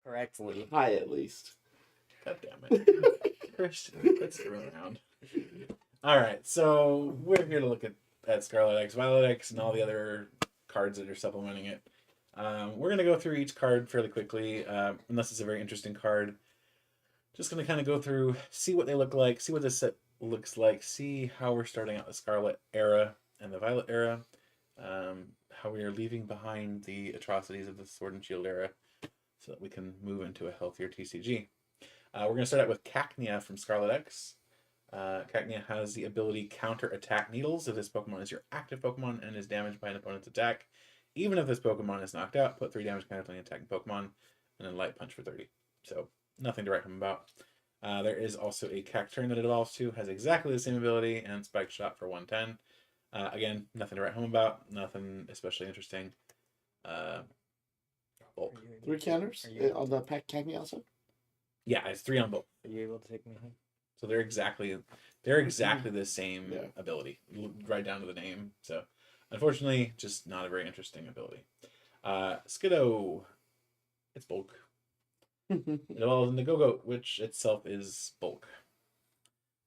correctly. High at least. God damn it. Christian, let's throw around. Alright, so we're here to look at Scarlet X, Violet X, and all the other cards that are supplementing it. We're going to go through each card fairly quickly, unless it's a very interesting card. Just going to kind of go through, see what they look like, see what this set looks like, see how we're starting out the Scarlet era and the Violet era, how we are leaving behind the atrocities of the Sword and Shield era, so that we can move into a healthier TCG. We're going to start out with Cacnea from Scarlet X. Cacnea has the ability Counter Attack Needles. If this Pokemon is your active Pokemon and is damaged by an opponent's attack, even if this Pokemon is knocked out, put 3 damage counter on the attacking Pokemon, and then Light Punch for 30. So, nothing to write home about. There is also a Cacturne that it evolves to, has exactly the same ability, and Spike Shot for 110. Again, nothing to write home about, nothing especially interesting. Bulk. 3 counters on the pack Cacnea also? Yeah, it's 3 on both. Are you able to take me home? So they're exactly the same ability, right down to the name. So, unfortunately, just not a very interesting ability. Spidops, it's bulk. It evolves into Go-Goat, which itself is bulk.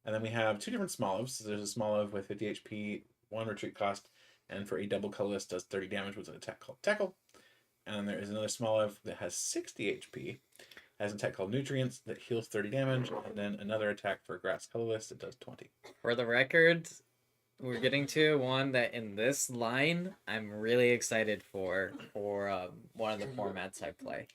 And then we have 2 different Smolives. So there's a Smoliv with 50 HP, 1 retreat cost, and for a double colorless does 30 damage with an attack called Tackle. And then there is another Smoliv that has 60 HP, has an attack called Nutrients that heals 30 damage, and then another attack for Grass Colorless that does 20. For the record, we're getting to one that in this line I'm really excited for one of the formats I play.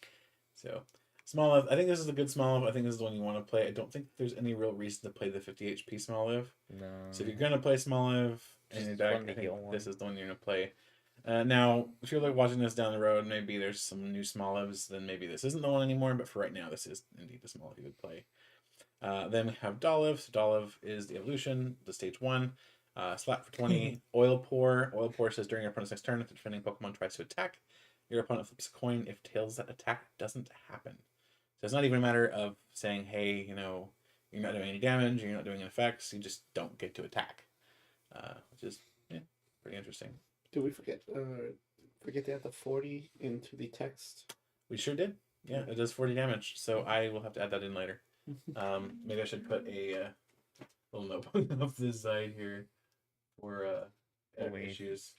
So, Smoliv, I think this is a good Smoliv. I think this is the one you want to play. I don't think there's any real reason to play the 50 HP Smoliv. No. So if you're going to play Smoliv in your deck, I think this is the one you're going to play. Now, if you're like watching this down the road, maybe there's some new Smolivs, then maybe this isn't the one anymore, but for right now, this is indeed the Smoliv you would play. Then we have Dolliv. So Dolliv is the evolution, the stage 1. Slap for 20. Oil Pour. Oil Pour says during your opponent's next turn, if the defending Pokemon tries to attack, your opponent flips a coin if tails that attack doesn't happen. So it's not even a matter of saying, hey, you know, you're not doing any damage, you're not doing any effects, you just don't get to attack. Which is, pretty interesting. Did we forget to add the 40 into the text? We sure did. Yeah, it does 40 damage, so I will have to add that in later. Maybe I should put a little note off this side here for issues.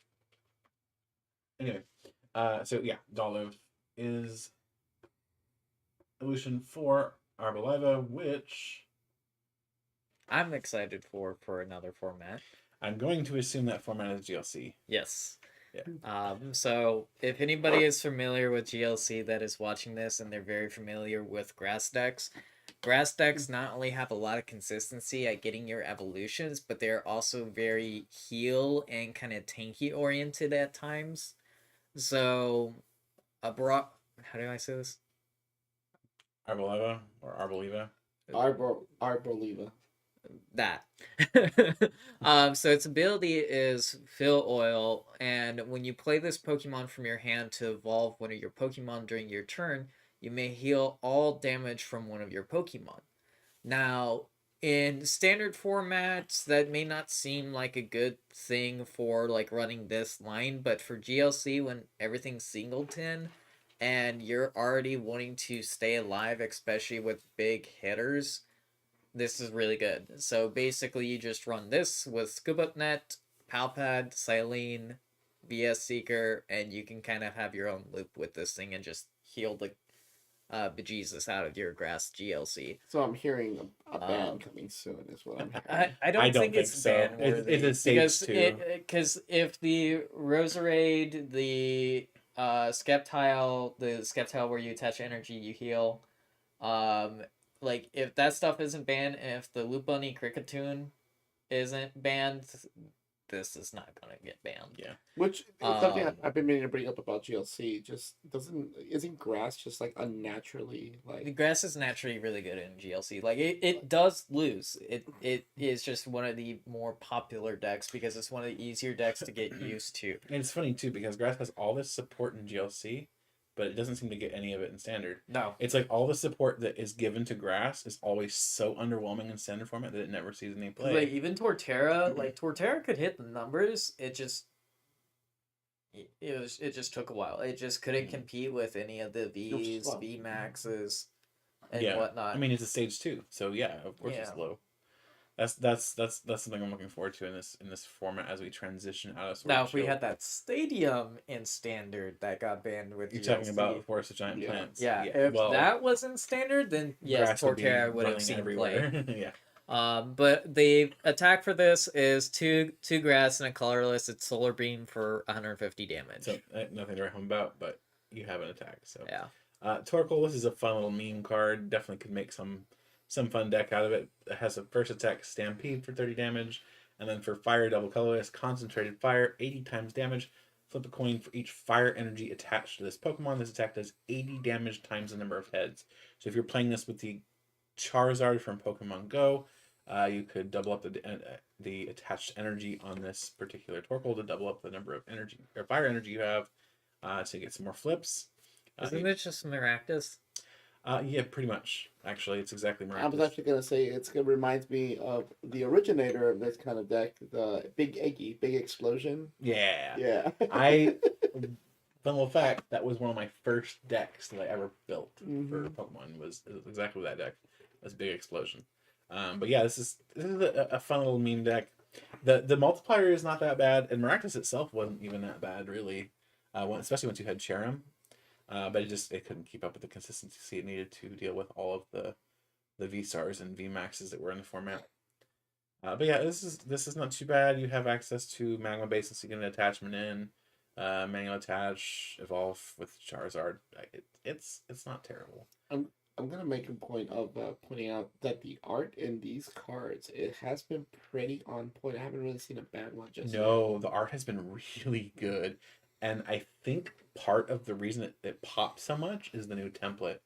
Anyway, so yeah, Dolliv is evolution for Arboliva, which I'm excited for another format. I'm going to assume that format is GLC. Yes. Yeah. So if anybody is familiar with GLC that is watching this and they're very familiar with grass decks not only have a lot of consistency at getting your evolutions, but they're also very heal and kind of tanky oriented at times. So how do I say this? Arboliva or Arboliva? Arboliva. That. So its ability is Fill Oil, and when you play this Pokemon from your hand to evolve one of your Pokemon during your turn, you may heal all damage from one of your Pokemon. Now, in standard formats, that may not seem like a good thing for like running this line, but for GLC, when everything's singleton and you're already wanting to stay alive, especially with big hitters, this is really good. So basically, you just run this with Scoop-Up-Net, Palpad, Silene, BS Seeker, and you can kind of have your own loop with this thing and just heal the bejesus out of your grass GLC. So I'm hearing a ban coming soon, is what I'm hearing. I don't think it's so. ban worthy. It is stage 2. Because if the Roserade, the Sceptile where you attach energy, you heal, like, if that stuff isn't banned, and if the Lopunny Kricketune isn't banned, this is not going to get banned. Yeah. Which is something I've been meaning to bring up about GLC. Just isn't grass just like unnaturally like... The grass is naturally really good in GLC. Like, it does lose. It is just one of the more popular decks because it's one of the easier decks to get used to. And it's funny, too, because grass has all this support in GLC, but it doesn't seem to get any of it in standard. No. It's like all the support that is given to grass is always so underwhelming in standard format that it never sees any play. Like, even Torterra, Torterra could hit the numbers. It just it just took a while. It just couldn't compete with any of the V's, slow. V Maxes, and Yeah. whatnot. I mean, it's a stage 2, so yeah, of course it's Yeah. low. That's something I'm looking forward to in this format as we transition out of Sword Now, and if we Shield. had that stadium in standard that got banned with You're GLC, talking about Forest of Giant Yeah. Plants. yeah, if well, that was in standard, then yes, grass would be Torkoal would have running seen everywhere. play. Yeah. But the attack for this is two grass and a colorless. It's Solar Beam for 150 damage. So nothing to write home about, but you have an attack. So Yeah. Torkoal, this is a fun little meme card. Definitely could make some fun deck out of it. It has a first attack Stampede for 30 damage, and then for fire double colorless, concentrated fire, 80 times damage. Flip a coin for each fire energy attached to this Pokemon. This attack does 80 damage times the number of heads. So if you're playing this with the Charizard from Pokemon Go, you could double up the attached energy on this particular Torkoal to double up the number of energy or fire energy you have to get some more flips. Isn't it just Maractus? Yeah, pretty much. Actually, it's exactly I was Maractus. actually gonna say it reminds me of the originator of this kind of deck, the Big Eggy, Big Explosion. Yeah. Yeah. Fun little fact, that was one of my first decks that I ever built for Pokemon. Was exactly that deck. That's Big Explosion. But yeah, this is a fun little meme deck. The multiplier is not that bad, and Maractus itself wasn't even that bad, really. Especially once you had Cherim. But it couldn't keep up with the consistency it needed to deal with all of the V-Stars and V-Maxes that were in the format. But yeah, this is not too bad. You have access to Magma Base, so you get an attachment in. Manual attach, evolve with Charizard. It's not terrible. I'm gonna make a point of pointing out that the art in these cards, it has been pretty on point. I haven't really seen a bad one just No, the art has been really good. And I think part of the reason it popped so much is the new template.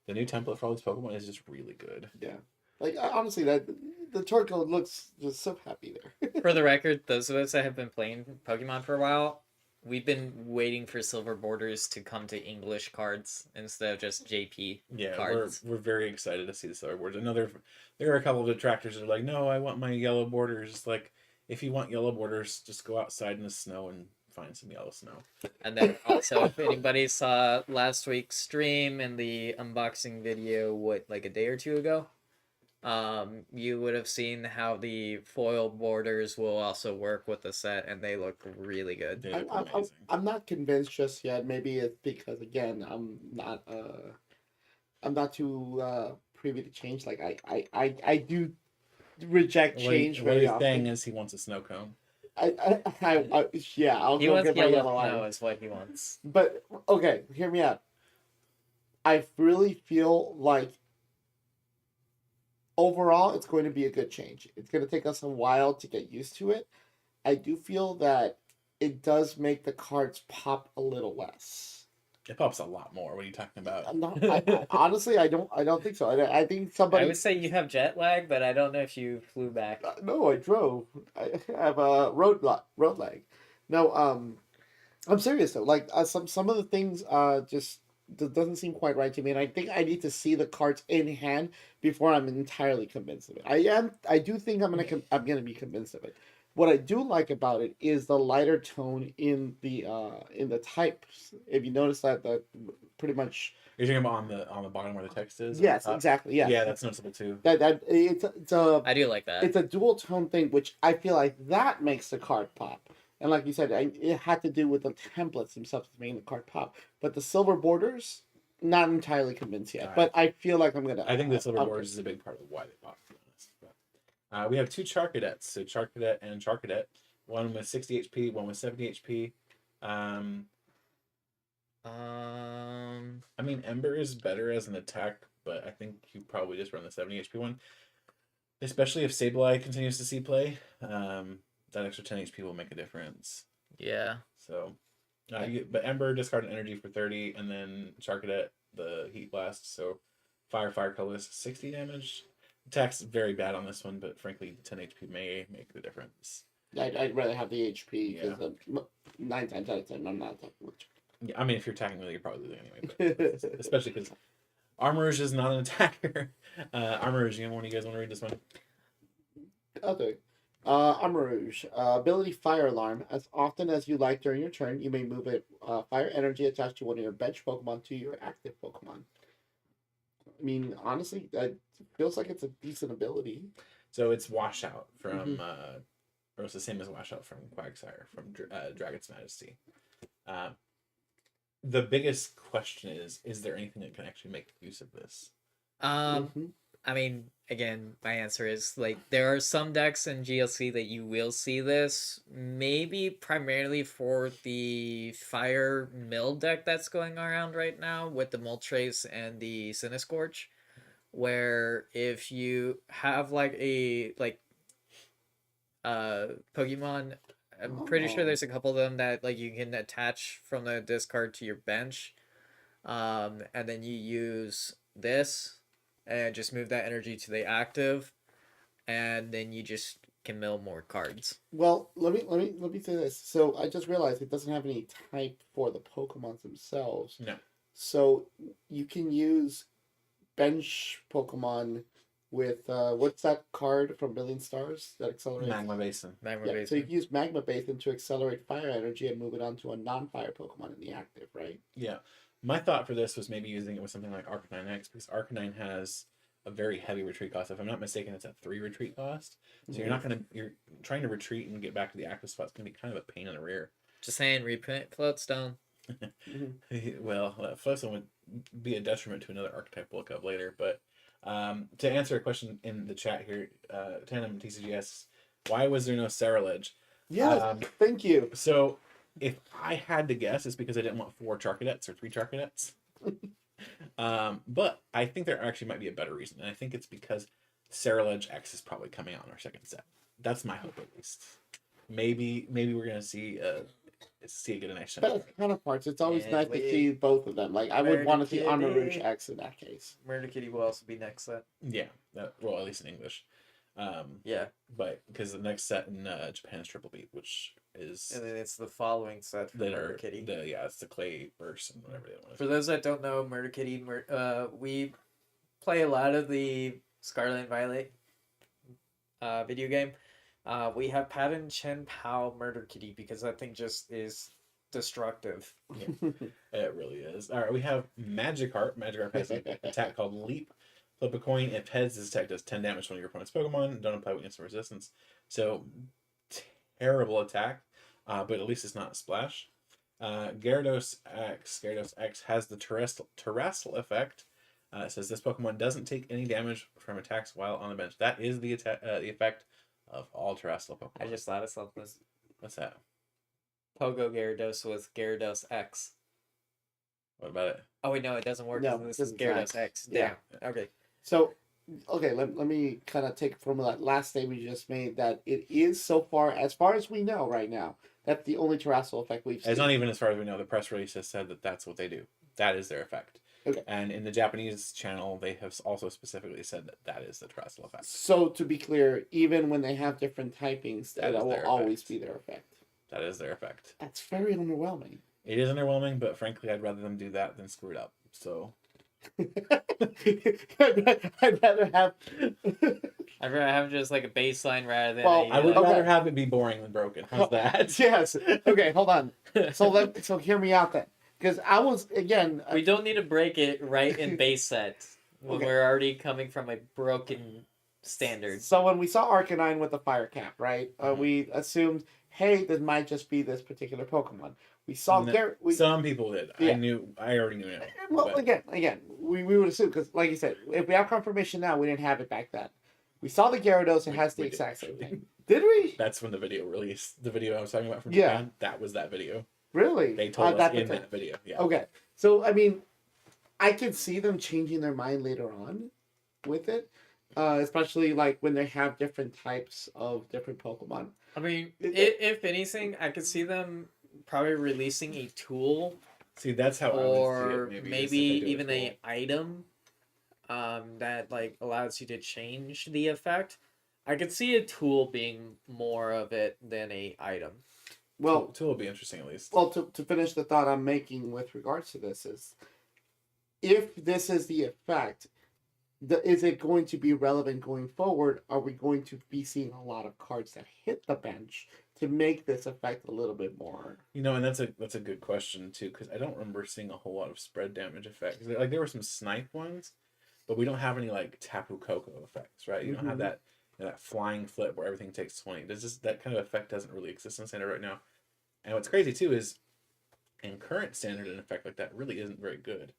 The new template for all these Pokemon is just really good. Yeah. Like honestly, that the Torkoal looks just so happy there. For the record, those of us that have been playing Pokemon for a while, we've been waiting for silver borders to come to English cards instead of just JP cards. We're very excited to see the silver borders. I know there are a couple of detractors that are like, no, I want my yellow borders. It's like, if you want yellow borders, just go outside in the snow and find some yellow snow. And then also, if anybody saw last week's stream and the unboxing video, like a day or two ago, you would have seen how the foil borders will also work with the set, and they look really good. They look amazing. I'm not convinced just yet. Maybe it's because again I'm not too privy to change. Like I do reject change What very he's often. saying is he wants a snow cone. Yeah, I'll He go wants get my yellow yellow snow eye. is what he wants. But okay, hear me out. I really feel like overall it's going to be a good change. It's going to take us a while to get used to it. I do feel that it does make the cards pop a little less. It pops a lot more. What are you talking about? I'm not, honestly, I don't think so. I think somebody. I would say you have jet lag, but I don't know if you flew back. No, I drove. I have a road lag. No, I'm serious though. Like some of the things just doesn't seem quite right to me, and I think I need to see the cards in hand before I'm entirely convinced of it. I do think I'm gonna be convinced of it. What I do like about it is the lighter tone in the types. If you notice that pretty much. You're talking about on the bottom where the text is? Yes, exactly. Yeah. Yeah, that's noticeable too. That it's a. I do like that. It's a dual tone thing, which I feel like that makes the card pop. And like you said, it had to do with the templates themselves making the card pop. But the silver borders, not entirely convinced yet. Alright. But I feel like I'm gonna. I think the silver borders is a big part of why they pop, to be honest. But, we have two Charcadettes, so Charcadet and Charcadet. One with 60 HP, one with 70 HP. I mean, Ember is better as an attack, but I think you probably just run the 70 HP one. Especially if Sableye continues to see play. That extra 10 HP will make a difference. Yeah. So, but Ember discard an energy for 30, and then Charcadet the Heat Blast. So, fire colorless 60 damage. Attack's very bad on this one, but frankly, 10 HP may make the difference. I'd rather have the HP because 9 times out of 10 I'm not attacking much. Yeah, I mean, if you're attacking really, you're probably losing anyway. But especially because Armourouge is not an attacker. Armourouge, one of you guys want to read this one? Okay. Armarouge. Ability Fire Alarm. As often as you like during your turn, you may move a fire energy attached to one of your bench Pokemon to your active Pokemon. I mean, honestly, that feels like it's a decent ability. So it's Washout from, or it's the same as Washout from Quagsire, from Dragon's Majesty. The biggest question is there anything that can actually make use of this? I mean, again, my answer is like there are some decks in GLC that you will see this. Maybe primarily for the Fire Mill deck that's going around right now with the Moltres and the Cinescorch, where if you have like a Pokemon, I'm pretty sure there's a couple of them that like you can attach from the discard to your bench, and then you use this and just move that energy to the active, and then you just can mill more cards. Well, let me say this. So I just realized it doesn't have any type for the Pokemon themselves. No. So you can use bench Pokemon with what's that card from Billion Stars that accelerates? Magma Basin. So you can use Magma Basin to accelerate fire energy and move it onto a non-fire Pokemon in the active, right? Yeah. My thought for this was maybe using it with something like Arcanine X, because Arcanine has a very heavy retreat cost. If I'm not mistaken, it's at 3 retreat cost. So you're trying to retreat and get back to the active spot. It's going to be kind of a pain in the rear. Just saying, reprint Floatstone. Well, Floatstone would be a detriment to another archetype we'll look up later. But to answer a question in the chat here, Tandem TCGS, why was there no Ceruledge? Yes, thank you. So if I had to guess, it's because I didn't want 4 Charcadets or 3 Charcadets. But I think there actually might be a better reason, and I think it's because Ceruledge X is probably coming out in our second set. That's my hope, at least. Maybe we're gonna see it get a nice But counterparts, it's always nice to see both of them. Like I would want to see Armarouge X in that case. Murder Kitty will also be next set. Yeah, well, at least in English. Yeah, but because the next set in Japan is Triple Beat, which is, and then it's the following set for Murder Kitty. It's the Clay Burst and whatever they want. For those that don't know, Murder Kitty, we play a lot of the Scarlet and Violet video game. We have Patton Chen Pao Murder Kitty because that thing just is destructive. Yeah, it really is. All right, we have Magikarp. Magikarp has an attack called Leap. Flip a coin. If heads, this attack does 10 damage to one of your opponent's Pokemon. Don't apply weakness or resistance. So, terrible attack, but at least it's not a splash. Gyarados X. Gyarados X has the Terrestrial effect. It says this Pokemon doesn't take any damage from attacks while on the bench. That is the effect of all Terrestrial Pokemon. I just thought of something. What's that? Pogo Gyarados with Gyarados X. What about it? Oh wait, no, it doesn't work. No, this is Gyarados X. Yeah. Okay. So, okay, let me kind of take from that last statement you just made that it is so far as we know right now, that's the only Terrestrial effect we've seen. It's not even as far as we know. The press release has said that that's what they do. That is their effect. Okay. And in the Japanese channel, they have also specifically said that that is the Terrestrial effect. So, to be clear, even when they have different typings, that will always be their effect. That is their effect. That's very underwhelming. It is underwhelming, but frankly, I'd rather them do that than screw it up. So... I'd rather have just like a baseline rather than. Well, I would rather have it be boring than broken. How's that? Yes. Okay, hold on. So hear me out then, because I was again. We don't need to break it right in base set when we're already coming from a broken standard. So when we saw Arcanine with the fire cap, right? We assumed, hey, this might just be this particular Pokemon. We saw some people did. Yeah. I already knew it. Well, but... again, we would assume, because like you said, if we have confirmation now, we didn't have it back then. We saw the Gyarados, it has the exact same thing. Did we? That's when the video released. The video I was talking about from Japan, that was that video. Really? They told us in that video. Yeah. Okay. So, I mean, I could see them changing their mind later on with it, especially like when they have different types of different Pokemon. I mean, if anything, I could see them probably releasing a tool. See, that's how I would see it. Maybe even an item that like allows you to change the effect. I could see a tool being more of it than a item. Well, tool would be interesting at least. Well, to finish the thought I'm making with regards to this is, if this is the effect, is it going to be relevant going forward? Are we going to be seeing a lot of cards that hit the bench to make this effect a little bit more? You know, and that's a good question too, because I don't remember seeing a whole lot of spread damage effects. Like there were some snipe ones, but we don't have any like Tapu Koko effects, right? You don't have that that flying flip where everything takes 20. There's just that kind of effect doesn't really exist in standard right now. And what's crazy too is in current standard, an effect like that really isn't very good.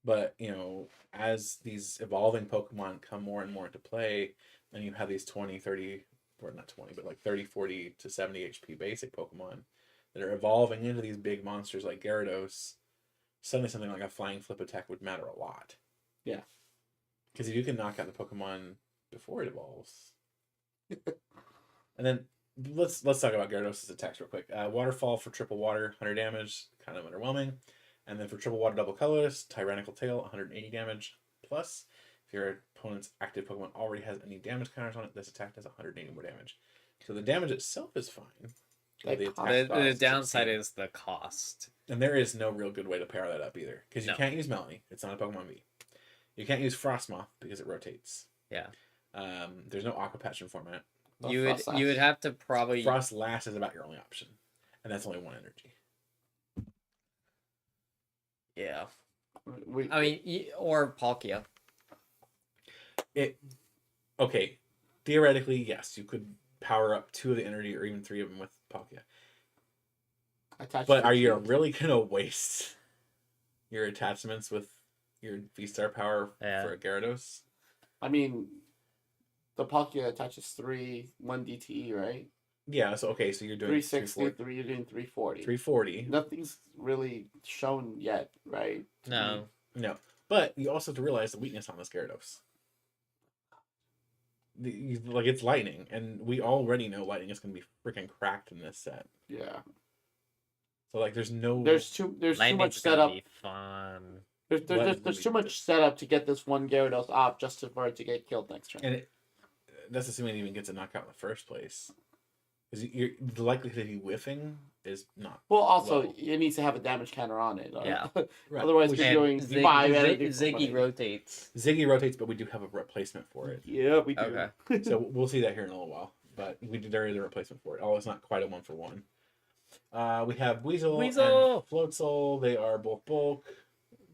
But, you know, as these evolving Pokemon come more and more into play, and you have these 20, 30, or not 20, but like 30, 40 to 70 HP basic Pokemon that are evolving into these big monsters like Gyarados, suddenly something like a flying flip attack would matter a lot. Yeah. Because if you can knock out the Pokemon before it evolves. And then let's talk about Gyarados' attacks real quick. Waterfall for triple water, 100 damage, kind of underwhelming. And then for triple water double colorless, Tyrannical Tail, 180 damage. Plus, if your opponent's active Pokemon already has any damage counters on it, this attack does 180 more damage. So the damage itself is fine. The downside is the cost. And there is no real good way to pair that up either. Because you can't use Melanie. It's not a Pokemon V. You can't use Frostmoth because it rotates. Yeah. There's no Aqua Patch in format. You would have to probably... Frostlass is about your only option. And that's only one energy. Yeah. I mean, or Palkia. Okay. Theoretically, yes, you could power up 2 of the energy or even 3 of them with Palkia. But are you really going to waste your attachments with your V-Star power for a Gyarados? I mean, the Palkia attaches 3, 1 DTE, right? Yeah, so okay, so you're doing 360, you're doing 340. 340. Nothing's really shown yet, right? No. No. But you also have to realize the weakness on this Gyarados. Like, it's lightning, and we already know lightning is going to be freaking cracked in this set. Yeah. So, like, there's too much setup. Be fun. There's too much setup to get this one Gyarados off just for it to get killed next turn. And that's assuming it even gets a knockout in the first place. Because the likelihood of you whiffing is not. Well, also, low. It needs to have a damage counter on it. Yeah. Right. Otherwise, you're doing 5 energy. Ziggy rotates. Ziggy rotates, but we do have a replacement for it. Yeah, we do. Okay. So we'll see that here in a little while. But there is a replacement for it. Although it's not quite a 1-for-1. We have Weasel and Floatzel. They are both bulk.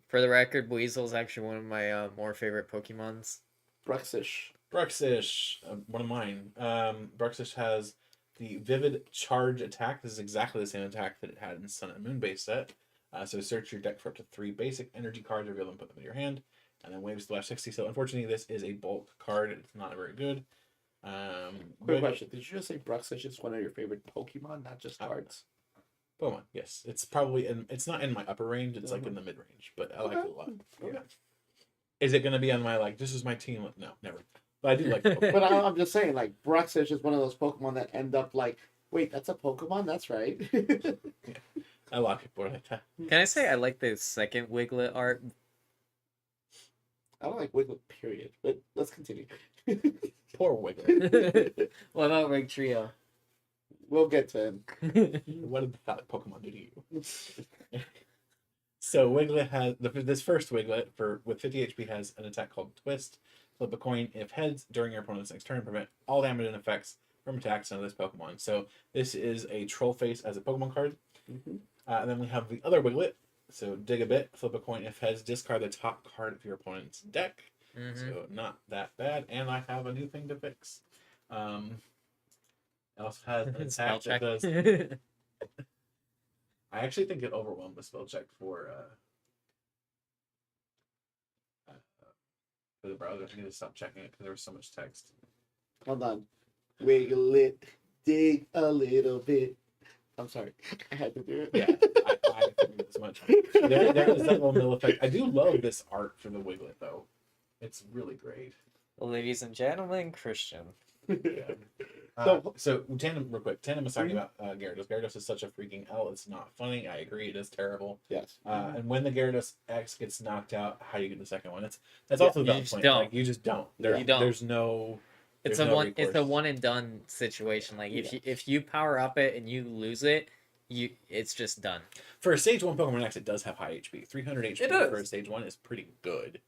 For the record, Weasel is actually one of my more favorite Pokemons. Bruxish, one of mine. Bruxish has the Vivid Charge attack. This is exactly the same attack that it had in Sun and Moon base set. So search your deck for up to 3 basic energy cards, reveal them, put them in your hand, and then Wave Splash 60. So unfortunately, this is a bulk card. It's not very good. Quick question: did you just say Bruxish is one of your favorite Pokemon, not just cards? Pokemon, yes. It's probably it's not in my upper range. It's like in the mid range, but I like it a lot. Okay. Yeah. Is it going to be on my this is my team? No, never. But I do like Pokemon. But I'm just saying, like, Bruxish is one of those Pokemon that end up like, wait, that's a Pokemon? That's right. Yeah. A lot of people are like that. Can I say I like the second Wiglet art? I don't like Wiglet, period. But let's continue. Poor Wiglet. What about Rig Trio? We'll get to him. What did the Pokemon do to you? So Wiglet has this first Wiglet with 50 HP has an attack called Twist. Flip a coin. If heads during your opponent's next turn, prevent all damage and effects from attacks on this Pokemon. So this is a Troll Face as a Pokemon card. Mm-hmm. And then we have the other Wiglet. So dig a bit. Flip a coin. If heads, discard the top card of your opponent's deck. Mm-hmm. So not that bad. And I have a new thing to fix. It also has an attack that does. I actually think it overwhelmed the spell check for the browser. I need to stop checking it because there was so much text. Hold on. Wiglet, dig a little bit. I'm sorry. I had to do it. Yeah, I figured as much. There is that little mill effect. I do love this art for the Wiglet, though. It's really great. Ladies and gentlemen, Christian. Yeah. So Tandem, real quick. Tandem was talking about Gyarados. Gyarados is such a freaking L. It's not funny. I agree. It is terrible. Yes. And when the Gyarados X gets knocked out, how do you get the second one? That's also the point. Don't. Like, you just don't. You don't. There's no. It's a one and done situation. Like if you power up it and you lose it, it's just done. For a stage 1 Pokemon X, it does have high HP. 300 HP It does. for a stage 1 is pretty good.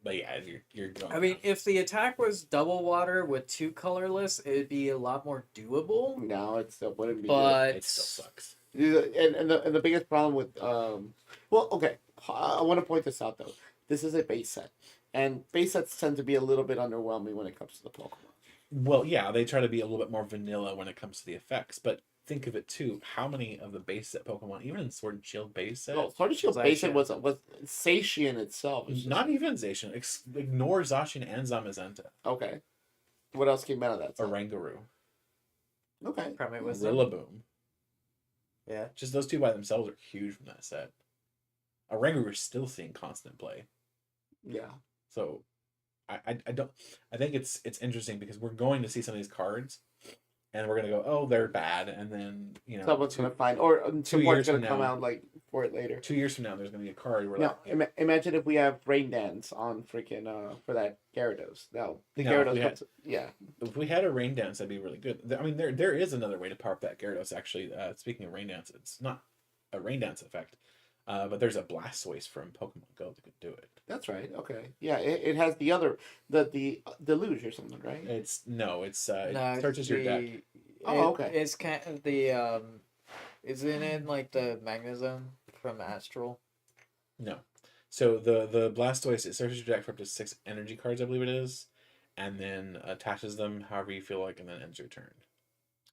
But yeah, you're going. I mean, if the attack was double water with 2 colorless, it'd be a lot more doable. No, it still wouldn't be. But it still sucks. And the biggest problem with well, okay, I want to point this out though. This is a base set, and base sets tend to be a little bit underwhelming when it comes to the Pokemon. Well, yeah, they try to be a little bit more vanilla when it comes to the effects, but think of it too. How many of the base set Pokemon, even in Sword and Shield base set, No, Sword and Shield base set was Zacian itself. not even Zacian. Ignore Zacian and Zamazenta. Okay. What else came out of that? Oranguru. Okay. Primate was Rillaboom. Yeah. Just those two by themselves are huge from that set. Oranguru is still seeing constant play. Yeah. So I think it's interesting because we're going to see some of these cards and we're gonna go, oh, they're bad, and then someone's gonna find, or someone's gonna come out like for it later. 2 years from now, there's gonna be a card where now imagine if we have Rain Dance on freaking for that Gyarados. Now the Gyarados, if we had a Rain Dance, that'd be really good. I mean, there is another way to power up that Gyarados. Actually, speaking of Rain Dance, it's not a Rain Dance effect, but there's a Blastoise from Pokemon Go that could do it. That's right. Okay. Yeah, it has the other the Deluge or something, right? It searches your deck. Oh, okay. It's kind of the isn't it like the Magnezone from Astral? No. So the Blastoise, it searches your deck for up to 6 energy cards, I believe it is, and then attaches them however you feel like, and then ends your turn.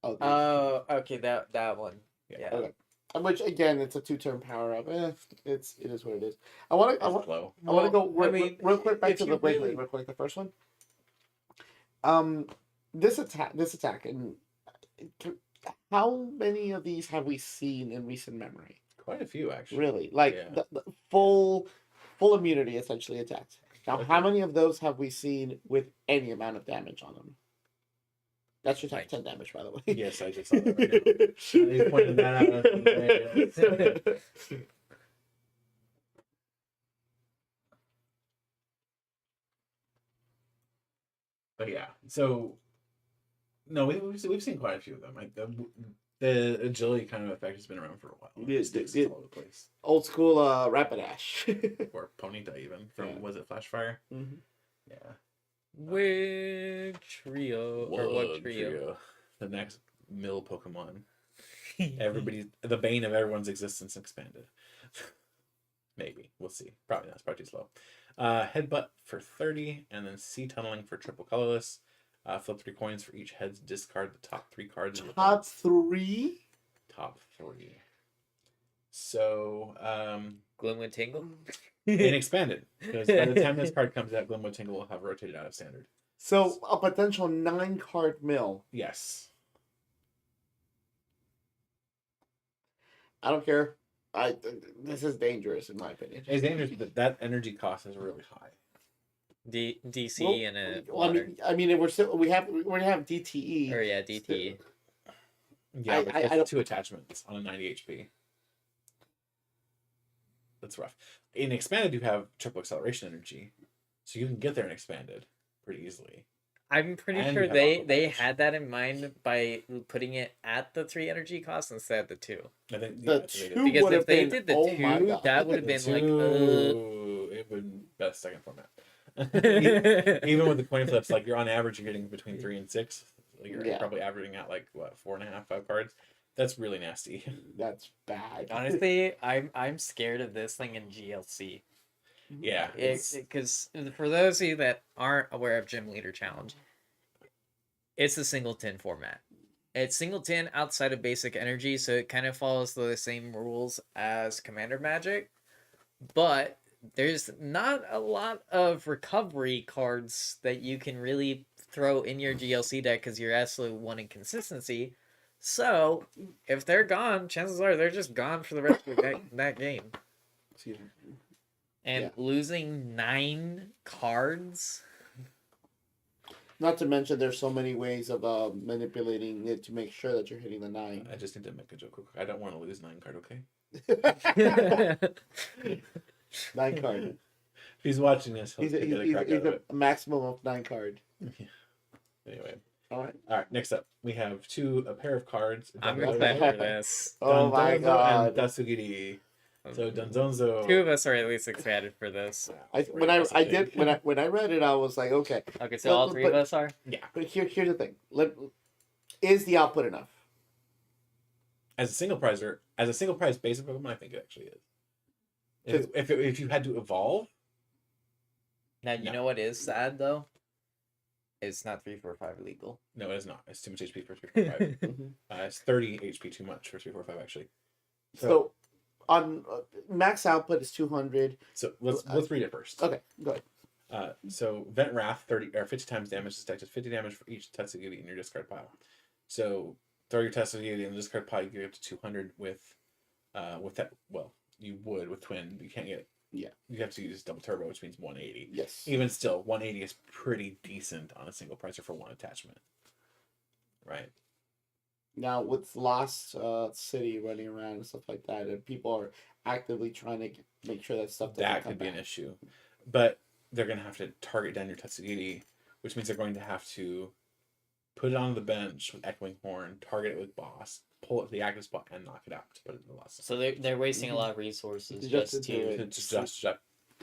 Oh, okay, that one. Yeah. Okay. Which again, it's a 2-turn power up. It is what it is. I want to go real quick back to the Wiglet, real quick. The first one. This attack, and how many of these have we seen in recent memory? Quite a few, actually. Really, like the full immunity essentially attacks. Now, how many of those have we seen with any amount of damage on them? That should take 10 damage, by the way. Yes, I just saw that right now. He's pointing that out. But yeah, so no, we've seen quite a few of them. Like the agility kind of effect has been around for a while. It's all over the place. Old school Rapidash. Or Ponyta even from was it Flashfire? Mm-hmm. Yeah. Wig Trio or what trio? The next mill Pokemon. The bane of everyone's existence expanded. Maybe. We'll see. Probably not. It's probably too slow. Headbutt for 30, and then Sea Tunneling for triple colorless. Flip 3 coins for each head. Discard the top 3 cards. Top 3? Top 3. So, Glimwood Tingle? and expanded. Because by the time this card comes out, Glimwood Tingle will have rotated out of standard. So, a potential 9-card mill. Yes. I don't care. This is dangerous in my opinion. It's dangerous, but that energy cost is really high. DC and a water. I mean, we have DTE. Or yeah, DTE. Yeah, but it's 2 attachments on a 90 HP. That's rough. In expanded, you have triple acceleration energy, so you can get there in expanded pretty easily. I'm pretty sure they had that in mind by putting it at the 3 energy cost instead of the 2. I think The 2 because if they did the 2, that would have been like it would be best second format. Even with the coin flips, like you're on average, you're getting between 3 and 6. You're probably averaging out like what 4.5, 5 cards. That's really nasty. That's bad. Honestly, I'm scared of this thing in GLC. Yeah, because for those of you that aren't aware of Gym Leader Challenge, it's a singleton format. It's singleton outside of basic energy, so it kind of follows the same rules as Commander Magic, but there's not a lot of recovery cards that you can really throw in your GLC deck because you're absolutely wanting consistency. So if they're gone, chances are they're just gone for the rest of that game. Excuse me. And losing 9 cards. Not to mention, there's so many ways of manipulating it to make sure that you're hitting the 9. I just need to make a joke real quick. I don't want to lose 9 card, okay? 9 card. If he's watching this, he'll He's a a maximum of 9 card. Anyway. All right. Next up, we have a pair of cards. I'm excited for this. Oh my god. And Dasugiri. So Donzonzo. Two of us are at least excited for this. When I read it, I was like, okay. Okay, so all three of us are? Yeah. But here's the thing. Is the output enough? As a single prize basic Pokemon, I think it actually is. If you had to evolve. Now, you know what is sad, though? It's not 345 legal. No, it is not. It's too much HP for 345. It's 30 HP too much for 345, actually. So on max output is 200. So let's read it first. Okay, go ahead. So Vent Wrath 50 times damage is stacked at 50 damage for each Tuskegee in your discard pile. So throw your Tuskegee in the discard pile, you get up to 200 with that. Well, you would with Twin, but you can't get. Yeah, you have to use double turbo, which means 180. Yes. Even still, 180 is pretty decent on a single pricer for one attachment. Right. Now with Lost City running around and stuff like that, and people are actively trying to make sure that stuff doesn't come could be back. an issue, but they're going to have to target down your Tuskegee, which means they're going to have to put it on the bench with Echoing Horn, target it with Boss, pull it to the active spot, and knock it out to put it in the Lost. So they're wasting a lot of resources Just just to to... Just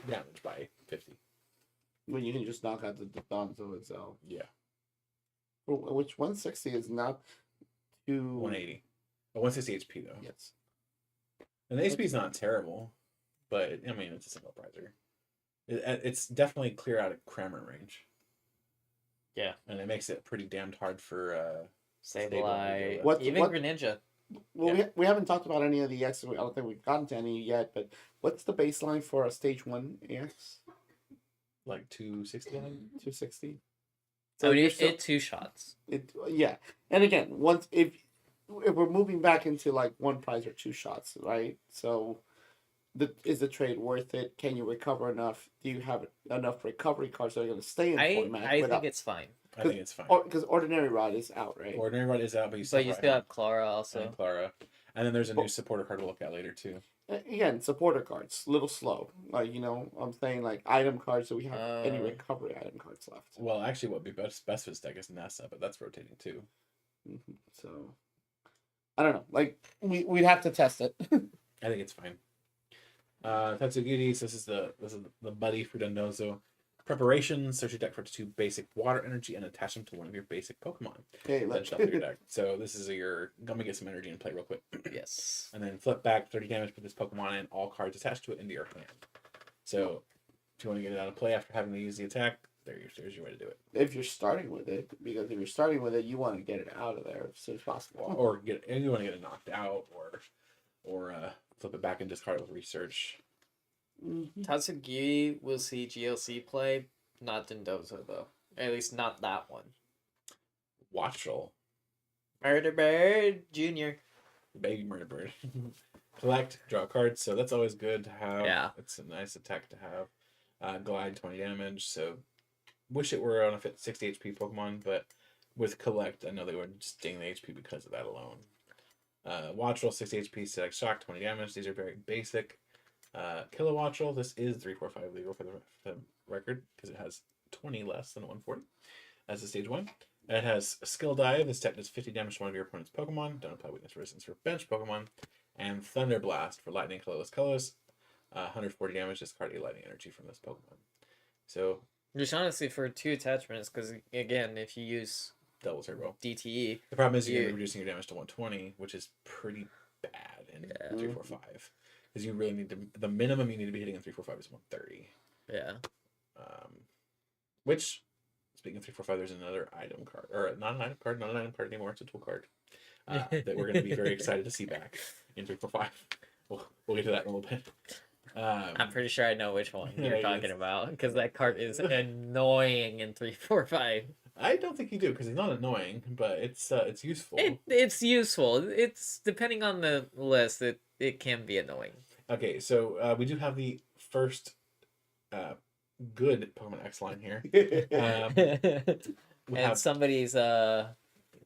damage by 50. When you can just knock out the Donzo itself. Yeah. Which 160 is not too... 180. 160 HP though. Yes. And the HP is not terrible, but I mean it's a single prizer. It's definitely clear out of Crammer range. Yeah. And it makes it pretty damned hard for Sableye, What- even what- Greninja. Well, Yeah. we haven't talked about any of the EX. I don't think we've gotten to any yet, but what's the baseline for a stage 1 EX? like 260. 260? So you're it still- hit 2 shots. Yeah. And again, once if we're moving back into like 1 prize or 2 shots, right? So is the trade worth it? Can you recover enough? Do you have enough recovery cards that are going to stay in format? I think it's fine. I think it's fine. Because Ordinary Rod is out, right? Ordinary Rod is out, but you still have Clara also. and Clara. And then there's a new supporter card to look at later too. Again, supporter cards, a little slow. Like, I'm saying like item cards. Do we have any Uh, recovery item cards left? Well, actually, what would be best for this deck is Nessa, but that's rotating too. So, I don't know. Like, we'd have to test it. I think it's fine. Tatsugiri, so this is the buddy for Dondozo. Preparation, search your deck for 2 basic water energy and attach them to one of your basic Pokemon. Okay, Then let's shuffle your deck. So this is your gonna get some energy and play real quick. Yes. And then flip back 30 damage, put this Pokemon and all cards attached to it into your hand. So if you want to get it out of play after having to use the attack, there's your way to do it. if you're starting with it, because if you're starting with it, you want to get it out of there as soon as possible. Or you want to get it knocked out, or flip it back and discard it with research. Tatsugiri will see GLC play, not Dondozo though. At least not that one. Watchful. Murder Bird Jr. Baby Murder Bird. Collect, draw cards, so that's always good to have. Yeah. It's a nice attack to have. Glide, 20 damage, so wish it were on a 60 HP Pokemon, but with Collect, I know they would just ding the HP because of that alone. Watchful, 60 HP, Select Shock, 20 damage. These are very basic. Kilowattrel, this is 345 legal for the record because it has 20 less than 140. That's the stage 1. And it has Skill Dive. This tech does 50 damage to one of your opponent's Pokemon. Don't apply weakness resistance for bench Pokemon. And Thunder Blast for lightning, colorless. 140 damage. Discard a lightning energy from this Pokemon. So Just honestly for 2 attachments, because again, if you use double turbo. DTE, The problem is you're reducing your damage to 120, which is pretty bad in Yeah. 345. Because you really need to, the minimum you need to be hitting in 345 is 130. yeah. Which, speaking of 345, there's another item card, or not an item card anymore. It's a tool card that we're going to be very excited to see back in 345. We'll get to that in a little bit. I'm pretty sure I know which one Yeah, you're it talking is. about, because that card is annoying in 345. I don't think you do because it's not annoying, but it's useful. It's useful. It's depending on the list, it can be annoying. Okay, so we do have the first good Pokemon X line here. We And have somebody's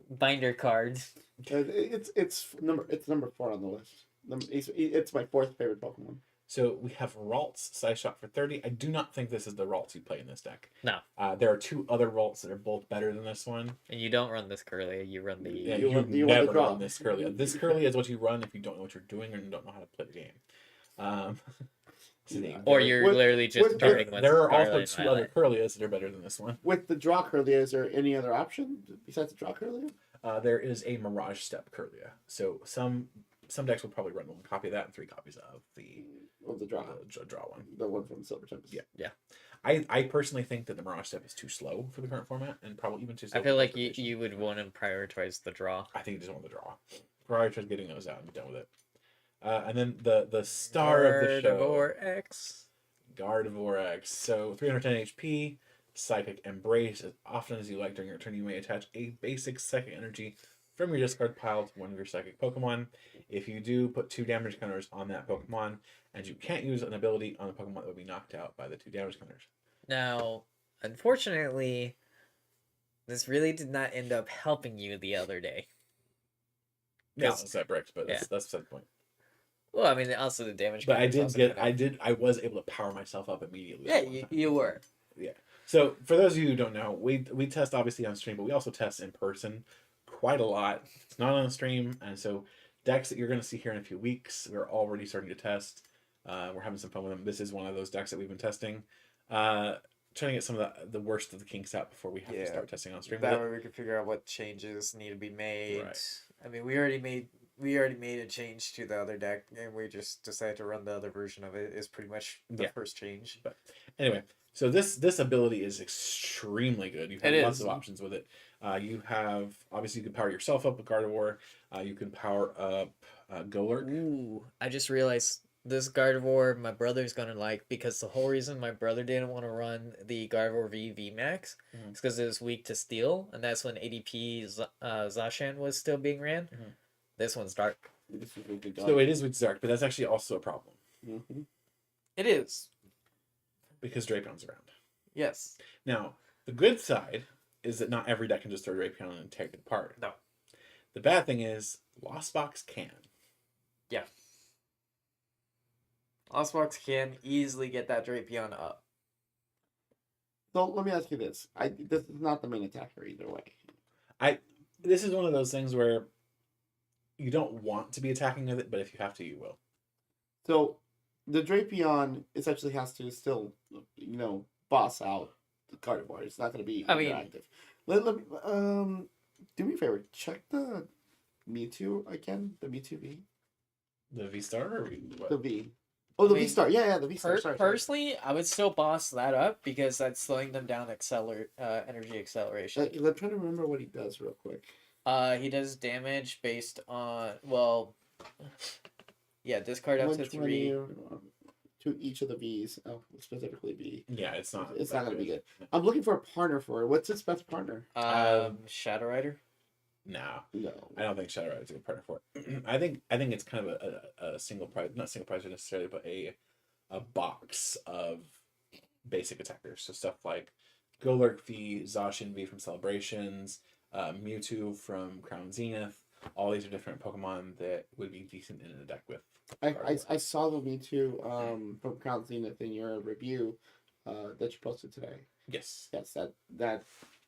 binder card. it's number 4 on the list. It's my 4th favorite Pokemon. So we have Ralts, Size Shot for 30. I do not think this is the Ralts you play in this deck. No. There are 2 other Ralts that are both better than this one. And you don't run this curly, you run the... Yeah, You you want the never draw. run this curly. This curly is what you run if you don't know what you're doing or you don't know how to play the game. Um, Or you're literally just starting with there are also Scarlet two Violet. other Curlias that are better than this one. With the draw Curlia, is there any other option besides the draw Curlia? There is a Mirage Step Curlia. So some decks will probably run one copy of that and 3 copies of the draw one. The one from Silver Tempest. Yeah. I personally think that the Mirage Step is too slow for the current format, and probably even too slow. I feel like you would want to prioritize the draw. I think you just want the draw. Prioritize getting those out and be done with it. And then the star of the show, Gardevoir EX. Gardevoir EX. So 310 HP, Psychic Embrace. As often as you like during your turn, you may attach a basic Psychic Energy from your discard pile to one of your Psychic Pokemon. If you do, put 2 damage counters on that Pokemon, and you can't use an ability on a Pokemon that would be knocked out by the 2 damage counters. Now, unfortunately, this really did not end up helping you the other day. Yeah, it's that bricks, but that's beside the point. Well, I mean, also the damage. But I was able to power myself up immediately. Yeah, you were. Yeah. So for those of you who don't know, we test obviously on stream, but we also test in person quite a lot. It's not on the stream, and so decks that you're going to see here in a few weeks, we're already starting to test. We're having some fun with them. This is one of those decks that we've been testing. Trying to get some of the worst of the kinks out before we have to start testing on stream. That way we can figure out what changes need to be made. Right. I mean, we already made a change to the other deck, and we just decided to run the other version of it. Is pretty much the first change. But anyway, so this ability is extremely good. You have lots of options with it. You have obviously you can power yourself up with Gardevoir. You can power up Golurk. Ooh, I just realized this Gardevoir my brother's gonna like, because the whole reason my brother didn't want to run the Gardevoir V Max is because it was weak to steel, and that's when ADP Zacian was still being ran. This one's dark. So it is with dark, but that's actually also a problem. It is. Because Drapion's around. Yes. Now, the good side is that not every deck can just throw Drapion and take it apart. No. The bad thing is Lost Box can. Yeah. Lost Box can easily get that Drapion up. So let me ask you this. This is not the main attacker either way. This is one of those things where you don't want to be attacking with it, but if you have to, you will. So the Drapion essentially has to still, boss out the Gardevoir. It's not going to be interactive. Let me, do me a favor. Check the Mewtwo again. The Mewtwo V. The V-Star or what? The V. Oh, the V-Star. Yeah, the V-Star. Personally, I would still boss that up because that's slowing them down energy acceleration. I'm trying to remember what he does real quick. He does damage based on, discard up to 3. To each of the Vs. Oh, specifically V. Yeah, it's not. It's not going to be good. I'm looking for a partner for it. What's its best partner? Shadow Rider. No, No, I don't think Shadow Rider is a good partner for it. I think it's kind of a single prize, not single prize necessarily, but a box of basic attackers. So stuff like Golurk V, Zacian V from Celebrations, Mewtwo from Crown Zenith. All these are different Pokemon that would be decent in a deck with. I saw the Mewtwo from Crown Zenith in your review that you posted today. Yes, that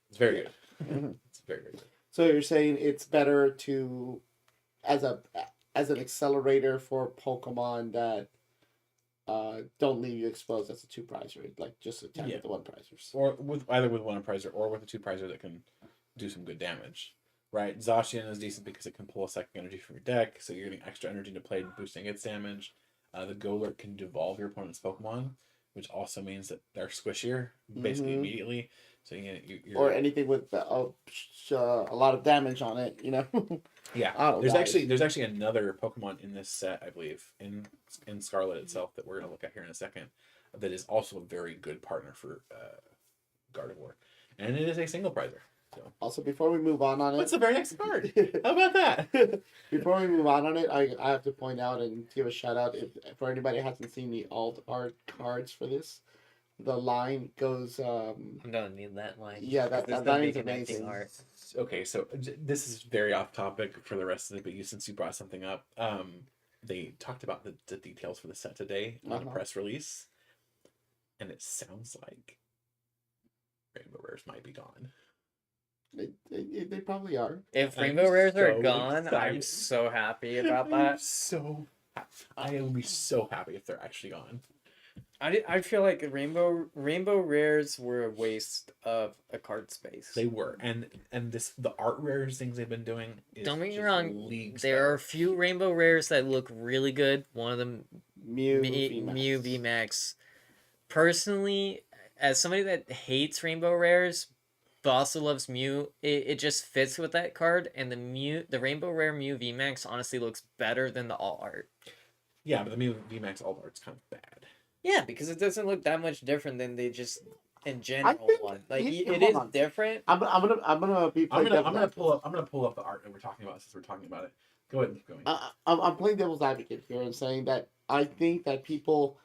it's very good. It's very good. So you're saying it's better to, as an accelerator for Pokemon that don't leave you exposed as a 2-prizer, like just attack with the 1-prizers, or with either with 1-prizer or with a 2-prizer that can do some good damage. Right, Zacian is decent because it can pull a psychic energy from your deck, so you're getting extra energy to play, boosting its damage. The Golurk can devolve your opponent's Pokemon, which also means that they're squishier basically immediately. So you're... or anything with a lot of damage on it, Yeah, there's actually another Pokemon in this set, I believe, in Scarlet itself that we're gonna look at here in a second, that is also a very good partner for Gardevoir, and it is a single prizer. So. Also, before we move on it, what's the very next card? How about that? Before we move on it, I have to point out and give a shout out if for anybody who hasn't seen the alt art cards for this. The line goes. I'm gonna need that line. Yeah, that line is amazing. Art. Okay, so this is very off topic for the rest of it, but since you brought something up, they talked about the details for the set today on a press release, and it sounds like Rainbow Rares might be gone. They probably are. If Rainbow Rares are so gone, excited. I'm so happy about that. So I would be so happy if they're actually gone. I feel like rainbow rares were a waste of a card space. They were, and the art rares things they've been doing. Is Don't get me just wrong. leagues There better. are a few rainbow rares that look really good. One of them, Mew, Mew VMAX. VMAX. Personally, as somebody that hates rainbow rares, but also loves Mew, it just fits with that card. And the rainbow rare Mew VMAX honestly looks better than the all art. Yeah, but the Mew VMAX alt art's kind of bad. Yeah, because it doesn't look that much different than they just in general think- one. Like yeah, it hold is on. different. I'm gonna be. I'm playing gonna devil's pull up the art that we're talking about since we're talking about it. Go ahead and keep going. I'm playing devil's advocate here and saying that I think that people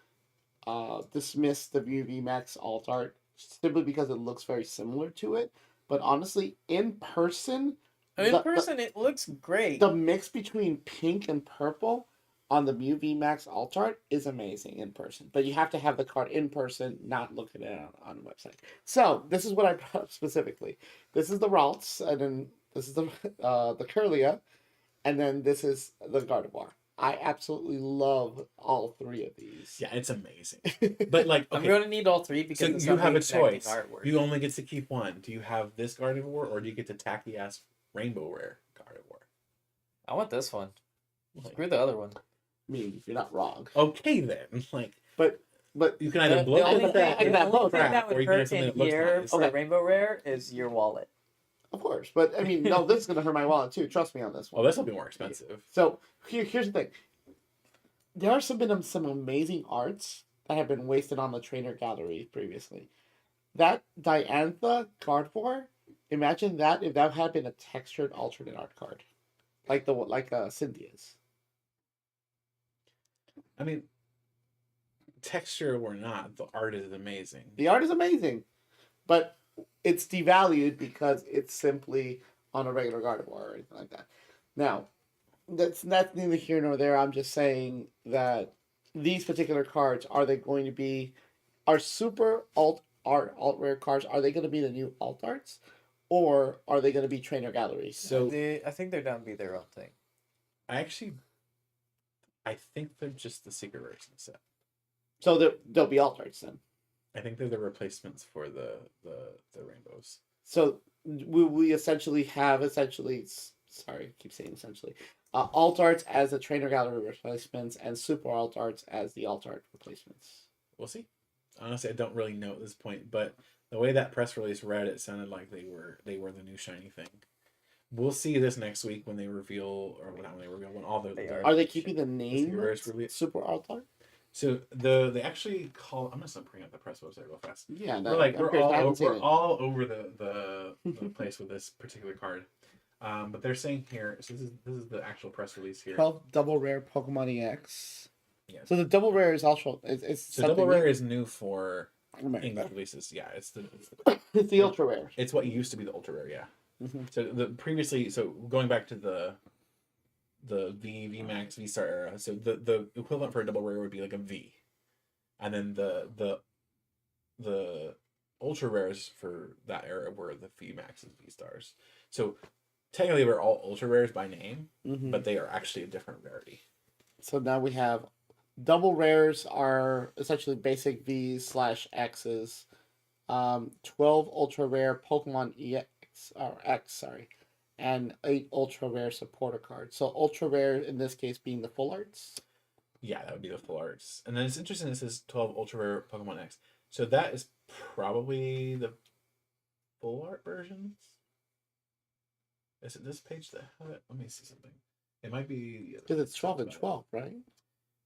dismiss the UV Max alt art simply because it looks very similar to it. But honestly, in person, In person, it looks great. the mix between pink and purple on the Mew VMAX alt art is amazing in person. But you have to have the card in person, not look at it on a website. So this is what I brought up specifically. This is the Ralts, and then this is the Curlia, and then this is the Gardevoir. I absolutely love all three of these. Yeah, it's amazing. But like, I'm okay, going to need all three because so it's you not have the a exact choice. artwork. You only get to keep one. Do you have this Gardevoir, or do you get the tacky ass rainbow rare Gardevoir? I want this one. Like, Screw the other one. I mean, you're not wrong. okay then, like, But you can either The blow only up thing, I can the have only both, thing crap, that or would you can have hurt something in that looks here nice. for Okay. the rainbow rare is your wallet. of course, but I mean, no, this is gonna hurt my wallet too. Trust me on this one. Well, this will be more expensive. So here's the thing. There are some amazing arts that have been wasted on the trainer gallery previously. That Diantha Gardevoir, imagine that if that had been a textured alternate art card, like Cynthia's. I mean, texture or not, the art is amazing. The art is amazing, but it's devalued because it's simply on a regular Gardevoir or anything like that. Now, that's neither here nor there. I'm just saying that these particular cards are super alt rare cards. Are they going to be the new alt arts, or are they going to be trainer galleries? So I think they're down to be their own thing. I think they're just the secret rares in the set. So they'll be alt arts then. I think they're the replacements for the rainbows. So we essentially have sorry, I keep saying essentially. Alt arts as the trainer gallery replacements and super alt arts as the alt art replacements. We'll see. Honestly, I don't really know at this point, but the way that press release read, it sounded like they were the new shiny thing. We'll see this next week when they reveal, or not when they reveal, when all Are they keeping the name secret release? super alt art? So they actually call. I'm just gonna bring up the press website real fast. Yeah, We're all over the place with this particular card. But they're saying here, so this is the actual press release here. 12 double rare Pokemon EX. Yeah. So the double rare is also it's So double rare is new for America. English releases. Yeah, it's the ultra rare. it's what used to be the ultra rare. Yeah. Mm-hmm. So going back to the VMAX V Star era. So the equivalent for a double rare would be like a V, and then the ultra rares for that era were the VMAX and V Stars. So technically, we're all ultra rares by name, Mm-hmm. but they are actually a different rarity. So now we have double rares are essentially basic V's / X's. 12 ultra rare Pokemon EX or X, sorry, and 8 ultra rare supporter cards. So ultra rare in this case being the full arts. Yeah, that would be the full arts. And then it's interesting. This is 12 ultra rare Pokemon X. So that is probably the full art versions. Is it this page that have it? Let me see something. It might be Because it's 12 and 12, right?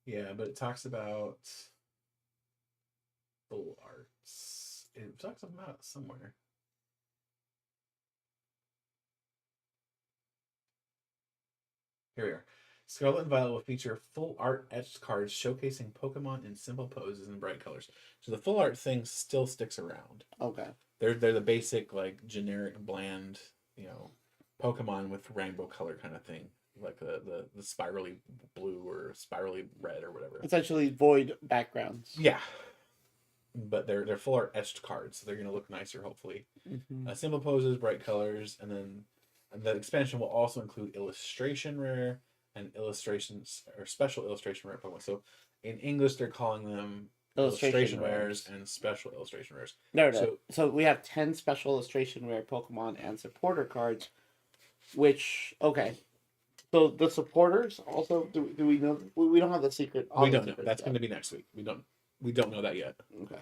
Yeah, but it talks about full arts. It talks about it somewhere. Here we are. Scarlet and Violet will feature full art etched cards showcasing Pokemon in simple poses and bright colors. So the full art thing still sticks around. Okay. They're the basic, like, generic, bland, Pokemon with rainbow color kind of thing. Like the spirally blue or spirally red or whatever. Essentially void backgrounds. Yeah. But they're full art etched cards, so they're gonna look nicer, hopefully. Mm-hmm. Simple poses, bright colors, and then the expansion will also include illustration rare, and illustrations or special illustration rare Pokemon. So in English, they're calling them illustration rares and special illustration rares. No. So we have 10 special illustration rare Pokemon and supporter cards, which okay. So the supporters also do we know? We don't have the secret. We don't know. That's going to be next week. We don't know that yet. Okay.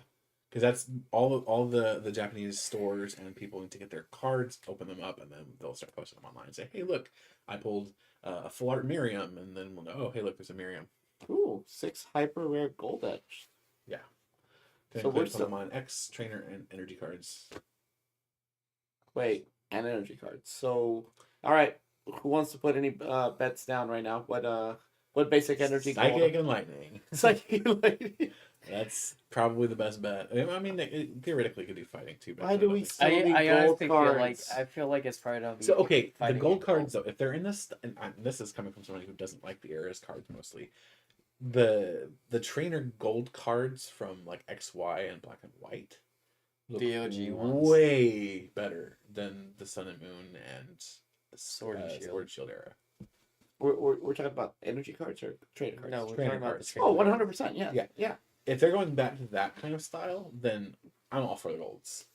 Because that's all the Japanese stores and people need to get their cards, open them up, and then they'll start posting them online and say, "Hey, look, I pulled a full art Miriam," and then we'll know, "Oh, hey, look, there's a Miriam." Ooh, 6 hyper rare gold edge. Yeah. So we're Pokemon X trainer and energy cards. Wait, and energy cards. So, all right, who wants to put any bets down right now? What basic energy? Psychic and lightning. Psychic and lightning. That's probably the best bet. I mean, it theoretically could do fighting too. Why do we? I honestly feel like it's probably not. So okay, the gold cards though, if they're in this, and this is coming from somebody who doesn't like the Eras cards mostly. The trainer gold cards from like XY and Black and White look the OG ones way better than the Sun and Moon and Sword and Shield era. We're talking about energy cards or trainer cards? No, we're trainer talking cards. about 100%. Yeah. If they're going back to that kind of style, then I'm all for the golds.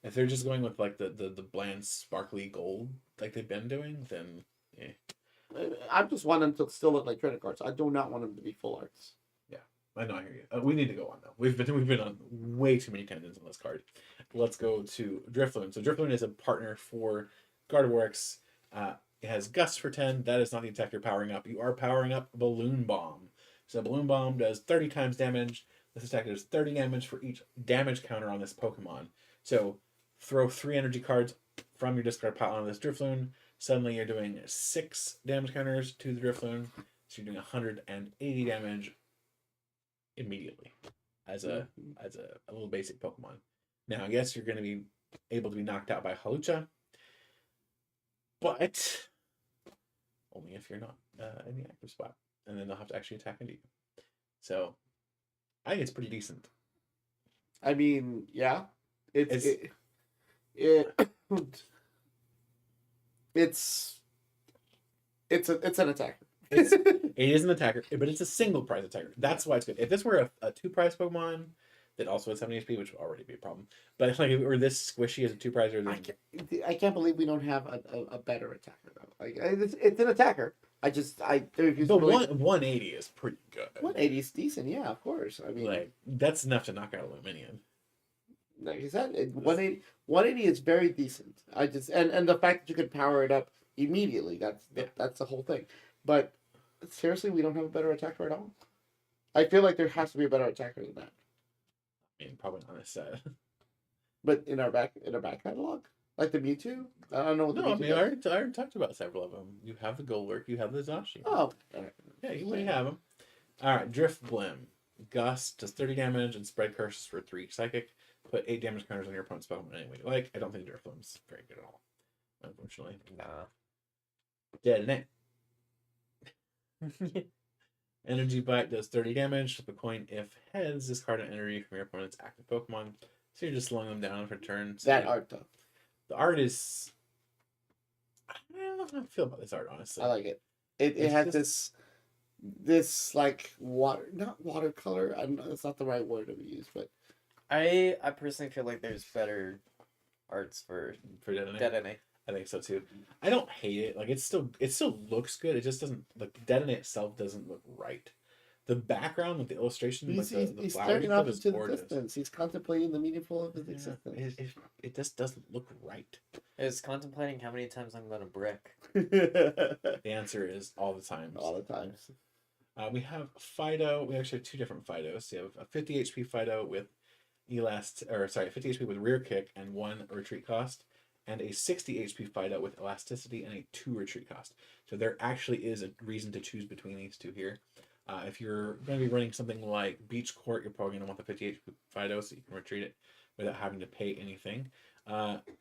If they're just going with like the bland sparkly gold like they've been doing, then yeah. I just want them to still look like trainer cards. I do not want them to be full arts. Yeah, I know. I hear you. We need to go on though. We've been on way too many tangents on this card. Let's go to Drifloon. So Drifloon is a partner for Gardevoir EX. It has Gust for 10. That is not the attack you're powering up. You are powering up Balloon Bomb. So Balloon Bomb does 30 times damage. This attack does 30 damage for each damage counter on this Pokemon. So throw 3 energy cards from your discard pile on this Drifloon. Suddenly you're doing 6 damage counters to the Drifloon. So you're doing 180 damage immediately as a little basic Pokemon. Now, yes, you're going to be able to be knocked out by Hawlucha, but only if you're not in the active spot, and then they'll have to actually attack into you. So I think it's pretty decent. I mean, yeah, it's an attacker. It is an attacker, but it's a single prize attacker. That's why it's good. If this were a 2-prize Pokemon that also had 70 HP, which would already be a problem, but if like if it were this squishy as a 2-prize, I can't believe we don't have a better attacker though. Like it's an attacker. But 180 is pretty good. 180 is decent, yeah, of course. I mean, like that's enough to knock out Luminion. Like you said, 180 is very decent. And the fact that you could power it up immediately, that's the whole thing. But seriously, we don't have a better attacker at all. I feel like there has to be a better attacker than that. I mean, probably not a set. But in our back catalog, like the Mewtwo, I don't know. What the Mewtwo I already talked about several of them. You have the Golurk, you have the Zashi. Oh, right. Yeah, you have them. All right, Drifblim. Gust does 30 damage and spread curses for 3 psychic. Put 8 damage counters on your opponent's Pokemon anyway you like. I don't think Drifblim's very good at all, unfortunately. Nah. Detonate. Energy Bite does 30 damage. Flip a coin. If heads, discard an energy from your opponent's active Pokemon. So you're just slowing them down for turns. That art, though. The art is... I don't know how I feel about this art, honestly. I like it. It has just... this like not watercolor. I don't know, that's not the right word to use, but I personally feel like there's better arts for Detonate. I think so too. I don't hate it. Like it still looks good. It just doesn't like Detonate itself doesn't look right. The background with the illustration, he's flowers staring off into the gorgeous. Distance. He's contemplating the meaningful of his existence. It just doesn't look right. Is contemplating how many times I'm gonna brick. The answer is all the times. All the times. We have Fidough. We actually have 2 different Fidows. So you have a 50 HP Fidough with 50 HP with rear kick and 1 retreat cost, and a 60 HP Fidough with elasticity and a 2 retreat cost. So there actually is a reason to choose between these 2 here. If you're going to be running something like Beach Court, you're probably going to want the 50 HP Fidough so you can retreat it without having to pay anything.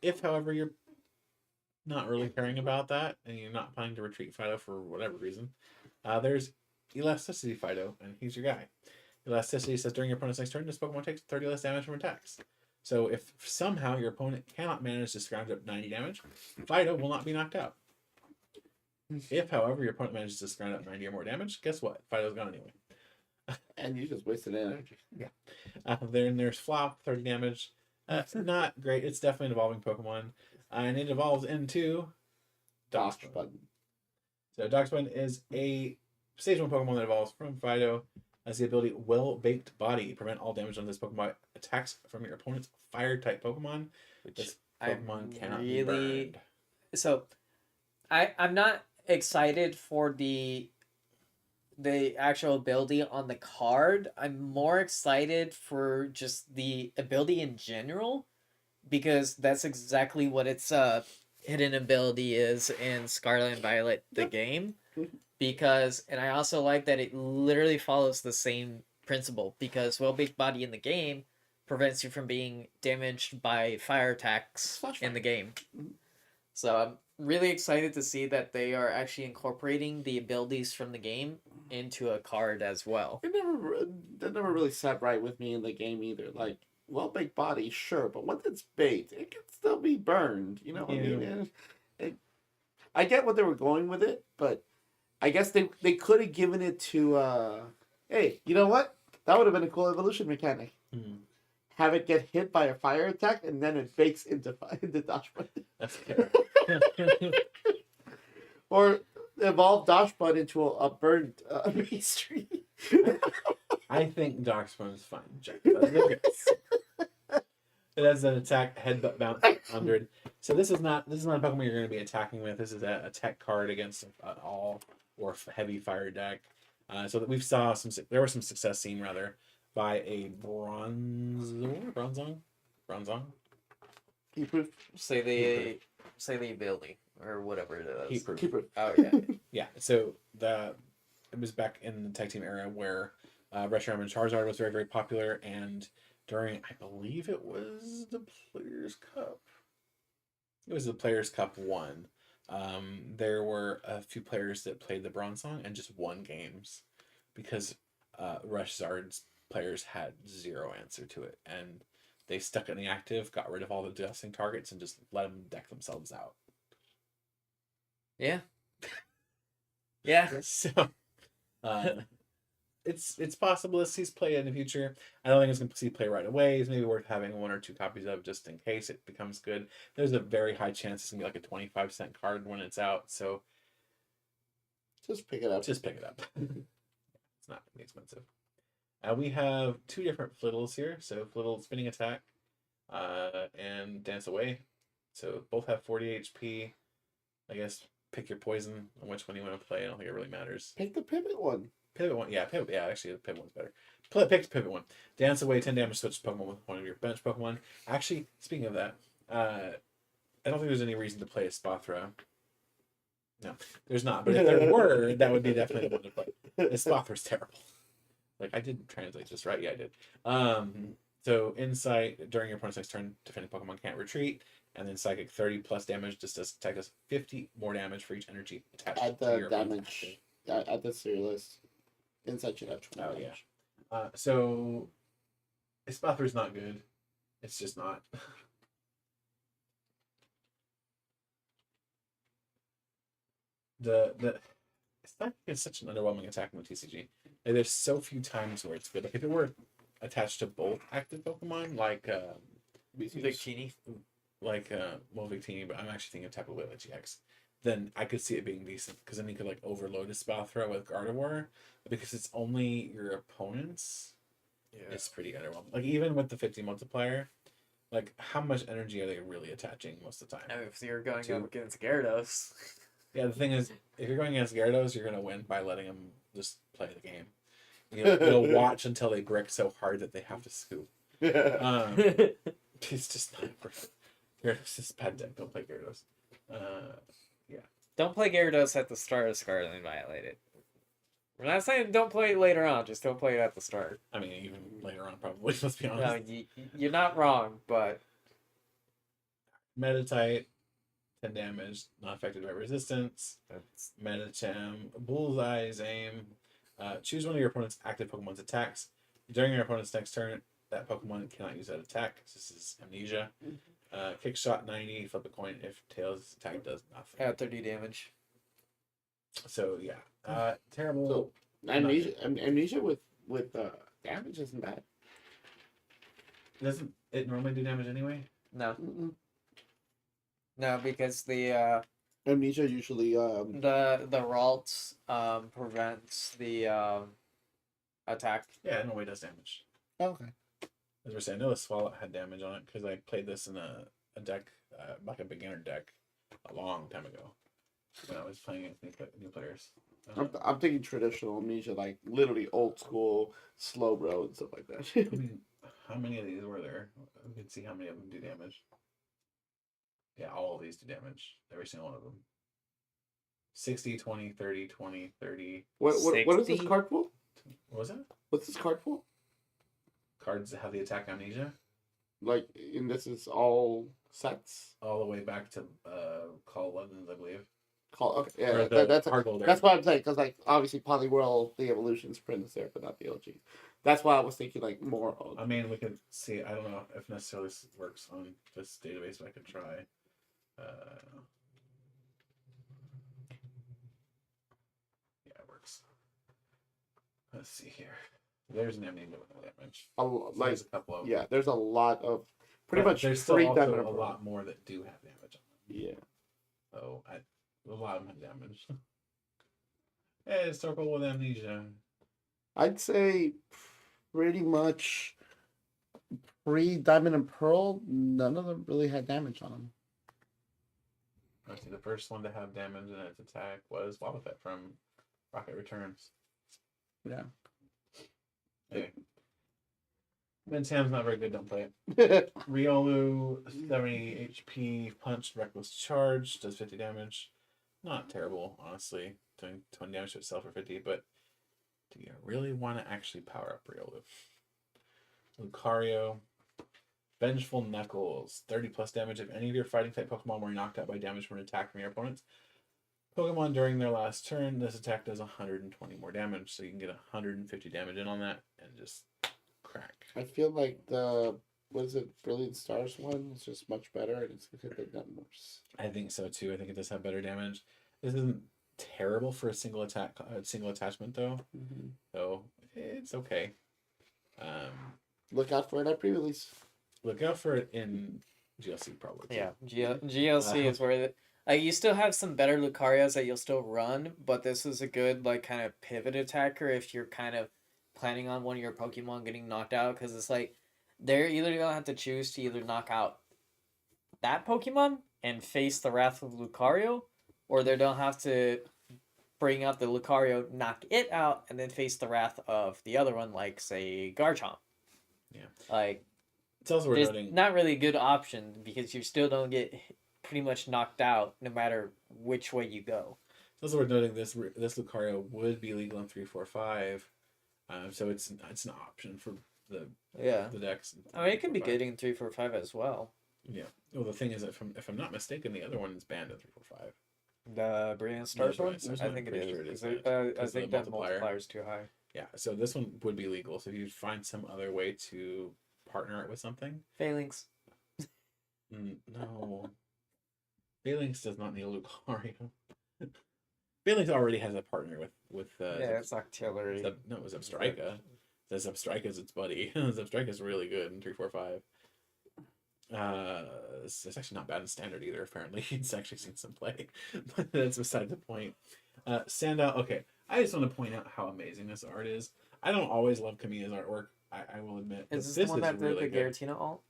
If, however, you're not really caring about that and you're not planning to retreat Fidough for whatever reason, there's Elasticity Fidough, and he's your guy. Elasticity says during your opponent's next turn, this Pokemon takes 30 less damage from attacks. So if somehow your opponent cannot manage to scrounge up 90 damage, Fidough will not be knocked out. If, however, your opponent manages to grind up 90 or more damage, guess what? Fido's gone anyway. And you just wasted energy. Yeah. Then there's Flop, 30 damage. Not great. It's definitely an evolving Pokemon. And it evolves into Dachsbun. So Dachsbun is a Stage 1 Pokemon that evolves from Fidough. Has the ability Well-Baked Body. Prevent all damage on this Pokemon attacks from your opponent's Fire-type Pokemon. Which this Pokemon cannot be really... burned. So, I'm not excited for the actual ability on the card. I'm more excited for just the ability in general, because that's exactly what its hidden ability is in Scarlet and Violet, the game. Because, and I also like that it literally follows the same principle, because Well-Baked Body in the game prevents you from being damaged by fire attacks in the game. So I'm really excited to see that they are actually incorporating the abilities from the game into a card as well. That never really sat right with me in the game either. Like, Well-Baked Body, sure, but once it's baked, it can still be burned. You know what I mean? I get what they were going with it, but I guess they could have given it to, hey, you know what? That would have been a cool evolution mechanic. Have it get hit by a fire attack, and then it bakes into Dachsbun. That's fair. Or evolve Dachsbun into a burned pastry. I think Dachsbun is fine. It has an attack headbutt bounce 100. So this is not a Pokemon you're going to be attacking with. This is a tech card against an all or heavy fire deck. So that we've saw there was some success seen rather by a Bronzong. Heat-proof. Say the ability or whatever it is. Heat-proof. Oh yeah. Yeah. So it was back in the tag team era where Reshiram and Charizard was very, very popular, and during, I believe it was the Players' Cup. It was the Players' Cup 1. There were a few players that played the Bronzong and just won games because Reshzard's players had zero answer to it, and they stuck it in the active, got rid of all the dusting targets, and just let them deck themselves out. Yeah. Yeah. So, it's possible to see play in the future. I don't think it's going to see play right away. It's maybe worth having 1 or 2 copies of just in case it becomes good. There's a very high chance it's going to be like a 25-cent card when it's out. So just pick it up. It's not going to be expensive. We have 2 different Flittles here. So Flittle Spinning Attack and Dance Away. So both have 40 HP. I guess pick your poison on which one you want to play. I don't think it really matters. Pick the pivot one. Pivot one, yeah, actually the pivot one's better. Pick the pivot one. Dance Away, 10 damage, switch Pokemon with one of your bench Pokemon. Actually, speaking of that, I don't think there's any reason to play a Spothra. No, there's not. But if there were, that would be definitely the one to play. The Spothra's terrible. Like, I did translate this right. Yeah, I did. So Insight, during your opponent's next turn, defending Pokemon can't retreat. And then Psychic, 30 plus damage, just does attack us 50 more damage for each energy attached Add to the your damage. Add this to your list. Inside should have 20 damage. Yeah. So Spothra's not good. It's just not. It's such an underwhelming attack in the TCG. Like, there's so few times where it's good. Like if it were attached to both active Pokemon, like Victini. Victini, but I'm actually thinking of Tapu Lele GX. Then I could see it being decent because then you could like overload a Spothra with Gardevoir, because it's only your opponents. Yeah, it's pretty underwhelming. Like even with the 50 multiplier, like how much energy are they really attaching most of the time? I mean, if you're going up against Gyarados. Yeah, the thing is, if you're going against Gyarados, you're gonna win by letting them just play the game. You'll watch until they brick so hard that they have to scoop. It's just not worth it. Gyarados is a bad deck. Don't play Gyarados. Yeah. Don't play Gyarados at the start of Scarlet and Violet. We're not saying don't play it later on. Just don't play it at the start. I mean, even later on, probably. Let's be honest. No, you're not wrong, but Meditite, 10 damage, not affected by resistance. That's Medicham, Bullseye's Aim. Choose one of your opponent's active Pokemon's attacks. During your opponent's next turn, that Pokemon cannot use that attack. This is Amnesia. Kick shot 90, flip a coin if Tails' attack does nothing. add 30 damage. So yeah, terrible. So amnesia with damage isn't bad. Doesn't it normally do damage anyway? No, Mm-mm. no, because the Amnesia usually Ralt prevents the attack. Yeah, it normally does damage. okay. As we're saying, I know the Swallow had damage on it because I played this in a deck, like a beginner deck, a long time ago when I was playing against new players. I'm thinking traditional amnesia, like literally old school slow bro and stuff like that. I mean, how many of these were there? We can see how many of them do damage. Yeah, all of these do damage. Every single one of them. 60, 20, 30, 20, 30. What is this 60? card pool? What was that? What's this card pool? Cards that have the attack amnesia. Like, and this is all sets. All the way back to Call Legends, I believe. Okay, Or yeah, the that's hard gold that's what I'm saying. Because like obviously Polyworld, the evolution sprint is there, but not the OG. That's why I was thinking like more. I mean, we could see. I don't know if necessarily this works on this database, but I could try. Yeah, it works. Let's see here. There's an amnesia with no damage. Like There's a couple of yeah, there's a lot of pretty but much there's still free also damage. a lot more that do have damage on them. Yeah. So a lot of them have damage. Hey, it's Torkoal with amnesia. I'd say pretty much pre Diamond and Pearl, none of them really had damage on them. Let's see, the first one to have damage in its attack was Wobbuffet from Rocket Returns. Yeah. Hey. Ben Sam's not very good, don't play it. Riolu, 70 HP, punched, reckless charge, does 50 damage. Not terrible, honestly. Doing 20 damage to itself for 50, but do you really want to actually power up Riolu? Lucario, Vengeful Knuckles, 30 plus damage if any of your fighting type Pokemon were knocked out by damage from an attack from your opponents. Pokemon during their last turn, this attack does 120 more damage, so you can get 150 damage in on that and just crack. I feel like the Brilliant Stars one is just much better, and it's because they've done worse. I think so too. I think it does have better damage. This isn't terrible for a single attachment though, so it's okay. Look out for it at pre-release. Look out for it in GLC probably. Too. Yeah, GLC is where you still have some better Lucarios that you'll still run, but this is a good like kind of pivot attacker if you're kind of planning on one of your Pokemon getting knocked out, because it's like they're either gonna have to choose to either knock out that Pokemon and face the wrath of Lucario, or they don't have to bring out the Lucario, knock it out, and then face the wrath of the other one, like say Garchomp. Yeah. Like It's also worth there's noting. not really a good option because you still don't get pretty much knocked out no matter which way you go. It's also worth noting this Lucario would be legal in 3-4-5, so it's an option for the decks. I mean, it could be good in 3-4-5 as well. Yeah. Well, the thing is, if I'm not mistaken, the other one is banned in 3-4-5. The Brilliant Stars Yeah, one? Brilliant Stars I one, think it pretty is. sure it is I because think of that the multiplier. multiplier is too high. Yeah. So this one would be legal. So if you find some other way to partner it with something. Phalanx. No. Phalanx does not need a Lucario. Phalanx already has a partner with it's Octillery. no, it was Zebstrika. Zebstrika is its buddy. Zebstrika is really good in 3-4-5. It's actually not bad in standard either, apparently. It's actually seen some play. But that's beside the point. Sandow, okay. I just want to point out how amazing this art is. I don't always love Kamiya's artwork, I will admit. Is this the one that did really the good. Giratina alt?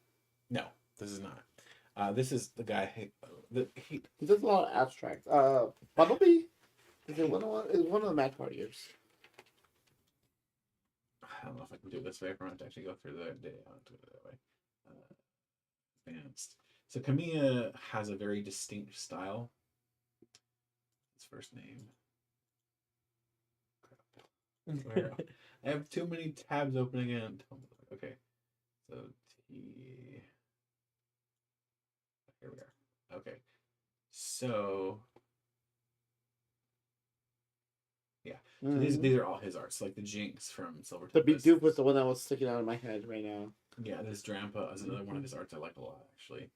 No, this is not. This is the guy. He does a lot of abstract. Bumblebee is one of the match partiers. I don't know if I can do it this way. If I want to actually go through the day, I'll do it that way. Advanced. So Kamiya has a very distinct style. His first name. Where I have too many tabs open again. Okay, so here we are. Okay, so yeah, so these are all his arts, like the Jinx from Silver. The Bidoof was the one that was sticking out of my head right now. Yeah, this Drampa is another one of his arts I like a lot, actually.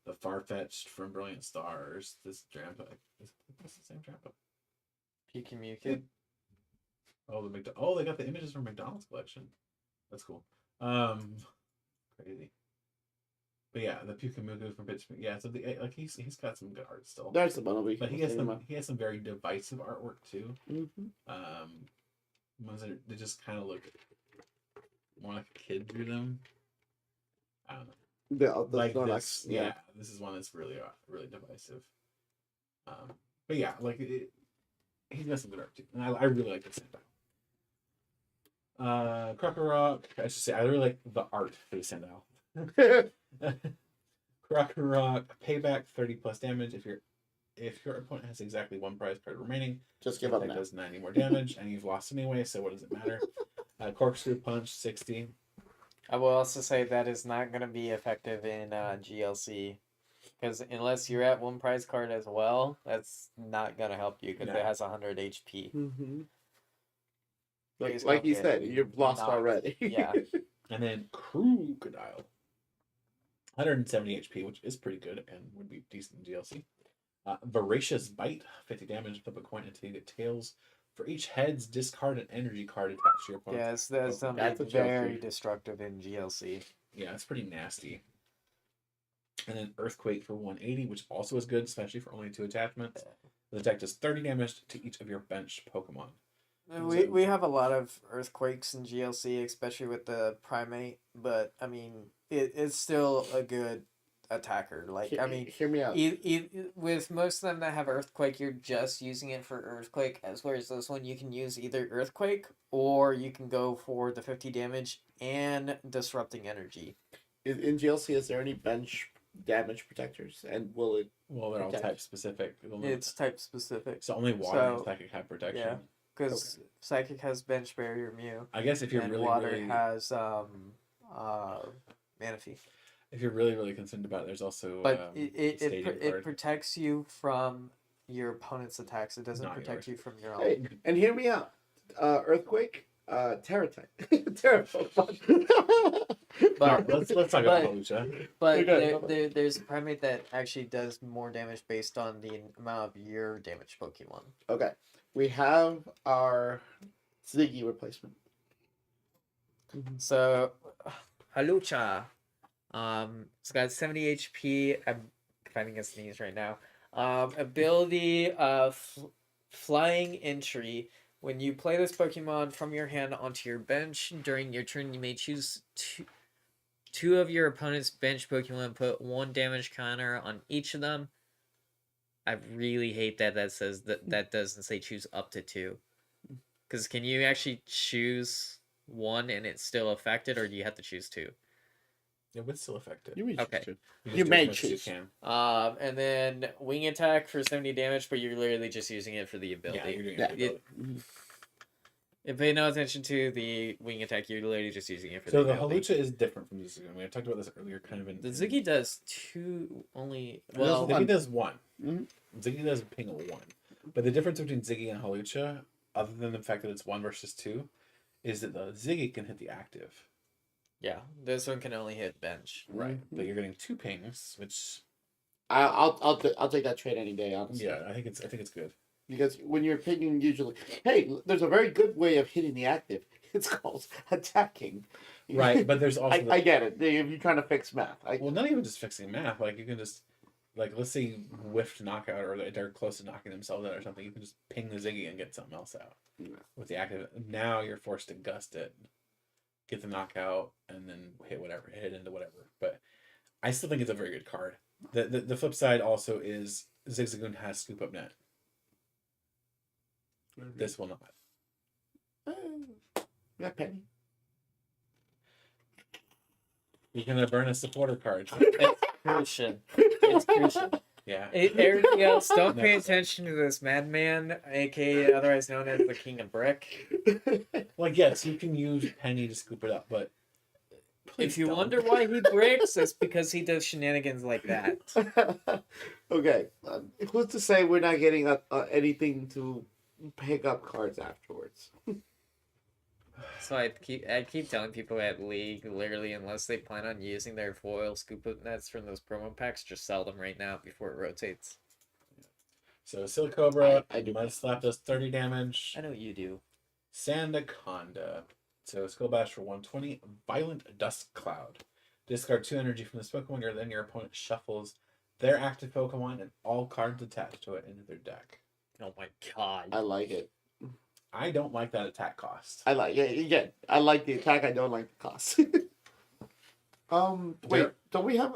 The Farfetch'd from Brilliant Stars. This Drampa. Is this the same Drampa? Pikachu. Oh, they got the images from McDonald's collection. That's cool. Crazy. But yeah, the Pikachu from Pittsburgh. Yeah, so he's got some good art still. There's the one we But he has some very divisive artwork too. Ones that they just kind of look more like a kid drew them. I don't know. The Like Snorlax, this, yeah. This is one that's really really divisive. But yeah, he's got some good art too, and I really like this Sandile. Crocodile, I should say I really like the art for the Sandile. Crocodile, payback 30+ damage if your opponent has exactly one prize card remaining. Just give up that now. does 90 more damage, and you've lost anyway, so what does it matter? Corkscrew punch 60. I will also say that is not going to be effective in GLC. Because unless you're at one prize card as well, that's not going to help you because it has 100 HP. Mm-hmm. Like you said, you've lost already. Yeah. And then Crocodile. 170 HP, which is pretty good and would be decent in GLC. Voracious Bite, 50 damage, flip a coin until you get tails. For each heads, discard an energy card attached to your opponent. Yes, that's something very destructive in GLC. Yeah, it's pretty nasty. And then Earthquake for 180, which also is good, especially for only 2 attachments. The attack does 30 damage to each of your bench Pokemon. We have a lot of Earthquakes in GLC, especially with the Primate, but I mean, it's still a good attacker. Hear me out. With most of them that have Earthquake, you're just using it for Earthquake, as whereas this one you can use either Earthquake or you can go for the 50 damage and Disrupting Energy. In GLC, is there any bench damage protectors, and will it? Well, they're all type specific. It's type specific. So only water and Psychic have protection. Yeah, because Psychic has Bench Barrier Mew. I guess if you're and really water has Manaphy. If you're really concerned about it, there's also but it protects you from your opponent's attacks. It doesn't protect you from your own. Hey, and hear me out. Earthquake, Terra type. Terra Pokemon. But let's talk about Hawlucha. But there's a Primate that actually does more damage based on the amount of your damage Pokemon. Okay. We have our Ziggy replacement. So, Hawlucha. It's got 70 HP. I'm finding a sneeze right now. Ability of Flying Entry. When you play this Pokemon from your hand onto your bench, during your turn you may choose two of your opponent's bench Pokemon, put 1 damage counter on each of them. I really hate that says that doesn't say choose up to 2. Because can you actually choose 1 and it's still affected, or do you have to choose 2? It would still affect it. You may okay. choose. You may choose. And then Wing Attack for 70 damage, but you're literally just using it for the ability. Yeah, you're doing it. If pay no attention to the Wing Attack, you're literally just using it for the ability. Hawlucha is different from the Ziggy. We talked about this earlier, kind of in... The Ziggy does 2 only... Well, Ziggy does 1. Mm-hmm. Ziggy does ping a 1. But the difference between Ziggy and Hawlucha, other than the fact that it's 1 versus 2, is that the Ziggy can hit the active. Yeah, this one can only hit bench. Right, but you're getting 2 pings, which I'll take that trade any day, honestly. Yeah, I think it's good. Because when you're pinging, usually, hey, there's a very good way of hitting the active. It's called attacking. Right, but there's also I get it. If you're trying to fix math. Well, not even just fixing math. Like you can just let's say you whiffed knockout or they're close to knocking themselves out or something. You can just ping the Ziggy and get something else out with the active. Now you're forced to gust it. Get the knockout and then hit into whatever. But I still think it's a very good card. The flip side also is Zigzagoon has Scoop Up Net. Mm-hmm. This will not. Yeah, Penny. You're gonna burn a supporter card. It's crucial. It's crucial. Yeah. Everybody else, don't pay attention to this madman, aka otherwise known as the King of Brick. Like, yes, you can use Penny to scoop it up, but if you wonder why he bricks, it's because he does shenanigans like that. Okay, who's to say we're not getting anything to pick up cards afterwards? So I keep telling people at League, literally, unless they plan on using their foil scoop up nets from those promo packs, just sell them right now before it rotates. So Silicobra, I do. Mud Slap does 30 damage. I know you do. Sandaconda. So Skill Bash for 120. Violent Dust Cloud. Discard 2 energy from this Pokemon, then your opponent shuffles their active Pokemon and all cards attached to it into their deck. Oh my god. I like it. I don't like that attack cost. I like it. Yeah, I like the attack. I don't like the cost. Wait, don't we have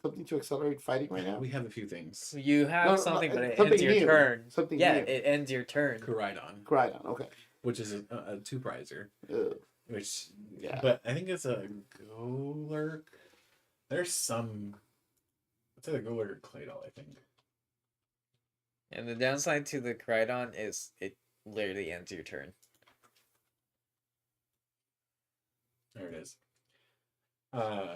something to accelerate fighting right now? We have a few things. You have No, something, but it something ends your new. turn. Something yeah, new. it ends your turn. Koraidon, Koraidon, okay. which is a two-prizer. Ugh. Which, Yeah. but I think it's a Golurk. There's some. It's either Golurk or Claydol, I think. And the downside to the Koraidon is it literally ends your turn. There it is.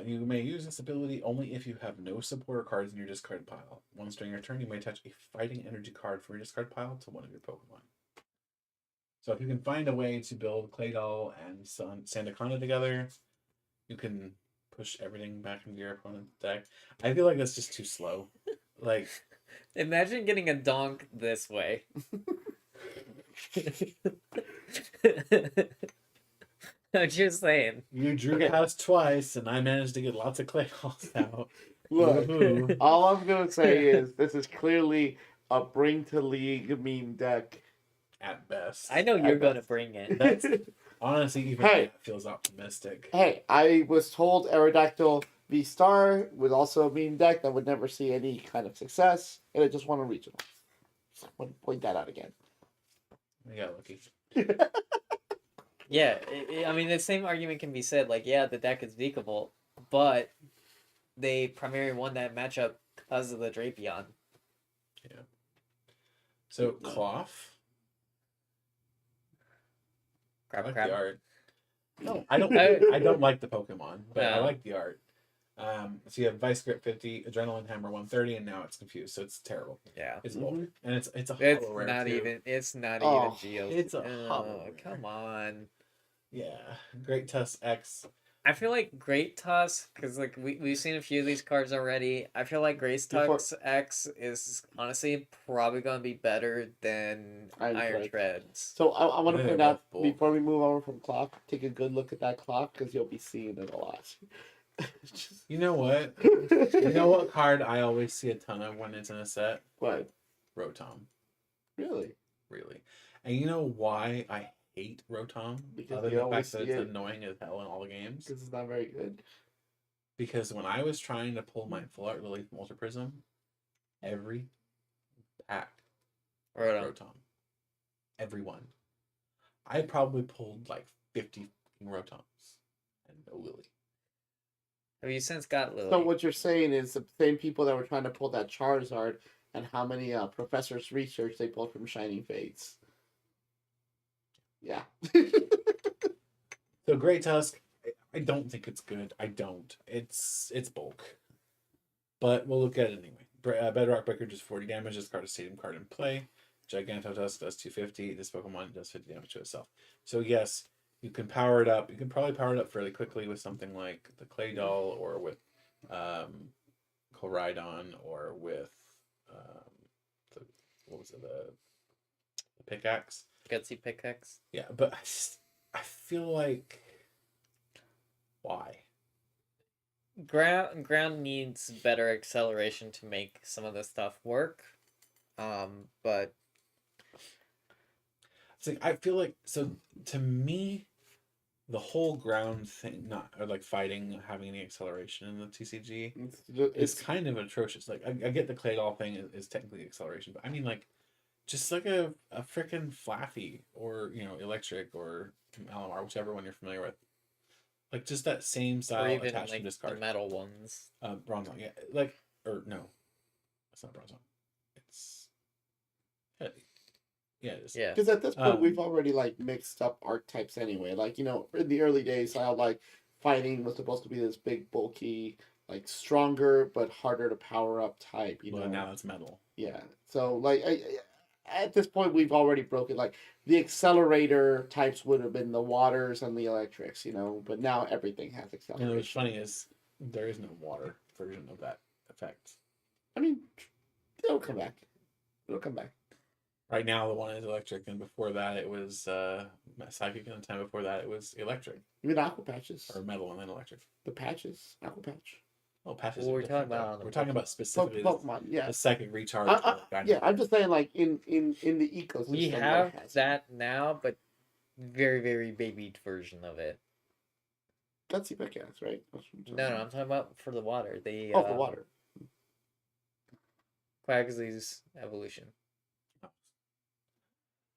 You may use this ability only if you have no supporter cards in your discard pile. Once during your turn, you may attach a fighting energy card from your discard pile to one of your Pokemon. So if you can find a way to build Claydol and Sandaconda together, you can push everything back into your opponent's deck. I feel like that's just too slow. Like, imagine getting a donk this way. I'm just saying. you drew past twice, and I managed to get lots of Claydols out. Look, Woohoo. all I'm going to say is this is clearly a bring to league meme deck. At best. I know you're gonna bring it. That's honestly even Hey. that feels optimistic. Hey, I was told Aerodactyl V Star was also a meme deck that would never see any kind of success, and it just won a regional. So I want to point that out again. We got lucky. Yeah, I mean, the same argument can be said. Like, yeah, the deck is Vikavolt, but they primarily won that matchup because of the Drapion. Yeah. So Cloth. I Crap, like crap. the art. No, I don't like the Pokemon, but I No. like the art. So you have Vice Grip 50, Adrenaline Hammer 130, and now it's confused, so it's terrible. Yeah. It's bulk. And it's a It's hollow rare not too. even. It's not Oh, even Geo. it's a hollow rare. Come on. Yeah. Great Tusk X. I feel like Great Tusk, because like we've seen a few of these cards already. I feel like Great Before- Tusk X is honestly probably gonna be better than Iron Iron Treads. Treads. So I want to They're point out, both bulk. before we move over from clock, take a good look at that clock, because you'll be seeing it a lot. Just- You know what? You know what card I always see a ton of when it's in a set? What? Rotom. Really? Really. And you know why I hate Rotom? Because Other you than the always fact that see it's it. annoying as hell in all the games. This is not very good. Because when I was trying to pull my Full Art Lily from Ultra Prism, every pack Rotom. Rotom. Every one. I probably pulled like 50 Rotoms and no Lily. Have you since got Lily? So what you're saying is the same people that were trying to pull that Charizard, and how many professors' research they pulled from Shining Fates. Yeah. So Great Tusk, I don't think it's good. I don't. It's bulk. But we'll look at it anyway. Bedrock Breaker does 40 damage. This card is Stadium card in play. Gigantotusk does 250. This Pokemon does 50 damage to itself. So yes, you can power it up. You can probably power it up fairly quickly with something like the Claydol or with Koraidon or with the pickaxe. Gutsy Pickaxe. Yeah, but I feel like why? Ground needs better acceleration to make some of this stuff work. But It's like I feel like, so to me, the whole ground thing, not or like fighting, having any acceleration in the TCG, it's kind of atrocious. Like I get the Claydol thing is technically acceleration, but I mean like just like a freaking Flaffy or Electric or Malamar, whichever one you're familiar with. Like just that same or style even attached like to the discard. metal ones. Bronzong, yeah, like or no, it's not Bronzong. It's yeah, it is. Yeah. Because at this point, Um, we've already like mixed up archetypes anyway. Like in the early days, I like fighting was supposed to be this big, bulky, like stronger but harder to power up type. Well, now it's metal. Yeah. So like at this point, we've already broken like the accelerator types would have been the waters and the electrics, but now everything has acceleration. What's funny is there is no water version of that effect. I mean, they'll come back. It'll come back. Right now, the one is electric, and before that, it was psychic, and the time before that, it was electric. Even aqua patches. Or metal and then electric. The patches, aqua patch. Oh, patches. Well, are we're talking different, though. about We're talking about specifically Pokemon, yeah. the psychic recharge. Yeah, I'm just saying, like in the ecosystem. We have that now, but very, very babied version of it. Gutsy Pickaxe, right? No, I'm talking about for the water. The for water. Quaxly's evolution.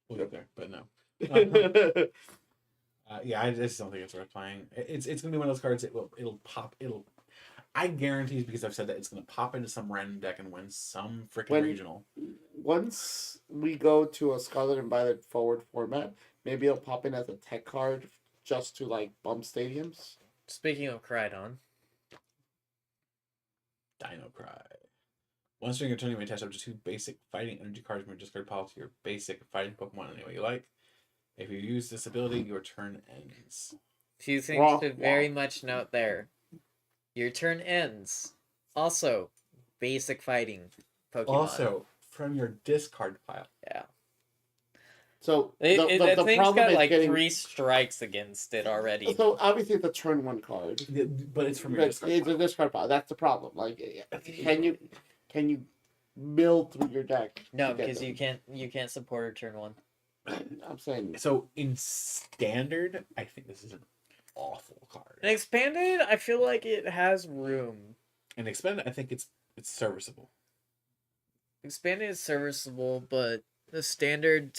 We'll get there, but no. Yeah, I just don't think it's worth playing. It's gonna be one of those cards. It'll pop. I guarantee, because I've said that, it's gonna pop into some random deck and win some freaking regional. Once we go to a Scarlet and Violet forward format, maybe it'll pop in as a tech card just to like bump stadiums. Speaking of Koraidon, Dino Cry. Once during your turn, you may attach up to 2 basic fighting energy cards from your discard pile to your basic fighting Pokemon any way you like. If you use this ability, your turn ends. few things to very much note there. Your turn ends. Also, basic fighting Pokemon. Also, from your discard pile. Yeah. So the thing's problem got is like getting 3 strikes against it already. So obviously it's a turn 1 card. But it's from your discard It's pile. a discard pile. That's the problem. Like, can you mill through your deck? No, because you can't support a turn 1. I'm saying So in standard, I think this is an awful card. And expanded, I feel like it has room. And expanded, I think it's serviceable. Expanded is serviceable, but the standard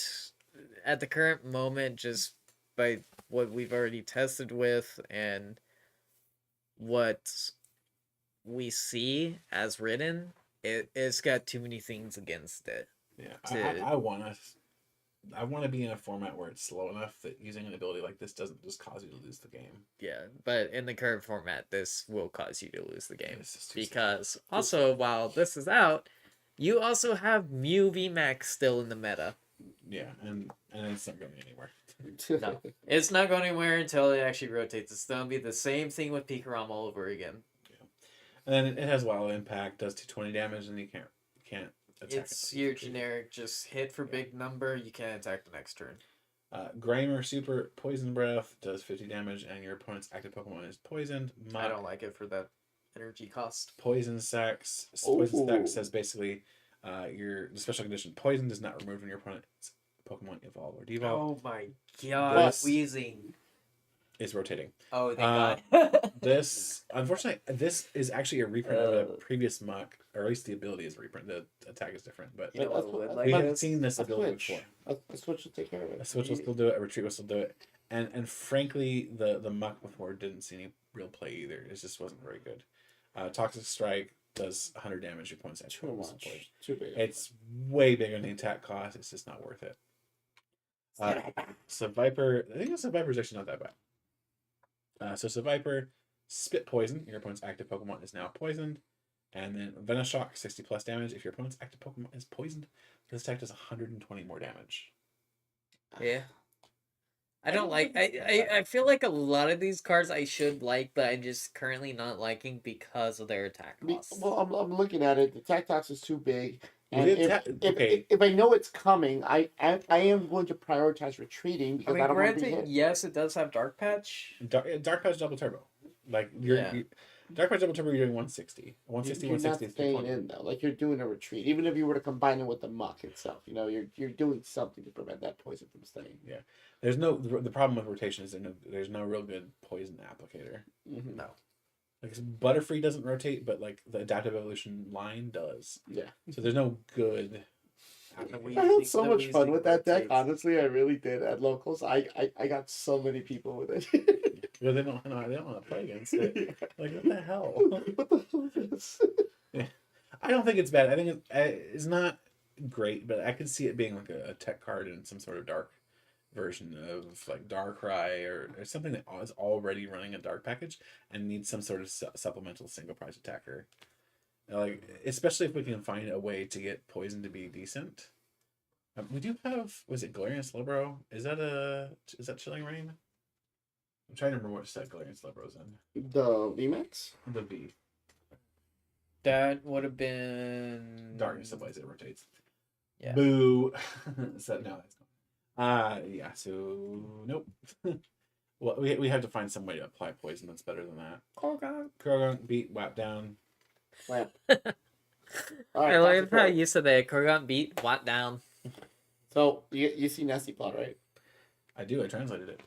at the current moment, just by what we've already tested with and what we see as written, it's got too many things against it. Yeah, I want to be in a format where it's slow enough that using an ability like this doesn't just cause you to lose the game. Yeah, but in the current format, this will cause you to lose the game. This is too Because also, while this is out, you also have Mew VMAX still in the meta. Yeah, and it's not going anywhere. No, it's not going anywhere until it actually rotates. It's going to be the same thing with Pikarom all over again. Yeah. And then it has wild impact, does 220 damage, and you can't attack. It's your generic, just hit for big number, you can't attack the next turn. Grimer Super Poison Breath does 50 damage, and your opponent's active Pokemon is poisoned. I don't like it for that energy cost. Poison Sacs. Poison Sacs says basically the special condition poison does not remove when your opponent's Pokemon evolve or devolve. Oh my god, wheezing. Is rotating. Oh, thank god. This, unfortunately, this is actually a reprint of a previous muck, or at least the ability is a reprint. The attack is different, but You know what it would like we is? haven't seen this A ability switch. before. A switch will take care of it. A switch will still do it. A retreat will still do it. And frankly, the muck before didn't see any real play either. It just wasn't very good. Toxic Strike does 100 damage. Your opponent's at Too much. Too big. It's way bigger than the attack cost. It's just not worth it. So Viper, I think Viper is actually not that bad. So Viper, Spit Poison. Your opponent's active Pokemon is now poisoned. And then Venoshock, 60 plus damage. If your opponent's active Pokemon is poisoned, this attack does 120 more damage. Yeah. I don't like. I feel like a lot of these cards I should like, but I'm just currently not liking because of their attack costs. Well, I'm looking at it. The attack tox is too big. And Okay. if I know it's coming, I am going to prioritize retreating because I don't want to be hit. Yes, it does have Dark Patch. Dark Patch Double Turbo. Like, Dark Patch Double Turbo, you're doing 160. 160, You're 160. not staying in, though. Like, you're doing a retreat. Even if you were to combine it with the muck itself, you're doing something to prevent that poison from staying. Yeah. There's the problem with rotation is there's no real good poison applicator. Mm-hmm. No. Like, Butterfree doesn't rotate, but like the Adaptive Evolution line does. Yeah. So there's no good. I had so much fun with that deck. Honestly, I really did at locals. I got so many people with it. Well, they don't want to play against it. Like, what the hell? What the hell is this? Yeah. I don't think it's bad. I think it's not great, but I could see it being like a tech card in some sort of dark version of like Darkrai or something that is already running a dark package and needs some sort of supplemental single prize attacker. Like, especially if we can find a way to get poison to be decent. We do have, was it Galarian Slowbro? Is that Chilling Rain? I'm trying to remember what set Galarian Slowbro's in. The VMAX? The V. That would have been Darkness Ablaze, it rotates. Yeah. Boo. So no, that's yeah. So nope. Well, we have to find some way to apply poison that's better than that. Koraidon beat, whap down. Whap. I Alright, love how you said that. Koraidon beat, what down? So you see Nasty Plot, right? I do. I translated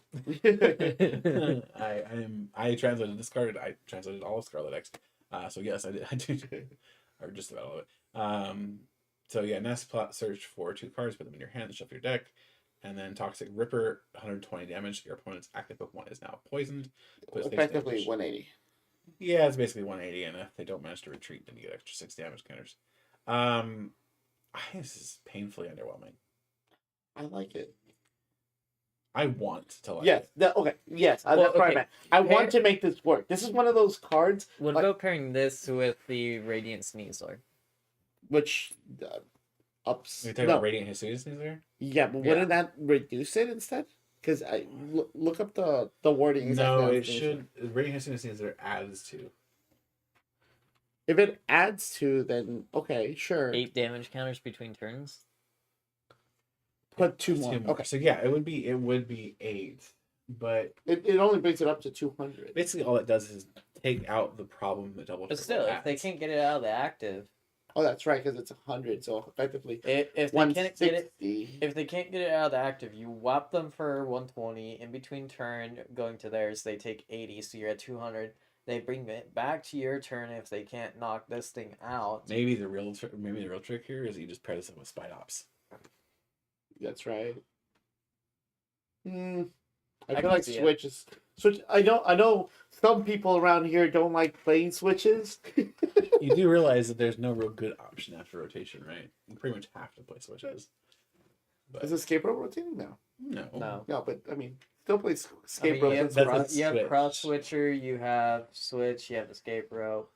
it. I translated discarded. I translated all of Scarlet X. So yes, I did. I do, or just about all of it. So yeah, Nasty Plot. Search for 2 cards, put them in your hand, shuffle your deck, and then Toxic Ripper, 120 damage. Your opponent's active Pokemon is now poisoned. Effectively 180. Yeah, it's basically 180, and if they don't manage to retreat, then you get extra 6 damage counters. This is painfully underwhelming. I like it. I want to like Yes. it. Okay. Yes. Well, That's what I okay. meant. I want to make this work. This is one of those cards What like- about pairing this with the Radiant Sneasler? which ups. Are you talking about Radiant Hisuius there? Yeah, but Yeah. wouldn't that reduce it instead? Because I look up the wording. exactly No, how it it's should. Radiant Hisuius there adds to. If it adds to, then okay, sure. 8 damage counters between turns. Put 2 more. Two Okay. So yeah, it would be 8, but It only brings it up to 200. basically all it does is take out the problem that double. But triple still, if they adds. can't get it out of the active, Oh, that's right, because it's 100. So effectively, if they can't get it, 160. if they can't get it out of the active, you whop them for 120. In between turn going to theirs, they take 80, so you're at 200. They bring it back to your turn if they can't knock this thing out. Maybe the real trick here is you just pair this up with Spidops. That's right. I I feel can like see it. Switch. I know. Some people around here don't like playing switches. You do realize that there's no real good option after rotation, right? You pretty much have to play switches. But Is Escape Rope rotating now? no. No, but I mean, still play I Escape mean, Rope. you have, That's Cross. a you have switch. cross switcher, you have switch, you have escape rope.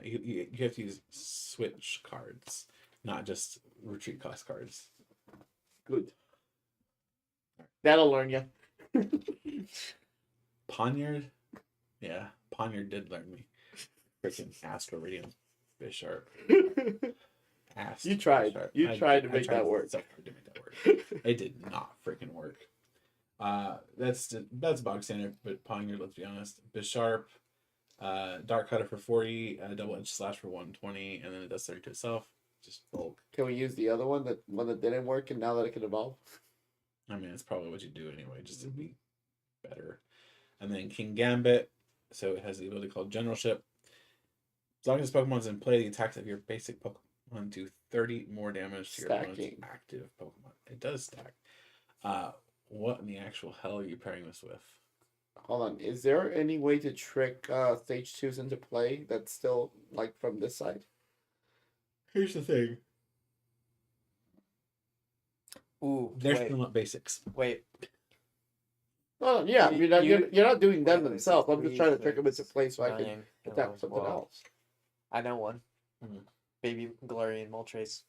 You have to use switch cards, not just retreat cost cards. Good. That'll learn you. Poniard? Yeah, Poniard did learn me. Freaking Astro Radiant Bisharp. You tried. Bisharp. You tried to make that tried work. So hard to make that work. It did not freaking work. That's bog standard, but Poniard, let's be honest. Bisharp, Dark Cutter for 40, Double Edge Slash for 120, and then it does 30 to itself. Just bulk. Can we use the other one that didn't work and now that it can evolve? I mean, it's probably what you do anyway, just to be better. And then Kingambit, so it has the ability called Generalship. As long as Pokemon's in play, the attacks of your basic Pokemon do 30 more damage to your opponent's Stacking. active Pokemon. It does stack. What in the actual hell are you pairing this with? Hold on. Is there any way to trick stage 2s into play that's still like from this side? Here's the thing. Ooh, They're wait, still not basics. wait. Oh yeah, you're not doing them wait, themselves. I'm just trying to 3, trick them into 6, play so I can 9, attack 11, something 12. else. I know one. Mhm. Baby Galarian Moltres.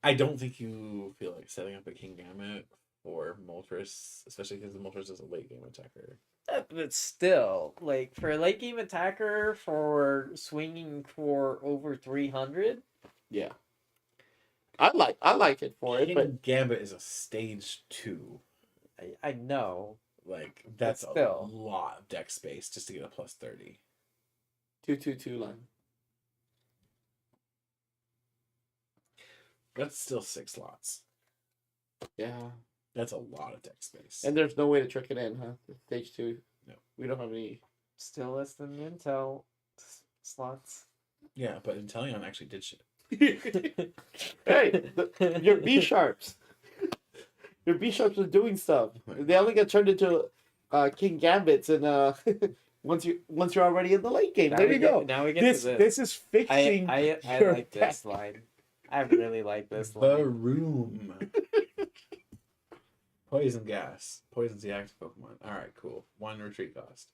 I don't think you feel like setting up a Kingambit or Moltres, especially because the Moltres is a late game attacker. But still, like, for a late game attacker for swinging for over 300, Yeah. I like it for it, but Kingambit is a stage 2. I know. Like, that's still. a lot of deck space just to get a plus 30. 2/2/2 line. That's still 6 slots. Yeah. That's a lot of deck space. And there's no way to trick it in, huh? Stage 2. No. We don't have any. Still less than Intel slots. Yeah, but Inteleon actually did shit. Hey, your B sharps. Your B sharps are doing stuff. They only get turned into King Gambits, and once you're already in the late game, there you go. Now we get This to this. is fixing. I your like deck. this line. I really like this The line. room. Poison gas. Poison's the active Pokemon. Alright, cool. 1 retreat cost.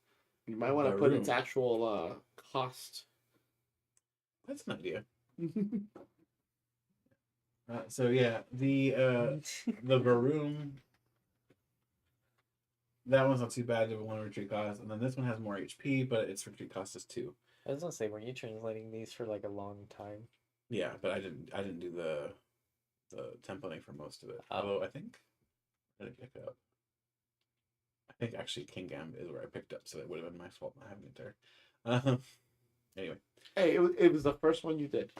You might want to The put room. its actual cost. That's an idea. So yeah, the Varoom, that one's not too bad. The 1 retreat cost, and then this one has more HP, but its retreat cost is 2. I was gonna say, were you translating these for like a long time? Yeah, but I didn't do the templating for most of it. Oh. Although I think I did pick up. I think actually Kingambit is where I picked up, so it would have been my fault not having it there. Anyway, Hey, it was the first one you did.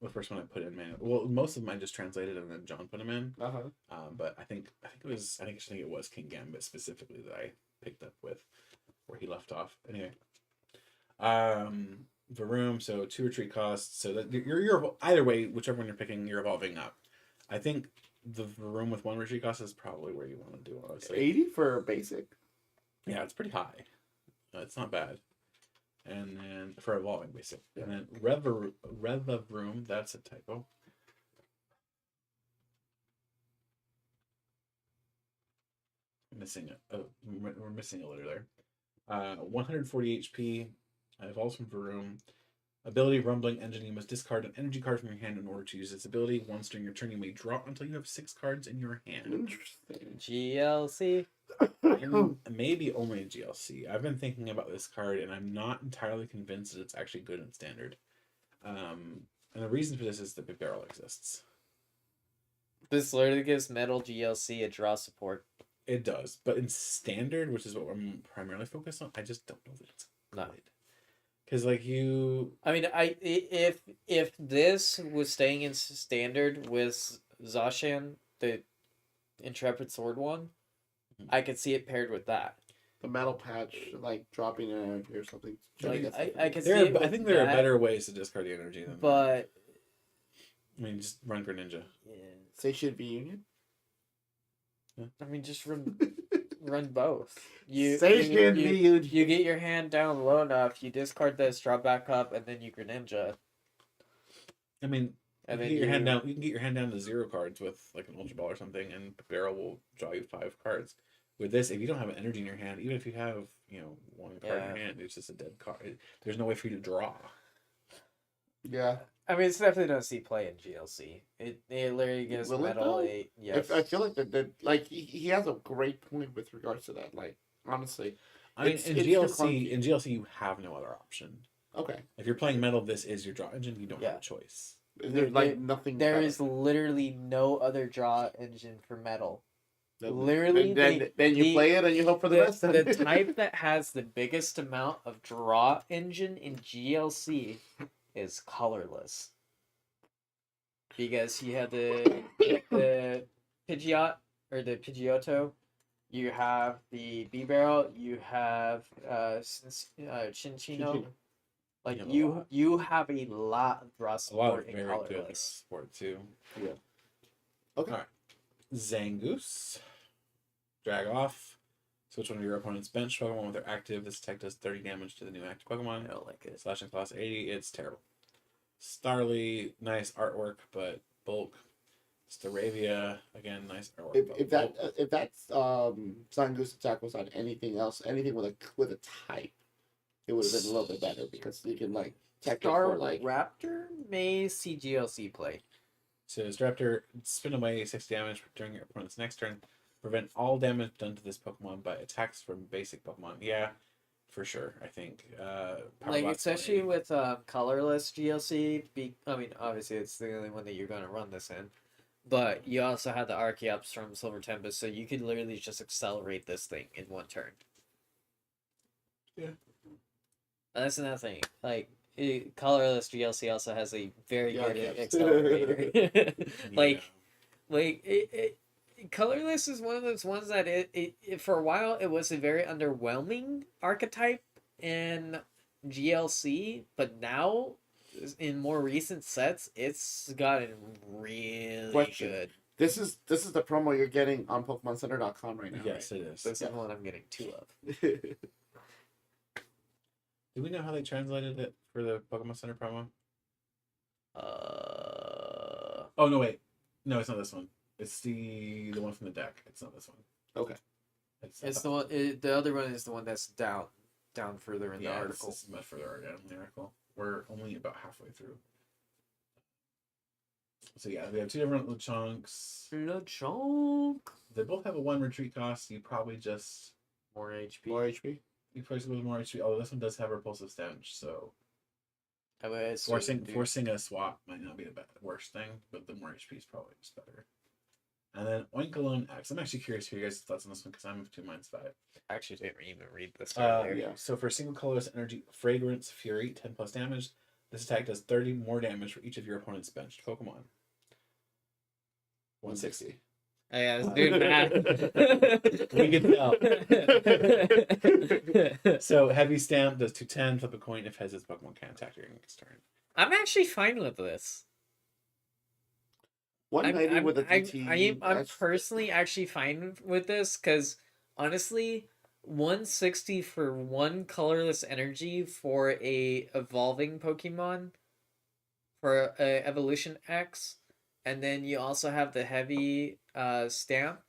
the first one I put in manual. Well, most of mine just translated, and then John put them in. But I think it was Kingambit specifically that I picked up with where he left off. Anyway, Varoom, so 2 retreat costs. So that you're either way, whichever one you're picking, you're evolving up. I think the Varoom with 1 retreat cost is probably where you want to do, honestly. 80 for basic. Yeah, it's pretty high. It's not bad. And then for evolving, basic. And then Revavroom, that's a typo. We're missing a letter there. 140 HP. Evolves from Varoom. Ability Rumbling Engine. You must discard an energy card from your hand in order to use this ability. Once during your turn, you may draw until you have 6 cards in your hand. Interesting. GLC. Maybe only a GLC. I've been thinking about this card, and I'm not entirely convinced that it's actually good in Standard. And the reason for this is that Barrel exists. This literally gives Metal GLC a draw support. It does, but in Standard, which is what I'm primarily focused on, I just don't know that it's No. good. Because I mean, if this was staying in Standard with Zacian, the Intrepid Sword one, I could see it paired with that. The metal patch, like dropping an energy or something. Like, I could see there, it I think there that, are better ways to discard the energy than that. but I mean, just run Greninja. yeah. Satiate Reunion. I mean, just run both. Satiate Reunion. You get your hand down low enough, you discard this, drop back up, and then you Greninja. I mean, And you then can get your hand down. You can get your hand down to 0 cards with like an Ultra Ball or something, and Barrel will draw you 5 cards. With this, if you don't have an energy in your hand, even if you have 1 card in your hand, it's just a dead card. There's no way for you to draw. Yeah. I mean, it's definitely don't see play in GLC. It literally gives Will it Metal though? a yes. I feel like he has a great point with regards to that. Like honestly, I mean, It's in just GLC, clunky. you have no other option. okay. If you're playing Metal, this is your draw engine. You don't have Yeah. a choice. There's like nothing. There better. is literally no other draw engine for Metal. Then- literally, then you play it and you hope for the best. The type that has the biggest amount of draw engine in GLC is Colorless. Because you have the Pidgeot or the Pidgeotto, you have the B-Barrel, you have Chinchino. Like you have a lot of draw A lot support of in very good Colorless. support too. Yeah. Okay. All right. Zangoose. Drag off. Switch one of your opponent's bench Pokemon with their active. This attack does 30 damage to the new active Pokemon. I don't like it. Slashing class 80. It's terrible. Starly, nice artwork, but bulk. Staravia, again, nice artwork. If that Zangoose attack was on anything else, anything with a type, it would have been a little bit better because you can like tech it for like Raptor may see GLC play. So Staraptor, spin away 6 damage during your opponent's next turn. Prevent all damage done to this Pokemon by attacks from basic Pokemon. Yeah, for sure. I think. Like especially with colorless GLC. I mean, obviously it's the only one that you're going to run this in, but you also have the Archeops from Silver Tempest, so you could literally just accelerate this thing in 1 turn. Yeah. That's another thing. Like colorless GLC also has a very good Archeops. accelerator. Yeah. Like colorless is one of those ones that it for a while it was a very underwhelming archetype in GLC, but now in more recent sets it's gotten really good. This is the promo you're getting on PokemonCenter.com right now. Yes, it is. This is one I'm getting 2 of. Right? Do we know how they translated it for the Pokemon Center promo? Oh no, wait, no, it's not this one. It's the one from the deck. It's not this one. Okay. It's the one. The other one is the one that's down further in the article. This is much further down in the article. We're only about halfway through. So yeah, we have 2 different Lechonks. LeChonk. They both have a 1 retreat cost. You probably just More HP. More HP. you probably with more HP. Although this one does have repulsive stench, so I would assume, Forcing a swap might not be the worst thing, but the more HP is probably just better. And then Oinkologne X. I'm actually curious for you guys' thoughts on this one because I'm of 2 minds about it. I actually didn't even read this earlier. Yeah. So for single colorless energy, Fragrance Fury, 10 plus damage. This attack does 30 more damage for each of your opponent's benched Pokemon. 160. Oh, yeah, this dude mad. We can tell. So heavy stamp does 210. Flip a coin if his Pokemon can't attack during its turn. I'm actually fine with this. 190 with a DT. I'm personally actually fine with this because honestly, 160 for one colorless energy for a evolving Pokemon for Evolution X, and then you also have the heavy stamp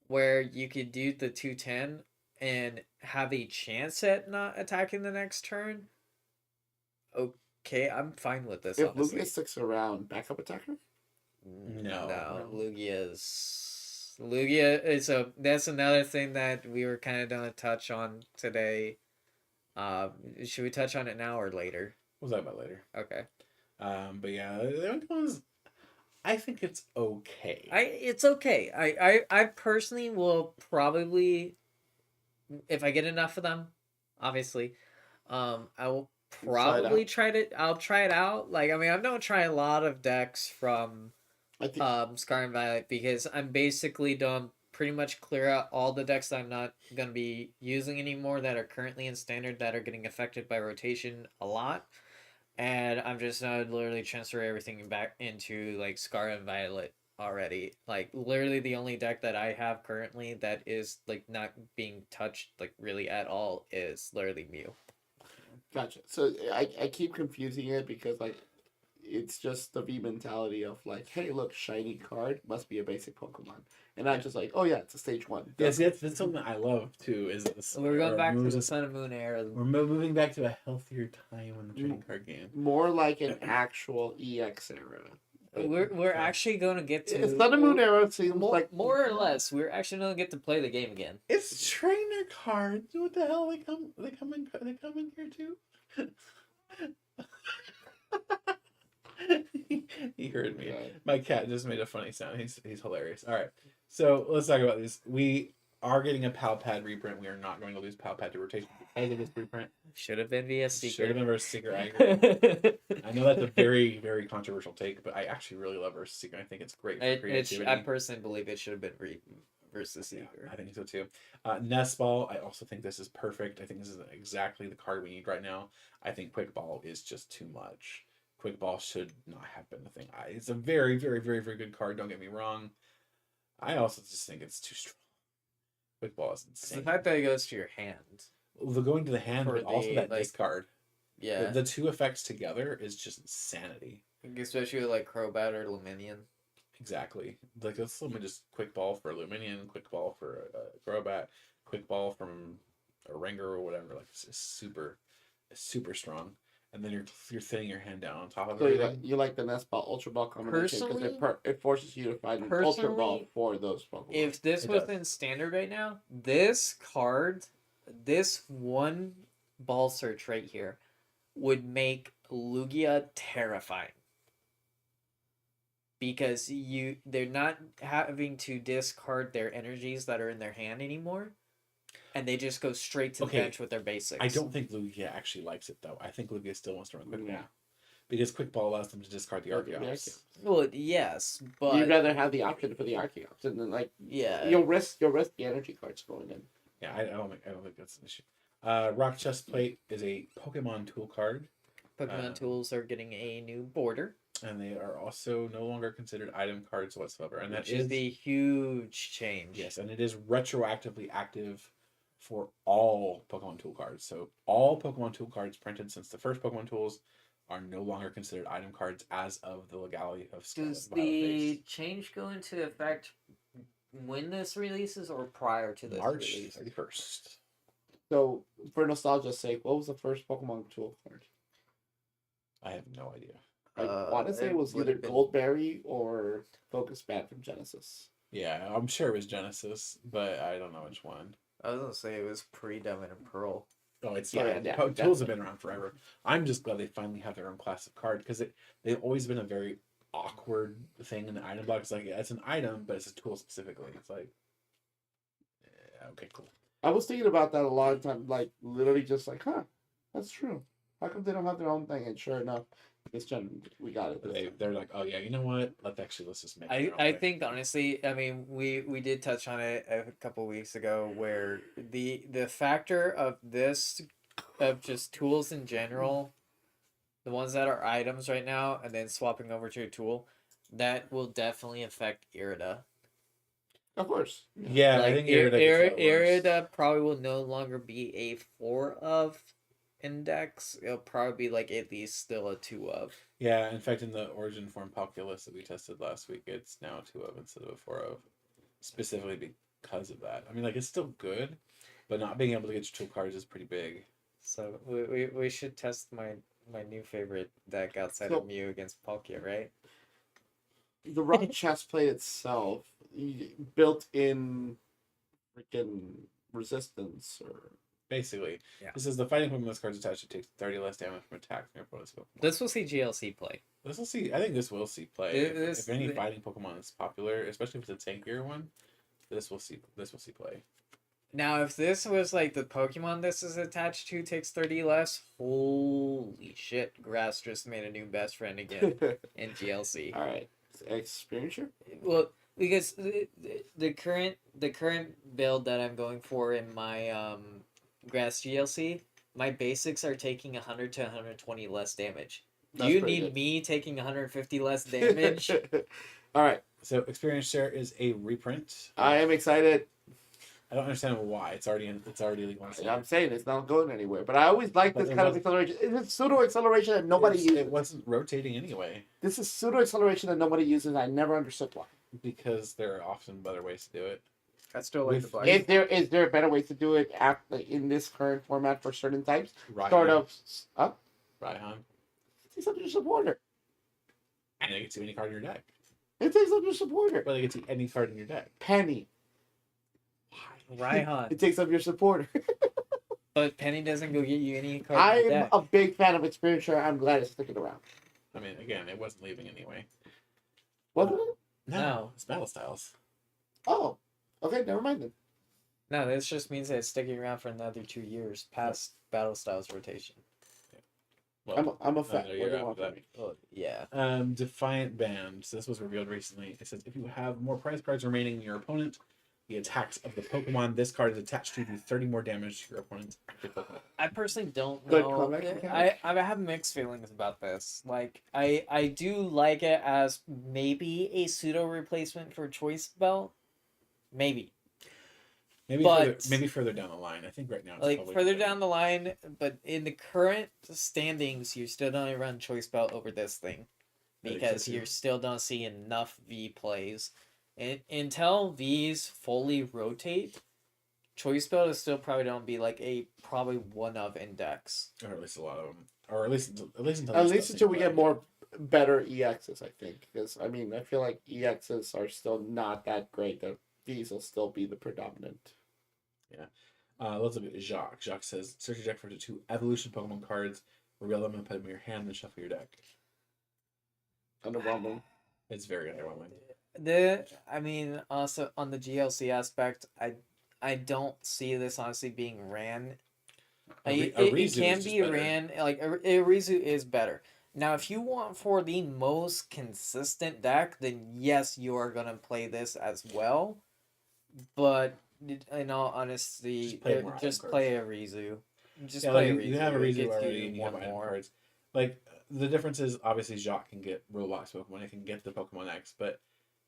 where you could do the 210 and have a chance at not attacking the next turn. Okay, I'm fine with this. If honestly. Lugia sticks around, backup attacker? No. Lugia is that's another thing that we were kind of gonna touch on today. Should we touch on it now or later? We'll talk about it later. Okay. But yeah, the one's, I think it's okay. It's okay. I personally will probably, if I get enough of them, obviously, I will probably I'll try it out. Like, I mean, I'm gonna try a lot of decks from Scarlet Violet because I'm basically done pretty much clear out all the decks that I'm not gonna be using anymore that are currently in standard that are getting affected by rotation a lot. And I'm just gonna literally transfer everything back into like Scarlet Violet already. Like literally the only deck that I have currently that is like not being touched like really at all is literally Mew. Gotcha. So I keep confusing it because like it's just the V mentality of like, hey, look, shiny card must be a basic Pokemon, and I'm just like, oh yeah, it's a stage 1. Yes, that's something I love too. Is this, we're going back to the Sun and Moon era. We're moving back to a healthier time in the trading card game. More like an actual EX era. We're actually going to get to Sun and Moon era seems like more or less. We're actually going to get to play the game again. It's trainer cards. What the hell? They come in here too. He heard me. My cat just made a funny sound. He's hilarious. All right, so let's talk about this. We are getting a Palpad reprint. We are not going to lose Palpad to rotation because of this reprint. Should have been via Seeker. Should have been versus Seeker. I agree. I know that's a very, very controversial take, but I actually really love versus Seeker. I think it's great for creativity. I personally believe it should have been versus Seeker. Yeah, I think so too. Nest Ball, I also think this is perfect. I think this is exactly the card we need right now. I think Quick Ball is just too much. Quick Ball should not have been the thing. It's a very, very, very, very good card. Don't get me wrong. I also just think it's too strong. Quick Ball is insane. It's the fact that it goes to your hand. The going to the hand, but also that discard. Yeah. The two effects together is just insanity. Especially with like Crobat or Luminion. Exactly. Like let's let me just Quick Ball for Luminion, Quick Ball for Crobat, Quick Ball from a Ringer or whatever. Like it's super strong. And then you're thinning your hand down on top of it. So you like the Nest Ball Ultra Ball combination because it forces you to find an Ultra Ball for those Pokemon. If this was in standard right now, this card, this one ball search right here, would make Lugia terrifying. Because they're not having to discard their energies that are in their hand anymore. And they just go straight to the bench with their basics. I don't think Lugia actually likes it, though. I think Lugia still wants to run Quick Ball. Because Quick Ball allows them to discard the Archeops. Well, yes, but... You'd rather have the option for the Archeops. And then, like, you'll risk the energy cards going in. Yeah, I don't think that's an issue. Rock Chest Plate is a Pokemon tool card. Pokemon tools are getting a new border. And they are also no longer considered item cards whatsoever. And that is a huge change. Yes, and it is retroactively active for all Pokemon tool cards. So all Pokemon tool cards printed since the first Pokemon tools are no longer considered item cards as of the legality of Scarlet Does the change go into effect when this releases or prior to this March release? 31st. So, for nostalgia's sake, what was the first Pokemon tool card? I have no idea. I want to say it was either Goldberry or Focus Bat from Genesis. Yeah, I'm sure it was Genesis, but I don't know which one. I was gonna say it was pre-Diamond and Pearl. Oh, it's Oh, yeah. yeah, Tools definitely. have been around forever. I'm just glad they finally have their own class of card because they've always been a very awkward thing in the item box. Like it's an item, but it's a tool specifically. It's like, yeah, okay, cool. I was thinking about that a lot of time, like literally just like, huh, that's true. How come they don't have their own thing? And sure enough, this gen we got it. They're like, oh yeah, you know what? Let's just make. I it our I own think honestly, I mean, we did touch on it a couple weeks ago, where the factor of this, of just tools in general, the ones that are items right now, and then swapping over to a tool, that will definitely affect Irida. Of course. Yeah, I think Irida gets a lot worse. Irida probably will no longer be a 4 of index. It'll probably be like at least still a 2 of. Yeah, in fact, in the origin form calculus that we tested last week, it's now a 2 of instead of a 4 of, specifically because of that. I mean, like it's still good, but not being able to get your tool cards is pretty big. So we should test my new favorite deck outside So- of Mew against Palkia, right? The raw chest plate itself, built in freaking resistance or Basically, Yeah. this is the fighting Pokemon this card's attached to takes 30 less damage from attack from your opponent's Pokemon. This will see GLC play. This will see. I think this will see play. If any fighting Pokemon is popular, especially if it's a tankier one, this will see play. Now, if this was like the Pokemon this is attached to takes 30 less, holy shit, Grass just made a new best friend again in GLC. all right, experiencer. Well, because the current build that I'm going for in my Grass GLC, my basics are taking 100 to 120 less damage. Do That's you pretty need good. me taking 150 less damage? All right, So, Experience Share is a reprint. I am excited. I don't understand why it's already legal. I'm saying it's not going anywhere, but I always like But this it kind of wasn't- acceleration. It's pseudo acceleration that nobody uses. It wasn't rotating anyway This is pseudo acceleration that nobody uses. I never understood why. because there are often better ways to do it. I still like the black- Is there a better way to do it after, in this current format for certain types? Raihan, Sort of. Raihan, It takes up your supporter. and they get to any card in your deck. It takes up your supporter. But they get to any card in your deck. Penny. Raihan. It takes up your supporter. But Penny doesn't go get you any card in I'm the deck. a big fan of Experiencer. I'm glad it's sticking around. I mean, again, it wasn't leaving anyway. Wasn't it? No. It's battle styles. Oh. Okay, never mind then. No, this just means that it's sticking around for another 2 years past Battle Styles rotation. Well, I'm a fan. another What year do you after want that. from me? Oh, yeah. Defiant Band. So this was revealed recently. It says if you have more prize cards remaining in your opponent, the attacks of the Pokemon this card is attached to do 30 more damage to your opponent's active Pokemon. I personally don't Good know. comeback mechanic. I have mixed feelings about this. Like, I do like it as maybe a pseudo replacement for Choice Belt. Maybe. Maybe further down the line. I think right now it's Like, probably further down the line, but in the current standings, you still don't run Choice Belt over this thing. I think so, Because too. you still don't see enough V plays. And until Vs fully rotate, Choice Belt is still probably don't be like probably one of index. or at least a lot of them, or at least until At this least doesn't until we play. get more better EXs, I think. Because, I mean, I feel like EXs are still not that great. These will still be the predominant. Let's look at Jacques. Jacques says, search your deck for the 2 evolution Pokemon cards, reveal them and put them in your hand, and shuffle your deck. Underwhelming. It's very underwhelming. I mean, also on the GLC aspect, I don't see this honestly being ran. It Arizu can is be just better. ran, like Arizu is better. Now, if you want for the most consistent deck, then yes, you are gonna play this as well. But in all honesty, Just play more item play Arizu. Just Yeah, play like, Arizu. you have a It reason gets already. you You have one item more. cards. Like the difference is obviously Jacques can get Roblox Pokemon. He can get the Pokemon X, but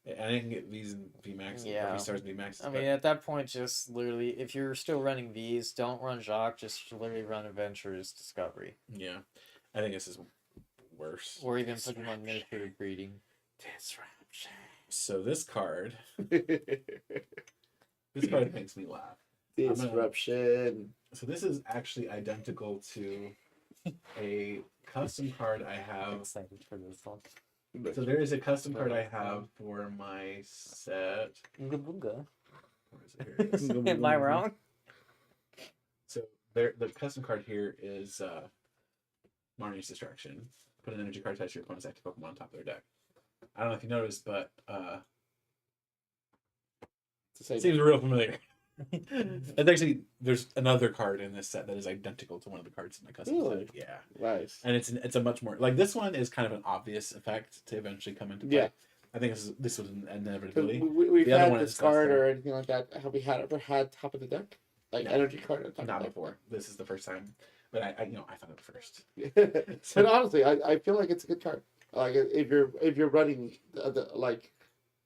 and he can get V's and VMAX. Yeah. V stars and VMAX. I mean, at that point, just literally, if you're still running Vs, don't run Jacques. Just literally run Adventurous Discovery, yeah, I think this is worse. or even Pokemon Ministry of Breeding. Disruption. So this card makes me laugh. Disruption. So this is actually identical to a custom card I I'm have. excited for this one. So there is a custom card I have for my set. Ooga booga. Where is it? Here it is. Am I wrong? So The custom card here is Marnie's Distraction. Put an energy card attached to your opponent's active Pokemon on top of their deck. I don't know if you noticed, but it seems real familiar. And actually, there's another card in this set that is identical to one of the cards in my custom set. Yeah, nice. And it's a much more like this one is kind of an obvious effect to eventually come into play. Yeah. I think this was an inevitability. We've The other had one this is card custom. or anything like that. Have we ever had top of the deck? Like No. energy card on top Not of the before. This is the first time, but I thought it first. deck? But honestly, I feel like it's a good card. Like if you're running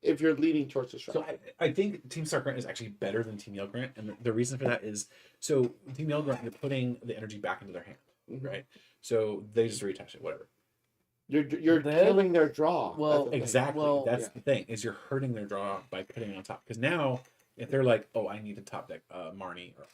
if you're leaning towards the strike. So I think Team Star Grant is actually better than Team Yell Grant, and the reason for that is so Team Yell Grant, you're putting the energy back into their hand, right? So they just reattach it, whatever. You're killing their draw. Well, Exactly. That's the thing, is you're hurting their draw by putting it on top. Because now, if they're like, oh, I need to top deck Marnie or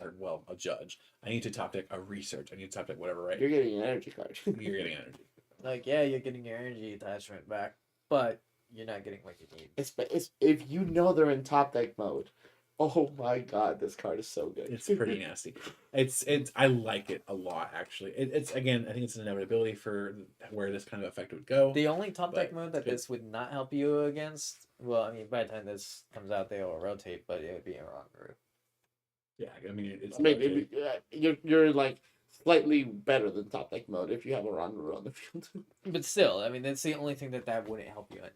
a Judge, I need to top deck a Research, I need to top deck whatever, right? You're getting an energy card. You're getting energy. Like, yeah, you're getting your energy attachment back, but you're not getting what you need. It's if you know they're in top deck mode. Oh my god, this card is so good. It's pretty nasty. It's I like it a lot, actually. It's again, I think it's an inevitability for where this kind of effect would go. The only top deck But mode that this would not help you against, well, I mean, by the time this comes out, they will rotate, but it would be a Rongaroo. Yeah, I mean, it's Maybe you're like slightly better than top deck mode if you have a Rongaroo on the field. But still, I mean, that's the only thing that wouldn't help you in.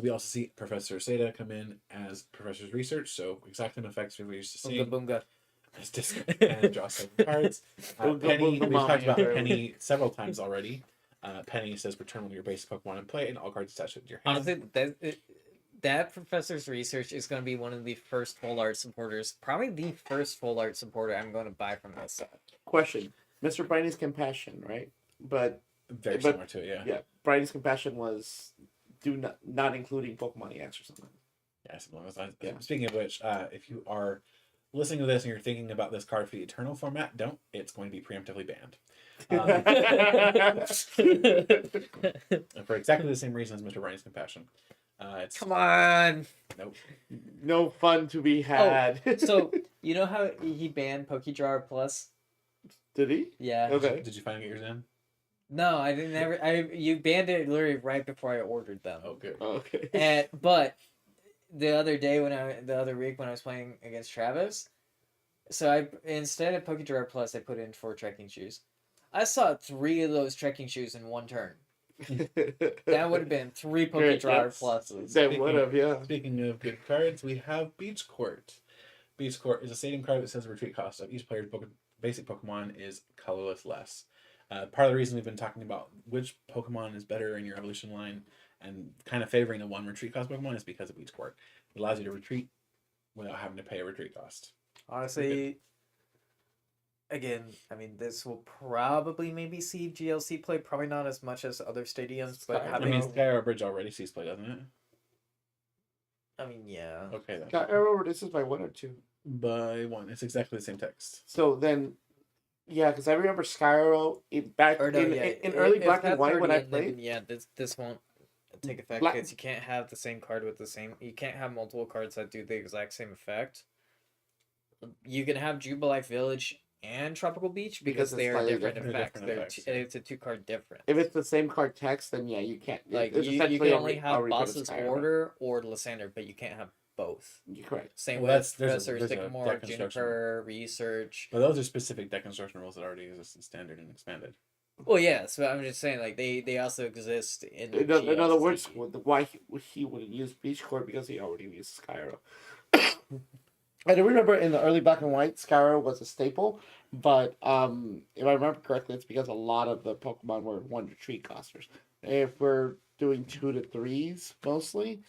We also see Professor Seda come in as Professor's Research, so exact same effects we used to see. Boonga boonga. As discard and draw 7 cards. Penny, we've talked about Penny several times already. Penny says return one of your basic Pokemon in play and all cards attached to your hand. Honestly, that Professor's Research is going to be one of the first full art supporters, probably the first full art supporter I'm going to buy from this set. Question: Mr. Bridie's Compassion, right? But Very similar to it, yeah. Yeah, Bridie's Compassion was not including Pokemon EX or something. Yeah, something along those lines. Yeah. Speaking of which, if you are listening to this and you're thinking about this card for the Eternal format, don't. It's going to be preemptively banned. For exactly the same reason as Mr. Bridie's Compassion. Come on. Nope. No fun to be had. So, you know how he banned Pokédraw Plus? Did he? Yeah. Okay. Did you finally get yours in? No, I didn't ever. You banned it literally right before I ordered them. Oh, good. Okay. But the other week when I was playing against Travis, so I instead of Pokédraw Plus, I put in 4 trekking shoes. I saw 3 of those trekking shoes in one turn. That would have been 3 Pokédraw Pluses. That would have, yeah. Speaking of good cards, we have Beach Court. Beach Court is a stadium card that says the retreat cost of each player's basic Pokemon is colorless less. Part of the reason we've been talking about which Pokemon is better in your evolution line and kind of favoring the 1 retreat cost Pokemon is because of Beach Court. It allows you to retreat without having to pay a retreat cost. Honestly, again, I mean, this will probably maybe see GLC play, probably not as much as other stadiums, but I mean, Skyarrow Bridge already sees play, doesn't it? I mean, yeah. Okay, then. Got error. This is by 1 or 2. By 1. It's exactly the same text. So then, yeah, because I remember Skyro in early Black and White when I played. Yeah, this won't take effect Black- because you can't have the same card with the same. You can't have multiple cards that do the exact same effect. You can have Jubilife Village and Tropical Beach because it's they are slightly different different. effects. They're different It's a 2-card difference. If it's the same card text, then yeah, you can't. Like it's you essentially can a only have reprint of Boss's Skyro. Order or Lysander, but you can't have both. You're correct. Same Well, with there's a Professor Sycamore, deck construction. Juniper, Research. But those are specific deck construction rules that already exist in Standard and Expanded. Well, yeah, so I'm just saying, like, they also exist in In other words, GLC. why he wouldn't use Beach Court because he already used Skyro. I do remember in the early Black and White, Skyro was a staple, but if I remember correctly, it's because a lot of the Pokemon were 1 retreat costers. If we're doing 2 to 3s mostly,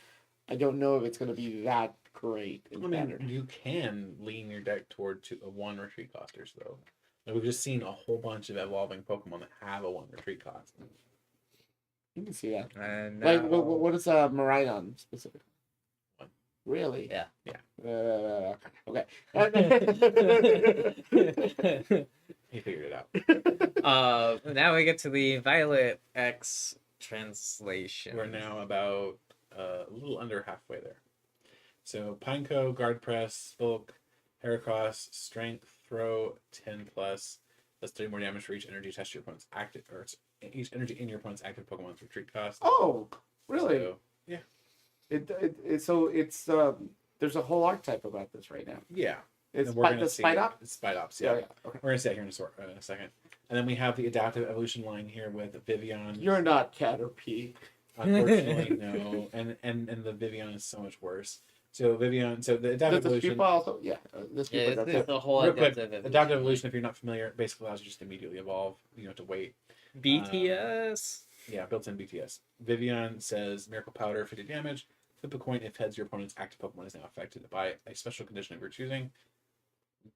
I don't know if it's going to be that great in Standard. You can lean your deck toward 1 retreat costers, though. Like, we've just seen a whole bunch of evolving Pokemon that have a 1 retreat cost. You can see that. And Like, what is Miraidon specifically? 1. Really? Yeah. Okay. He figured it out. Now we get to the Violet X translation. We're now about a little under halfway there. So Pineco, Guard Press, Bulk, Heracross, Strength, Throw, 10+, Does 3 more damage for each energy attached to your opponent's active, or each energy in your opponent's active Pokemon's retreat cost. Oh, really? So, yeah. So it's there's a whole archetype about this right now. Yeah. It's And we're gonna the see Spidops? It's Spidops, yeah. Okay. We're gonna see that here in a second. And then we have the adaptive evolution line here with Vivian. You're not Caterpie. Unfortunately, no. And the Vivian is so much worse. So Vivian, so the adaptive Does this evolution. Pupa also? Yeah, this Yeah, Pupa does. it's the whole Real quick, adaptive adaptive evolution, if you're not familiar, basically allows you just to immediately evolve. You don't have to wait. BTS. Yeah, built-in BTS. Vivian says Miracle Powder, 50 damage. Flip a coin if heads your opponent's active Pokemon is now affected by a special condition of your choosing.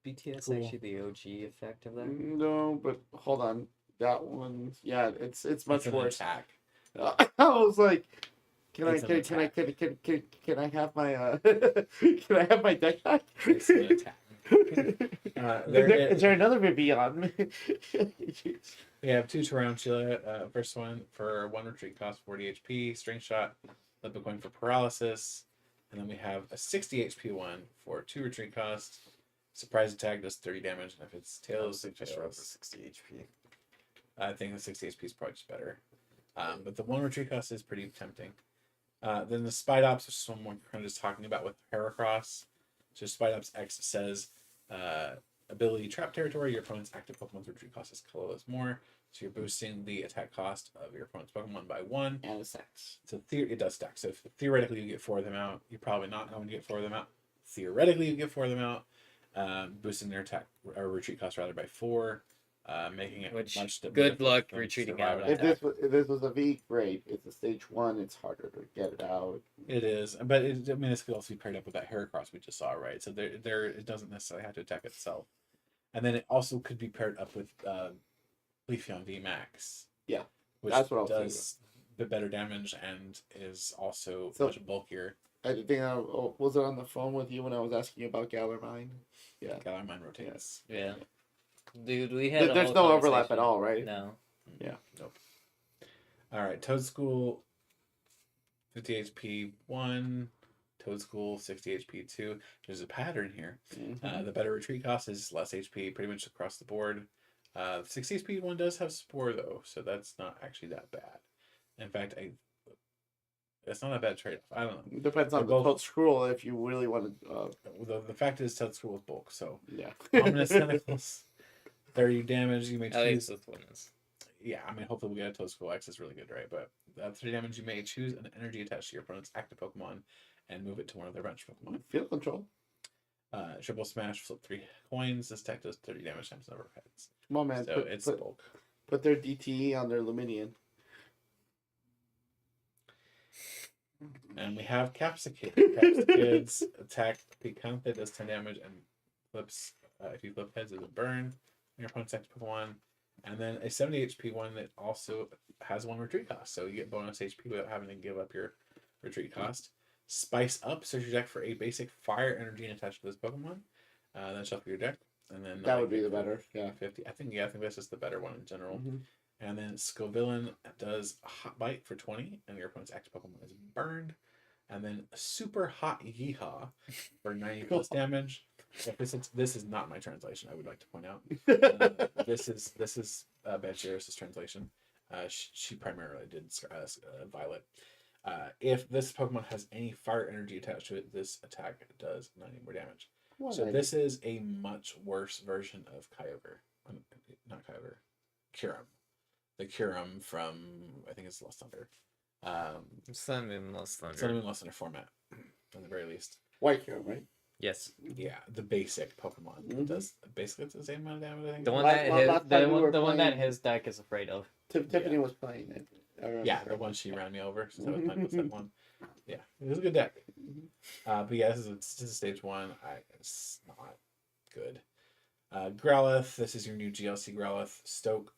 BTS Cool. actually the OG effect of that. No, but hold on. That one, yeah, it's much It's an worse. attack. I was like, can I It's an have my can I have my deck back? It's an attack. Is there another Vivian? We have 2 Tarantula. First one for 1 retreat cost, 40 HP. Strength Shot. Flip a coin for paralysis. And then we have a 60 HP one for 2 retreat cost. Surprise attack does 30 damage. And if it's tails, it Just fails. run for 60 HP. I think the 60 HP is probably just better. But the 1 retreat cost is pretty tempting. Then the Spidops, which is one we're kind of just talking about with Heracross. So Spidops X says ability trap territory. Your opponent's active Pokemon's retreat cost is colorless more. So you're boosting the attack cost of your opponent's Pokemon by 1. And it stacks. So it does stack. So if theoretically you get 4 of them out, you're probably not going to get 4 of them out. Theoretically you get 4 of them out. Boosting their attack or retreat cost rather by 4. Making it Which, much good luck from retreating survival out of attack. If this was a V, great. It's a stage 1. It's harder to get it out. It is, but this could also be paired up with that Heracross we just saw, right? So there it doesn't necessarily have to attack itself, and then it also could be paired up with Leafeon V Max. Yeah, which that's what I was does the better damage and is also So- much bulkier. I think was it on the phone with you when I was asking you about Gallermine? Yeah. Galarmine rotates. Yeah. Dude, we had. There's no overlap at all, right? No. Yeah. Nope. All right, Toadschool, 50 HP 1. Toadschool, 60 HP 2. There's a pattern here. Mhm. The better retreat cost is less HP pretty much across the board. 60 HP one does have Spore though, so that's not actually that bad. In fact, it's not a bad trade-off. I don't know. Depends on They're the both- scroll if you really want to. The fact is Toadschool with bulk, so Yeah. Ominous Tentacles, 30 damage. You may At least choose. this one is. Yeah, I mean, hopefully we get a Toadschool X is really good, right? But 30 damage, you may choose an energy attached to your opponent's active Pokemon and move it to one of their bench Pokemon. Field control. Triple Smash, flip 3 coins. This tech does 30 damage times the number of heads. Come on, man. So it's bulk. Put their DTE on their Luminion. And we have Capsicid. Capsicid's attack Picantha does 10 damage and flips, if you flip heads, is a burn on your opponent's active Pokemon. And then a 70 HP one that also has 1 retreat cost. So you get bonus HP without having to give up your retreat cost. Spice Up, search your deck for a basic fire energy attached to this Pokemon. Then shuffle your deck. And then That would be the better. Yeah. 50. I think that's just the better one in general. Mhm. And then Scovillain does Hot Bite for 20, and your opponent's active Pokemon is burned. And then Super Hot Yeehaw for 90 plus damage. If this is not my translation, I would like to point out. This is Bancheris' translation. She primarily did Violet. If this Pokemon has any fire energy attached to it, this attack does 90 more damage. So this is a much worse version of Kyogre. Not Kyogre. Kyurem. The Kyurem from, I think it's Lost Thunder. Sun Moon Lost Thunder. Sun Moon Lost Thunder format, at the very least. White Hero, right? Yes. Yeah, the basic Pokemon Mhm. does basically it's the same amount of damage, I think. The one Last- that last his, time we were the one that playing- his deck is afraid of. Tiffany was playing it. I remember. Yeah, the one she ran me over. So I was playing with that one. Yeah, it was a good deck. But yeah, this is stage 1. It's not good. Growlithe, this is your new GLC Growlithe. Stoke.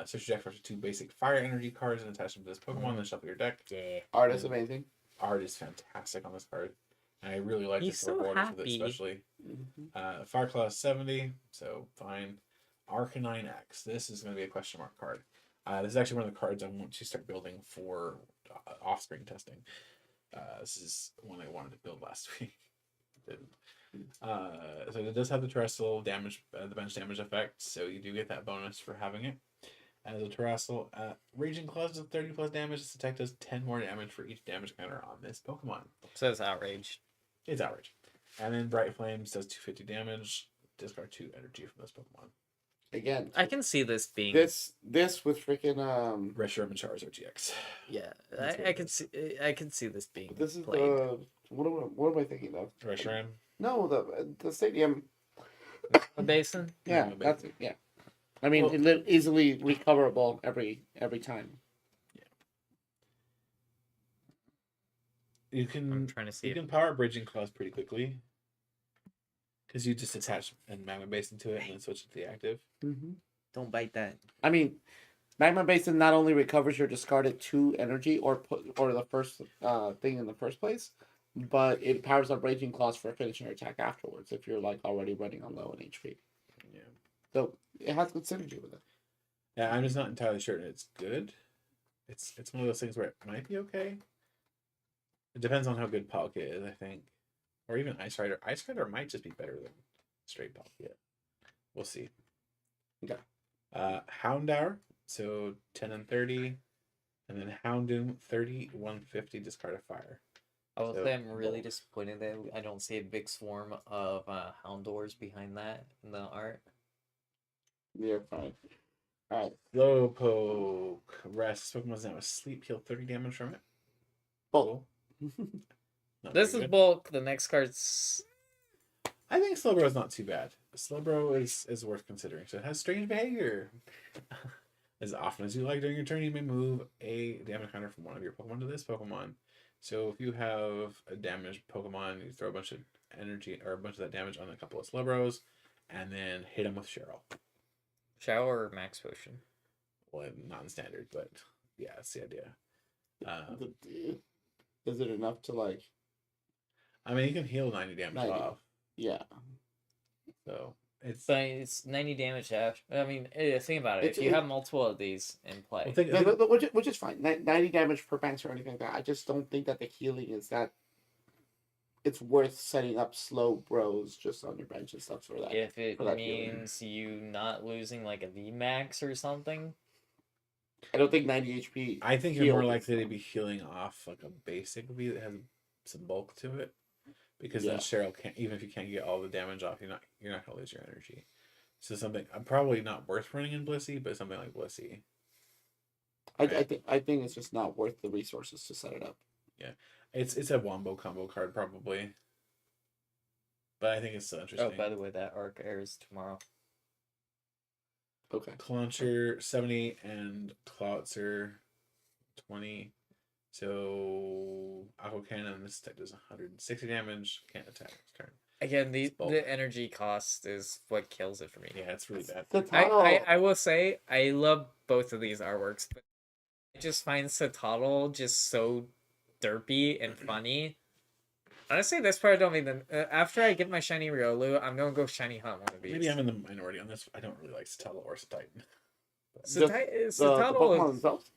Search your deck for 2 basic fire energy cards and attach them to this Pokemon, then shuffle your deck. Yeah. Art is amazing. Art is fantastic on this card. And I really like He's the so borders with it, happy. especially. Mhm. Fire Class 70, so fine. Arcanine X. This is going to be a question mark card. This is actually one of the cards I want to start building for offspring testing. This is one I wanted to build last week. didn't. So it does have the terrestrial damage, the bench damage effect, so you do get that bonus for having it. As a terrestrial, Raging Claws does 30 plus damage. This attack does 10 more damage for each damage counter on this Pokemon. So it's outrage. It's outrage. And then Bright Flames does 250 damage. Discard 2 energy from this Pokemon. Again, I can see this being this with freaking Reshiram and Charizard GX. Yeah, That's what I it can is. see. I can see this being this is played. what am I thinking of? Reshiram? No, the stadium. A basin. Yeah, No, that's it. Yeah. I mean, Well- easily recoverable every time. You I'm can trying to see. you If, can power Bridging Claws pretty quickly. Because you just attach and Magma Basin to it and then switch it to the active. Mm-hmm. don't bite that. I mean, Magma Basin not only recovers your discarded 2 energy or the first thing in the first place, but it powers up Raging Claws for finishing your attack afterwards if you're like already running on low in HP. Yeah. So it has good synergy with it. Yeah, I'm just not entirely sure it's good. It's one of those things where it might be okay. It depends on how good Palkia is, I think. Or even Ice Rider. Ice Rider might just be better than straight Palkia. We'll see. Okay. Houndour, so 10 and 30. And then Houndoom, 30, 150, discard a fire. I will So, say I'm really bulk. disappointed that I don't see a big swarm of Houndours behind that in the art. You're fine. All right. Slowpoke. Rest. Pokemon's now asleep. Heal 30 damage from it. Bulk. Not This very is good. bulk. The next card's I think Slowbro is not too bad. Slowbro is worth considering. So it has strange behavior. As often as you like during your turn, you may move a damage counter from one of your Pokemon to this Pokemon. So if you have a damaged Pokemon, you throw a bunch of energy or a bunch of that damage on a couple of Slowbros, and then hit them with Cheryl. shower or max potion. Well, not in standard, but yeah, that's the idea. Is it enough to like? I mean, you can heal 90 damage 90. off. Yeah. So it's But it's 90 damage after. I mean, think about it. It's- If you it- have multiple of these in play, well, think, Yeah, which is fine. 90 damage per bounce or anything like that. I just don't think that the healing is that. It's worth setting up slow bros just on your bench and stuff for that. if it for that healing. means you not losing like a VMAX or something, I don't think 90 HP. I think you're more healed likely to is be healing off like a basic V that has some bulk to it, because Yeah. then Cheryl can't. Even if you can't get all the damage off, you're not gonna lose your energy. So something probably not worth running in Blissey, but something like Blissey. I think it's just not worth the resources to set it up. It's a wombo combo card probably, but I think it's still oh, interesting. by the way, that arc airs tomorrow. Okay. Clauncher 70 and Cloutzer 20. So Aqua Cannon, this attack does 160 damage. Can't attack this turn. Again, bulk. the energy cost is what kills it for me. Yeah, it's really bad. I will say I love both of these artworks, but I just find Satotl just so derpy and funny. Honestly, this part don't mean after I get my shiny Riolu, I'm gonna go shiny hunt one of these. Maybe I'm in the minority on this. I don't really like Satotl or Titan. The Satotl Pokemon is themselves.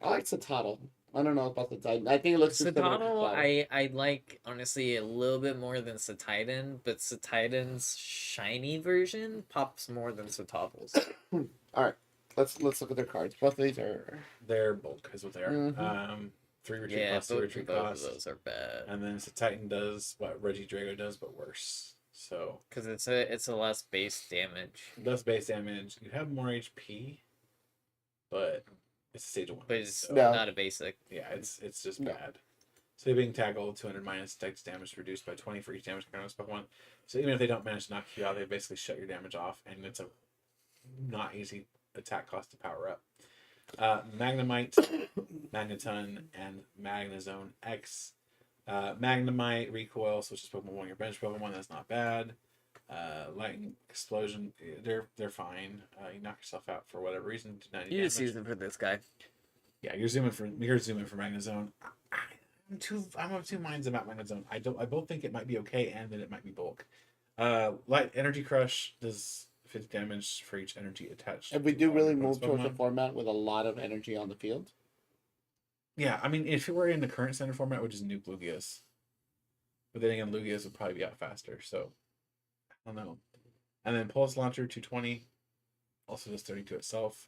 I like Satotl. I don't know about the Titan. I think it looks too similar to Satotl, Cloud. I like honestly a little bit more than Satitan, but Satitan's shiny version pops more than Satotl's. All right. Let's look at their cards. Both of these are. Their bulk is what they are. Mhm. 3 retreat Yeah, costs, 2 both retreat of costs. those are bad And then Titan does what Reggie Drago does, but worse. So because it's a less base damage, less base damage. You have more HP, but it's stage 1. but it's so, No. not a basic. yeah, it's just No. bad. Sleeping Tackle 200 minus dex damage reduced by 20 for each damage counter on this Pokemon. So even if they don't manage to knock you out, they basically shut your damage off, and it's a not easy attack cost to power up. Magnemite, Magneton, and Magnezone X. Magnemite recoil, switches Pokemon on your bench Pokemon. That's not bad. Lightning Explosion, they're fine. You knock yourself out for whatever reason. Do 90 You just damage. use it for this guy. Yeah, you're zooming for Magnezone. I'm of two minds about Magnezone. I both think it might be okay and that it might be bulk. Light Energy Crush does 50 damage for each energy attached. If we to do all really your move towards a Pokemon. format with a lot of energy on the field, Yeah, I mean, if it were in the current standard format, which is Nuke Lugias, But then again, Lugia's would probably be out faster, so I don't know. And then Pulse Launcher 220, also does 32 itself.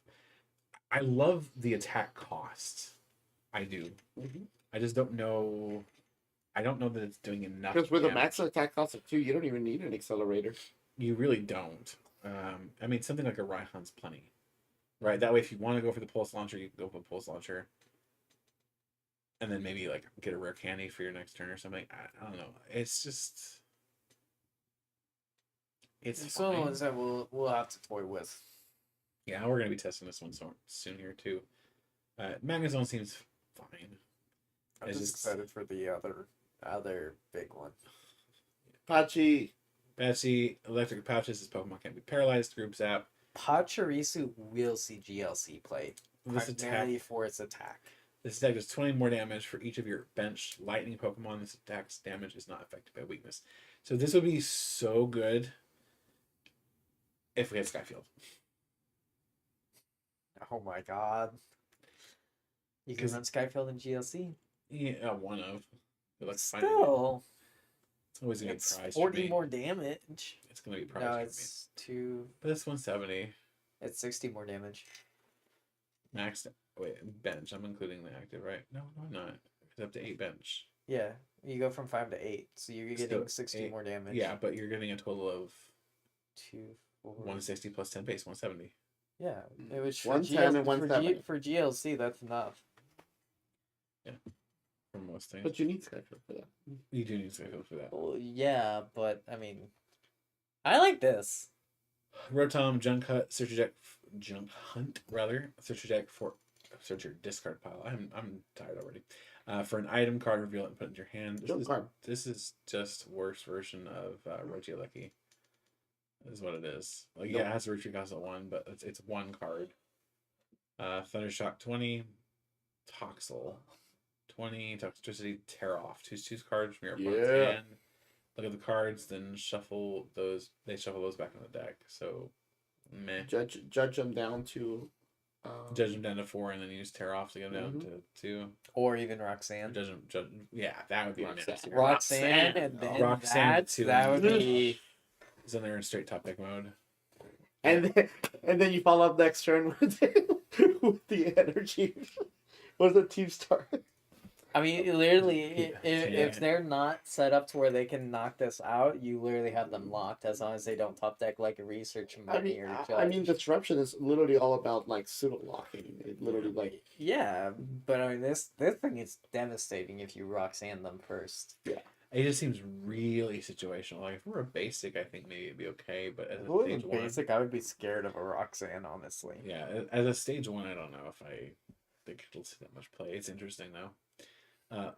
I love the attack cost. I do. I just don't know. I don't know that it's doing enough. Because with a damage. max attack cost of 2, you don't even need an accelerator. You really don't. I mean, something like a Raihan's plenty. Right? That way, if you want to go for the Pulse Launcher, you can go for the Pulse Launcher. And then maybe like get a rare candy for your next turn or something. I don't know. It's just. It's one of the ones that we'll have to toy with. Yeah, we're gonna be testing this one soon here too. Magnezone seems fine. I'm just excited for the other big one. Pachi. Betsy, Electric Pouches, this Pokemon can't be paralyzed. Group Zap. Pachirisu will see GLC play. This attack. Primarily for its attack. This attack does 20 more damage for each of your bench lightning Pokemon. This attack's damage is not affected by weakness. So this would be so good if we had Skyfield. Oh my god. You can run Skyfield and GLC. Yeah, one of. But let's find it. Still, It's always gonna be it's prized 40 for me. more damage. It's gonna be prized No, for it's 2. me. But this 170 It's 60 more damage. max. Wait, bench. I'm including the active, right? No, I'm not. It's up to 8 bench. Yeah, you go from 5 to 8, so you're getting Still 60 8 more damage. Yeah, but you're getting a total of 2, 4. 160 plus 10 base, 170. Yeah, it was for 110 and 170. for GLC. That's enough. For most things. But you need Skyfield for that. You do need Skyfield for that. Well, yeah, but I mean, I like this. Rotom, Junk Hunt, search your discard pile. I'm tired already. For an item card, reveal it and put it in your hand. This is just worse version of Regieleki. Is what it is. Like yeah, it has a retreat cost at 1, but it's 1 card. Thundershock 20, Toxel 20, Toxicity, Tear Off. Choose 2 cards from your opponent's hand. Look at the cards, then shuffle those. They shuffle those back in the deck. So, meh. Judge them down to. Judge them down to 4, and then use Tear Off to get them down to 2. Or even Roxanne. Yeah, that would be Roxanne. Roxanne, and then Roxanne that would be. Is in there in straight top deck mode. And then you follow up next turn with the energy. What's the team star? I mean, literally, if they're not set up to where they can knock this out, you literally have them locked as long as they don't top deck like a research money or judge. I mean, disruption is literally all about like pseudo locking. It literally like yeah, but I mean, this thing is devastating if you Roxanne them first. Yeah. It just seems really situational. Like if we're a basic, I think maybe it'd be okay. But as If a it stage wasn't 1, basic, I would be scared of a Roxanne, honestly. yeah, as a stage 1, I don't know if I think it'll see that much play. It's interesting though.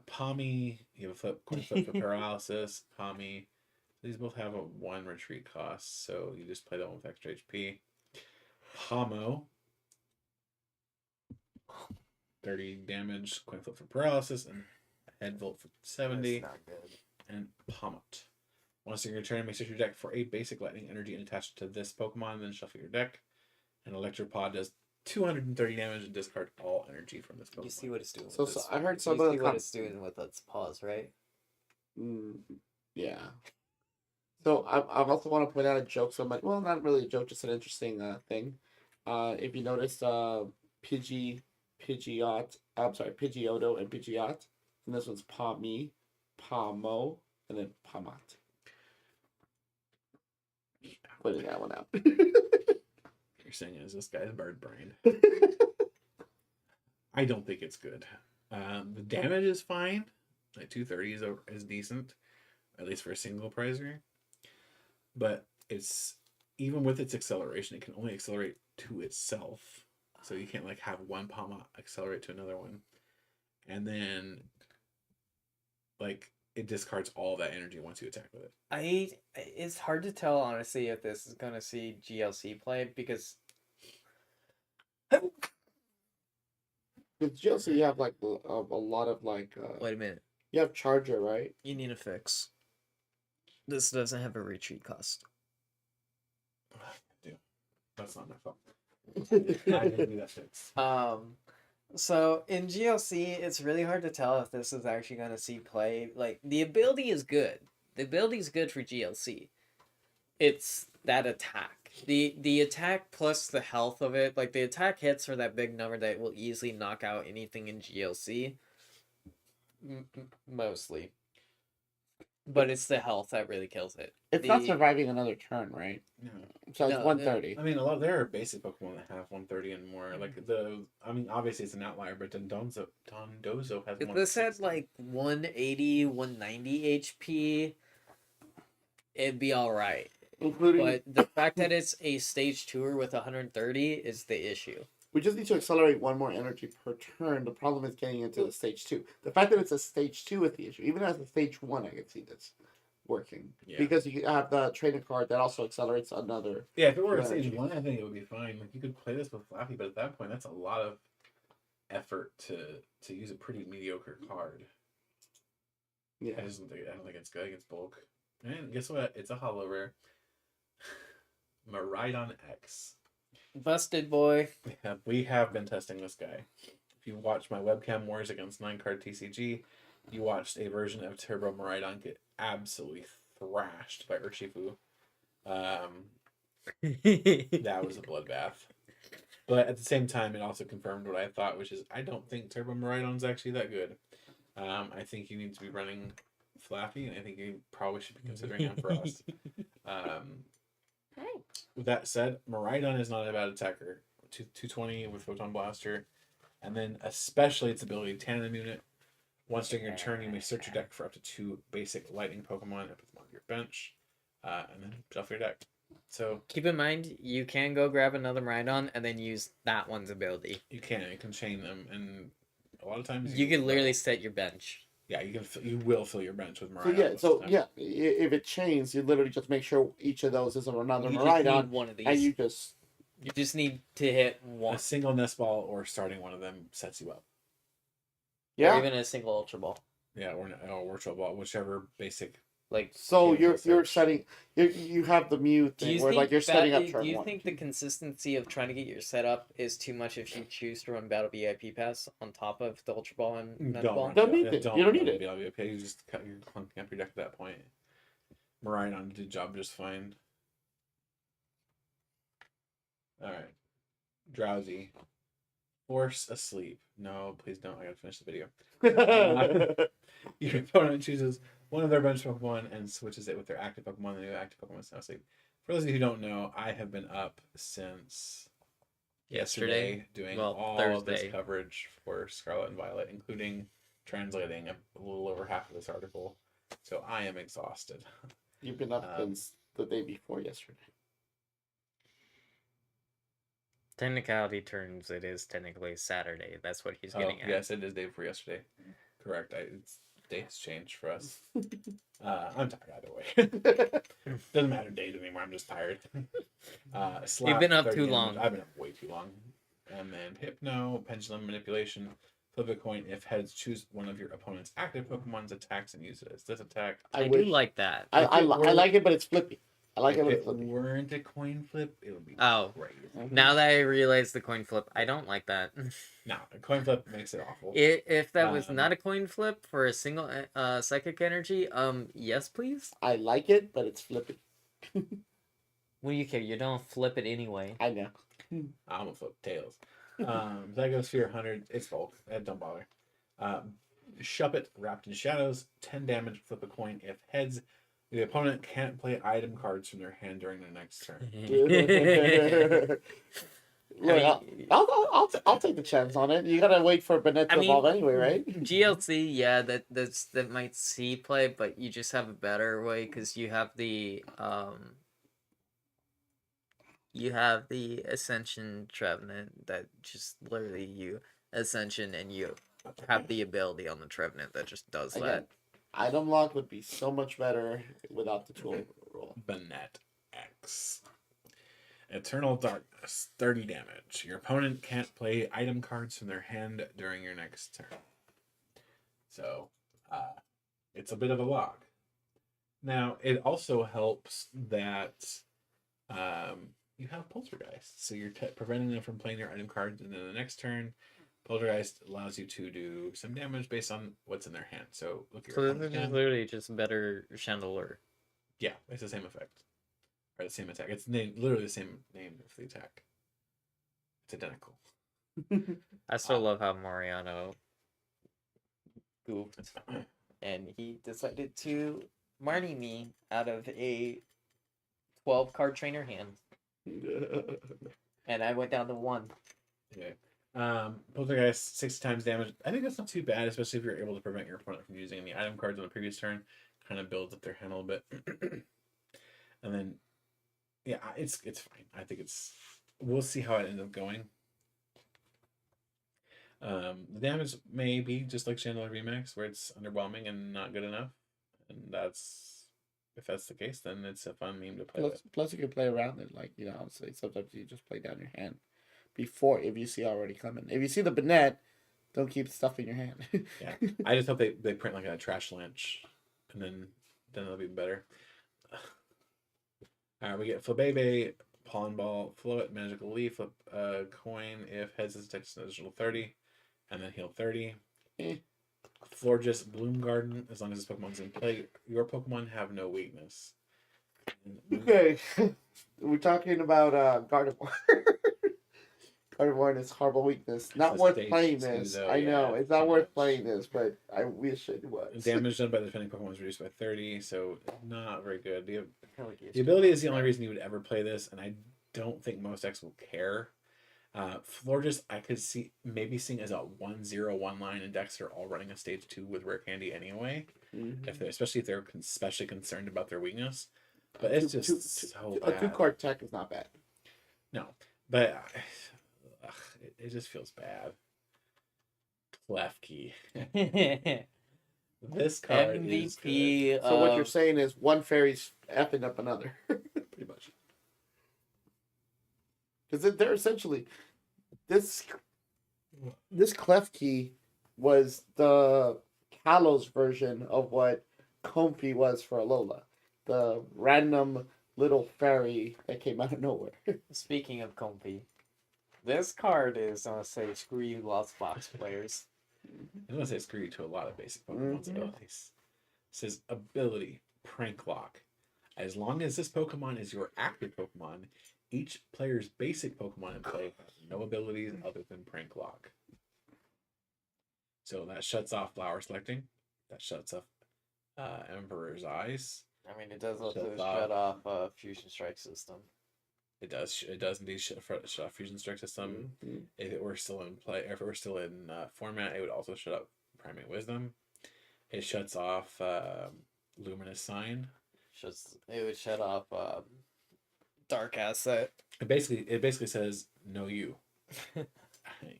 Palmy, you have a coin flip for paralysis. Palmy, these both have a 1 retreat cost, so you just play that one with extra HP. Pomo, 30 damage, coin flip for paralysis, and head volt for 70. That's not good. And Pomot. Once in your turn, make search your deck for a basic lightning energy and attach it to this Pokemon, then shuffle your deck. And Electropod does 230 damage and discard all energy from this Pokemon. You see what it's doing. So, with so its, I heard you some see of the what it's doing with its paws, right? Yeah. So I also want to point out a joke. Well, not really a joke, just an interesting thing. If you notice, Pidgeotto, and Pidgeot, and this one's Palmy, Pomo, and then Pomot. Putting that one out. You're saying is this guy's bird brain. I don't think it's good. The damage is fine. Like 230 is decent, at least for a single prizer. But it's even with its acceleration, it can only accelerate to itself. So you can't like have one Palma accelerate to another one, and then like it discards all that energy once you attack with it. It's hard to tell honestly if this is gonna see GLC play because With GLC, you have like a lot of like. wait a minute, You have Charger, right? you need a fix. This doesn't have a retreat cost. I do. That's not my fault. I didn't do that fix. So in GLC, it's really hard to tell if this is actually going to see play. Like the ability is good. The ability is good for GLC. It's that attack. The attack plus the health of it. Like the attack hits are that big number that will easily knock out anything in GLC. Mostly. But it's the health that really kills it. It's not surviving another turn, right? No. So it's No, 130. I mean, there are basic Pokemon that have 130 and more. Like I mean, obviously it's an outlier, but Dondozo has If 160. this had like 180, 190 HP, it'd be alright. Including, But the fact that it's a stage 2 with 130 is the issue. we just need to accelerate one more energy per turn. The problem is getting into the stage 2. The fact that it's a stage 2 is the issue. Even as a stage 1, I can see this working. Yeah. Because you have the training card that also accelerates another. Yeah, if it were a Right. stage 1, I think it would be fine. Like you could play this with Flappy, but at that point, that's a lot of effort to use a pretty mediocre card. Yeah. I don't think it's good against bulk. And guess what? It's a hollow rare. Maridon X. Busted boy. Yeah, we have been testing this guy. If you watched my webcam wars against 9-card TCG, you watched a version of Turbo Maridon get absolutely thrashed by Urshifu. That was a bloodbath. But at the same time, it also confirmed what I thought, which is I don't think Turbo Maridon's actually that good. I think you need to be running Flappy, and I think you probably should be considering Ampharos. With that said, Maridon is not a bad attacker. 220 with Photon Blaster, and then especially its ability Tandem Unit. Once during your turn, you may search your deck for up to 2 basic lightning Pokemon and put them on your bench, and then shuffle your deck. So Keep in mind, you can go grab another Rhydon and then use that one's ability. you can chain them, and a lot of times You can literally set your bench. Yeah, you will fill your bench with So Maridon. if it chains, you literally just make sure each of those is another You just need Maridon, one of these. and You just need to hit one. A single nest ball or starting one of them sets you up. Or even a single Ultra Ball. Yeah, or virtual ball, whichever basic. Like, So Yeah, you're setting you have the Mew thing where like you're setting up turn do you 1. think the consistency of trying to get your setup is too much if you choose to run Battle VIP Pass on top of the Ultra Ball and Nest Ball? Don't need it. You don't need it. Okay, you just you're clunking up your deck at that point. Maridon did job just fine. All right, Drowsy, force asleep. No, please don't. I gotta finish the video. Your opponent chooses one of their bench Pokemon and switches it with their active Pokemon. The new active Pokemon is now asleep. For those of you who don't know, I have been up since yesterday doing all of this coverage for Scarlet and Violet, including translating a little over half of this article. So I am exhausted. You've been up since the day before yesterday. Technicality turns, it is technically Saturday. That's what he's getting at. Yes, it is day before yesterday. Correct. Day has changed for us. I'm tired either way. Doesn't matter date anymore. I'm just tired. You've been up too long. I've been up way too long. And then Hypno, Pendulum Manipulation, flip a coin. If heads, choose one of your opponent's active Pokemon's attacks and use it as this attack. I do like that. I like it, but it's flippy. I like it, but If it's it flippy. weren't a coin flip, it would be crazy. Now that I realize the coin flip, I don't like that. No, a coin flip makes it awful. If that was not a coin flip for a single psychic energy, yes please. I like it, but it's flippy. What do you care? You don't flip it anyway. I know. I'm gonna flip tails. That goes for your 100. It's bulk. Don't bother. Shuppet, Wrapped in Shadows, 10 damage. Flip a coin. If heads, the opponent can't play item cards from their hand during their next turn. Look, I'll take the chance on it. You gotta wait for Banette to evolve anyway, right? GLC, yeah, that might see play, but you just have a better way because you have the Ascension Trevenant that just literally you Ascension and you have the ability on the Trevenant that just does that. Item lock would be so much better without the tool roll. Banette X. Eternal Darkness, 30 damage. Your opponent can't play item cards from their hand during your next turn. So, it's a bit of a lock. Now, it also helps that you have Poltergeist. So you're preventing them from playing their item cards, and then the next turn, Poltergeist allows you to do some damage based on what's in their hand. So look at So your this opponent's is hand. literally just better Chandelier. Yeah, it's the same effect. Or the same attack. It's literally the same name for the attack. It's identical. I still love how Mariano goofed, and he decided to Marnie me out of a 12 card trainer hand, and I went down to 1. Okay. Poltergeist 60 times damage. I think that's not too bad, especially if you're able to prevent your opponent from using any item cards on the previous turn. Kind of builds up their hand a little bit. And then, yeah, it's fine. I think it's. We'll see how it ends up going. The damage may be just like Chandelier VMAX, where it's underwhelming and not good enough. And if that's the case, then it's a fun meme to play with. Plus, you can play around it. Like, say sometimes you just play down your hand before if you see already coming. If you see the Banette, don't keep stuff in your hand. Yeah, I just hope they print like a trash lunch, and then it'll be better. All right, we get Flabebe, Pollen Ball, Float, Magical Leaf, flip coin if heads is text additional 30, and then heal 30. Florges, Bloom Garden, as long as this Pokemon's in play. Your Pokemon have no weakness. Okay, we're talking about Gardevoir. Gardevoir and its horrible weakness. Not a worth stage playing 2 this. though, I know yeah, it's not too worth much. playing this, but I wish it was. Damage done by the defending Pokemon is reduced by 30, so not very good. The The ability is the only reason you would ever play this, and I don't think most decks will care. Florges, I could see maybe seeing as a 1-0-1 line, and decks are all running a stage 2 with Rare Candy anyway. Mhm. Especially if they're especially concerned about their weakness. But it's just so a bad. 2-card tech is not bad. No, but it just feels bad. Klefki. This card is good. MVP. So what you're saying is one fairy's effing up another, pretty much. Because they're essentially this Klefki was the Kalos version of what Comfy was for Alola, the random little fairy that came out of nowhere. Speaking of comfy, this card is gonna say screw you, Lost Box players. I'm going to say screw you to a lot of basic Pokemon's abilities. It says ability, Prank Lock. As long as this Pokemon is your active Pokemon, each player's basic Pokemon in play has no abilities other than Prank Lock. So that shuts off Flower Selecting. That shuts off Emperor's Eyes. I mean, it does also Shuts shut off Fusion Strike System. It does. It does indeed shut off Fusion Strike System. If it were still in play, if it were still in format, it would also shut up Primate Wisdom. It shuts off Luminous Sign. It would shut off Dark Asset. It basically says no you.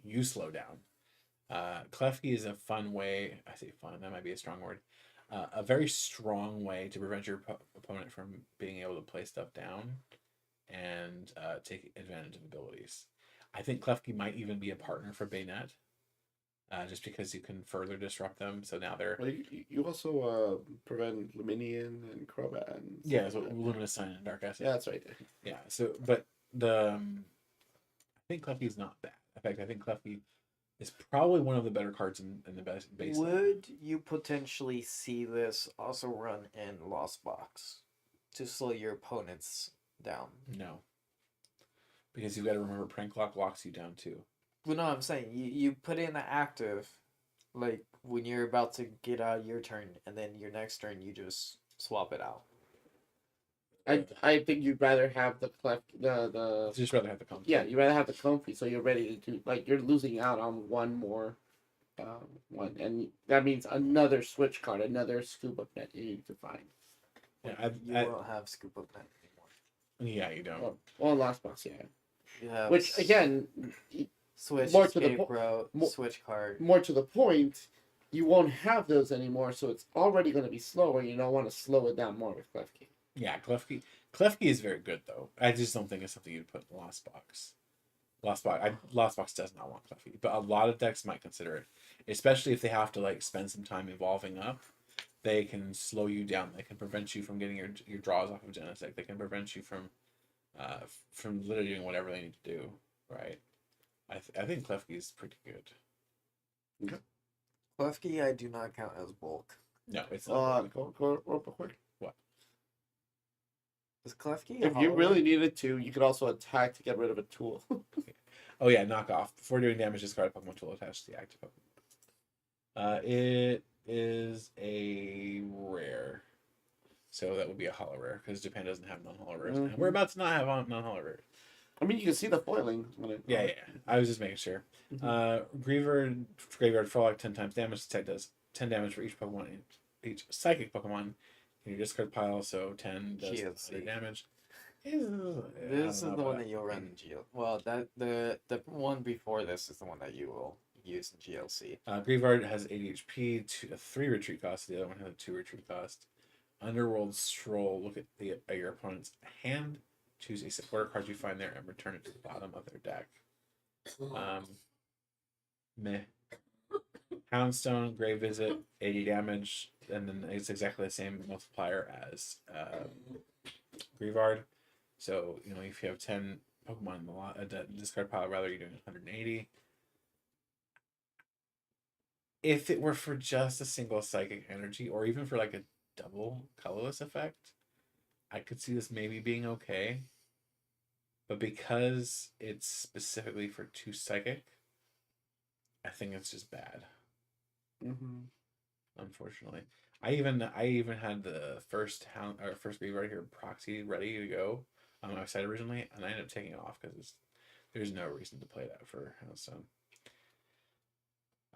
You slow down. Klefki is a fun way. I say fun. That might be a strong word. A very strong way to prevent your opponent from being able to play stuff down and take advantage of abilities. I think Klefki might even be a partner for Banette, just because you can further disrupt them. So now they're Well, you also prevent Luminian and Crobat. And yeah, so Luminous Sign and Dark Acid. Yeah, that's right. Yeah. So, but I think Klefki's not bad. In fact, I think Klefki is probably one of the better cards in the base. Would you potentially see this also run in Lost Box to slow your opponents down? No. Because you've got to remember Prank Lock locks you down too. Well, no, I'm saying you put in the active, like when you're about to get out of your turn, and then your next turn you just swap it out. I think you'd rather have the Just rather have the comfort. yeah, you'd rather have the Comfy, so you're ready to do, like, you're losing out on one more one, and that means another switch card, another scoop of net you need to find. Yeah, You won't have Scoop Up Net anymore. Yeah, you don't. Well, Last Box, yeah. You have Which again, Switch, more to the Scapegoat, mo- Switch card. more to the point, you won't have those anymore, so it's already going to be slower. You don't want to slow it down more with Klefki. Yeah, Klefki is very good though. I just don't think it's something you'd put in Lost Box. Lost Box does not want Klefki, but a lot of decks might consider it, especially if they have to like spend some time evolving up. They can slow you down. They can prevent you from getting your draws off of Genesect. They can prevent you from literally doing whatever they need to do. Right. I think Klefki is pretty good. Klefki, I do not count as bulk. No, it's not. Go real quick. Is Klefki a If you hollow? really needed to, you could also attack to get rid of a tool. Oh yeah, knock off. Before doing damage, discard a Pokemon tool attached to the active Pokemon. It is a rare. So that would be a hollow rare, because Japan doesn't have non-hollow rares. And we're about to not have non-hollow rares. I mean, you can see the foiling on it. Yeah. I was just making sure. Graveyard Frolic 10 times damage. Attack does 10 damage for each Pokemon, each psychic Pokemon in your discard pile. So 10 does 100 damage. This is the one that you'll run in GL. Well, the one before this is the one that you will use in GLC. Grievard has 80 HP, a 3 retreat cost. The other one has a 2 retreat cost. Underworld Stroll. Look at your opponent's hand. Choose a supporter card you find there and return it to the bottom of their deck. Meh. Houndstone, Grave Visit, 80 damage, and then it's exactly the same multiplier as Grievard. So, if you have 10 Pokemon in the discard pile, rather, you're doing 180. If it were for just a single Psychic Energy, or even for like a double Colorless effect, I could see this maybe being okay. But because it's specifically for 2 Psychic, I think it's just bad. Unfortunately. I even had the first Grievard here proxy ready to go on my site originally, and I ended up taking it off because there's no reason to play that for Houndstone.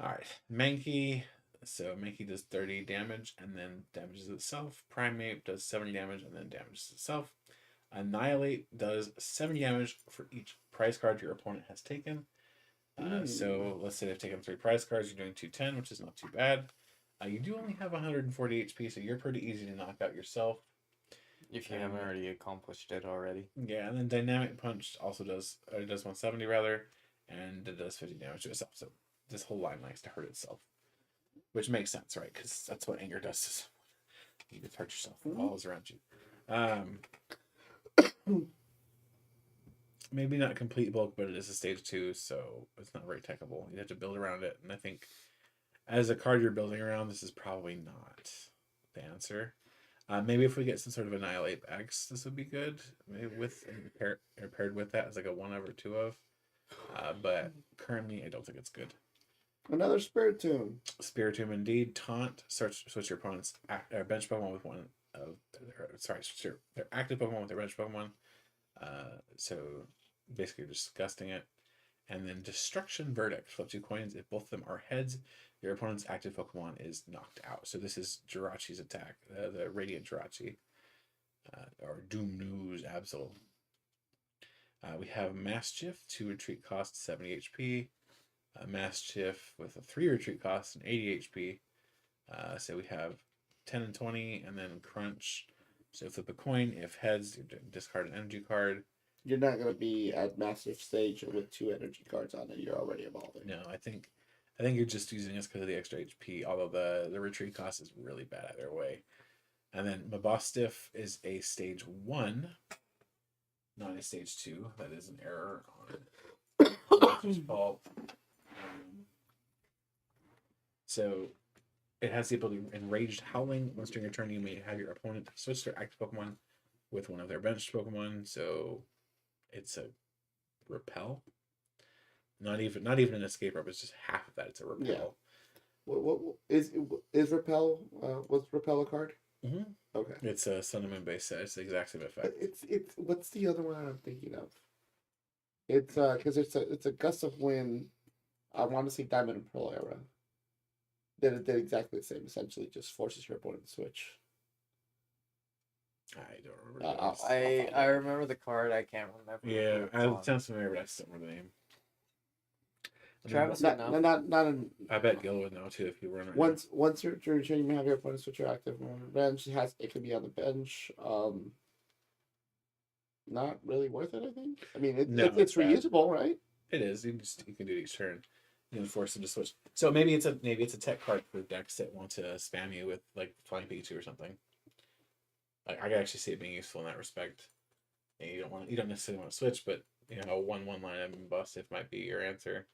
Alright, Mankey. So Mankey does 30 damage and then damages itself. Primeape does 70 damage and then damages itself. Annihilate does 70 damage for each prize card your opponent has taken. So let's say they've taken 3 prize cards, you're doing 210, which is not too bad. You do only have 140 HP, so you're pretty easy to knock out yourself. If you haven't already accomplished it already. Yeah, and then Dynamic Punch also does 170 rather, and it does 50 damage to itself. So this whole line likes to hurt itself, which makes sense, right? Because that's what anger does to someone. You can hurt yourself. All is around you. Maybe not complete bulk, but it is a stage 2, so it's not very techable. You have to build around it, and I think as a card you're building around, this is probably not the answer. Maybe if we get some sort of Annihilate X, this would be good. Maybe paired with that as like a 1 of or 2 of. But currently, I don't think it's good. Another Spiritomb. Spiritomb indeed. Taunt. Switch your opponent's bench Pokemon with one of their active Pokemon with their bench Pokemon. So basically, you're disgusting it. And then Destruction Verdict. Flip 2 coins. If both of them are heads, your opponent's active Pokemon is knocked out. So this is Jirachi's attack, the Radiant Jirachi, or Doom News Absol. We have Mastiff, 2 retreat cost, 70 HP. Mastiff with a 3 retreat cost and 80 HP. So we have 10 and 20, and then Crunch. So flip a coin. If heads, you discard an energy card. You're not going to be at massive stage with 2 energy cards on it. You're already evolving. No, I think you're just using this because of the extra HP, although the retreat cost is really bad either way. And then Mabostiff is a stage 1, not a stage 2. That is an error on Master's fault. So it has the ability Enraged Howling. Once during your turn, you may have your opponent switch their active Pokemon with one of their benched Pokemon. So it's a repel. Not even an escape rope. It's just half of that. It's a repel. Yeah. What is repel? Was repel a card? Mm-hmm. Okay. It's a Sun and Moon base set. It's the exact same effect. It's what's the other one I'm thinking of? It's because it's a gust of wind. I want to say Diamond and Pearl era. That it did exactly the same. Essentially, just forces your opponent to switch. I don't remember. I remember the card. I can't remember. Yeah, it sounds familiar, but I still don't remember the name. Travis, not in. I bet Gil would know too if you were right Once you're during turn, you may have your opponent switch your active on the bench. It can be on the bench. Not really worth it. I think. I mean, it's reusable, right? It is. You can do it each turn. You can force them to switch. So maybe it's a tech card for decks that want to spam you with like Flying Pikachu or something. Like I can actually see it being useful in that respect. And you don't necessarily want to switch, but a 1/1 line of Mastiff might be your answer.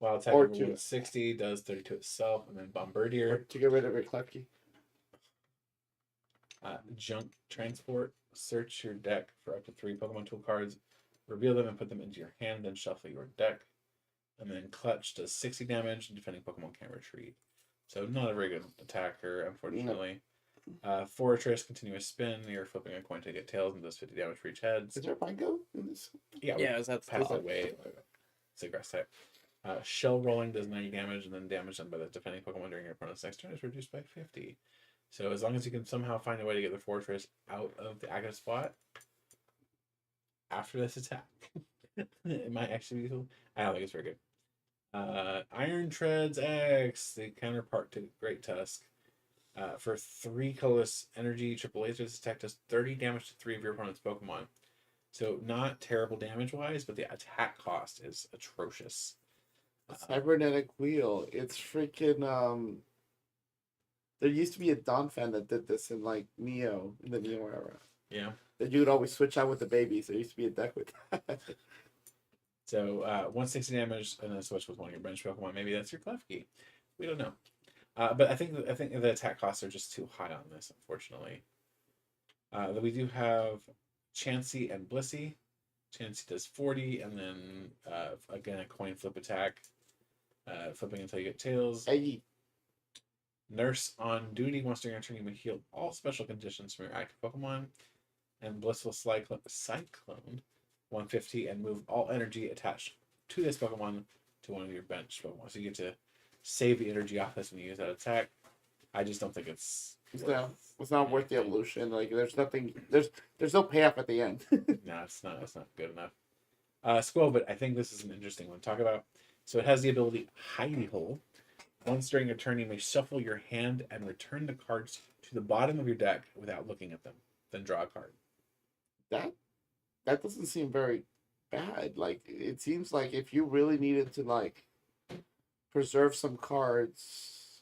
Wild attack Or number to- 160 does 30 to itself, and then Or Bombardier. to get rid of your Klefki. Junk Transport. Search your deck for up to 3 Pokemon tool cards, reveal them and put them into your hand, then shuffle your deck. And then Clutch does 60 damage, and defending Pokemon can't retreat. So not a very good attacker, unfortunately. Fortress, continuous spin. You're flipping a coin to get tails and does 50 damage for each head. Is there a Pico in this? Yeah, Yeah, is that pass the away. It's a grass type. Shell Rolling does 90 damage, and then damage done by the defending Pokemon during your opponent's next turn is reduced by 50. So as long as you can somehow find a way to get the Fortress out of the active spot after this attack, it might actually be cool. I don't think it's very good. Iron Treads X, the counterpart to Great Tusk. For 3 colorless energy, triple laser, this attack does 30 damage to 3 of your opponent's Pokemon. So not terrible damage-wise, but the attack cost is atrocious. Cybernetic Wheel. It's freaking there used to be a Don fan that did this in like Neo, in the Neo era. Yeah. That you would always switch out with the babies. There used to be a deck with that. So 160 damage, and then switch with one of your bench Pokemon. Maybe that's your Klefki. We don't know. But I think the attack costs are just too high on this, unfortunately. We do have Chansey and Blissey. Chansey does 40, and then again a coin flip attack, flipping until you get tails. Hey, Nurse on duty. Once during your turn, you may heal all special conditions from your active Pokemon. And Blissful Cyclone 150, and move all energy attached to this Pokemon to one of your bench Pokemon. So you get to save the energy off this when you use that attack. I just don't think it's not worth the evolution. Like there's nothing. There's no payoff at the end. No, it's not good enough. Squirrel, I think this is an interesting one to talk about. So it has the ability Hidey Hole. Once during a turn, you may shuffle your hand and return the cards to the bottom of your deck without looking at them. Then draw a card. That doesn't seem very bad. Like it seems like if you really needed to like preserve some cards.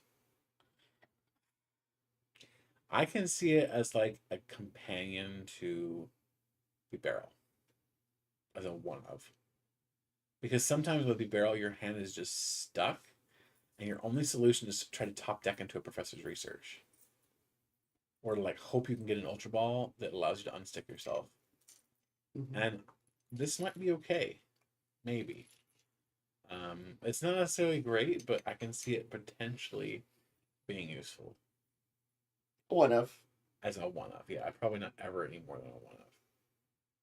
I can see it as like a companion to the barrel. As a one of. Because sometimes with the barrel, your hand is just stuck, and your only solution is to try to top deck into a professor's research. Or to like hope you can get an Ultra Ball that allows you to unstick yourself. Mhm. And this might be okay. Maybe. It's not necessarily great, but I can see it potentially being useful. One of. As a one-of. Yeah, probably not ever any more than a one-of.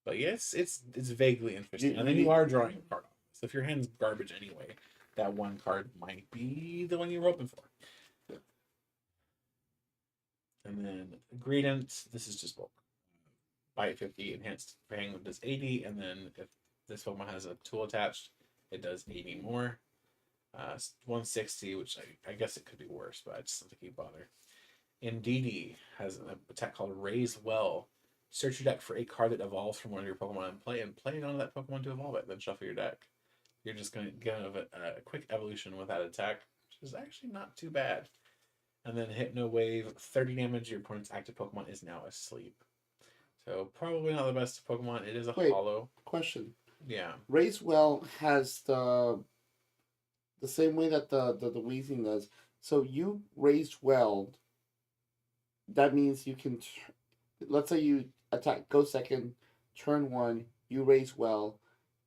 But yes, it's vaguely interesting. And then you are drawing a card off. So if your hand's garbage anyway, that one card might be the one you were hoping for. And then Greedent, this is just bulk. Bite 50, enhanced Fang does 80, and then if this Pokemon has a tool attached, it does 80 more. 160, which I guess it could be worse, but I just don't think you bother. Indeedee has an attack called Raise Well. Search your deck for a card that evolves from one of your Pokemon in play, and play it onto that Pokemon to evolve it, then shuffle your deck. You're just going to get a quick evolution with that attack, which is actually not too bad. And then Hypno Wave, 30 damage. Your opponent's active Pokemon is now asleep. So probably not the best Pokemon. It is a hollow. Question. Yeah. Raise Well has the same way that the Weezing does. So you raised well. That means you can. Let's say you attack, go second, turn 1. You raise well.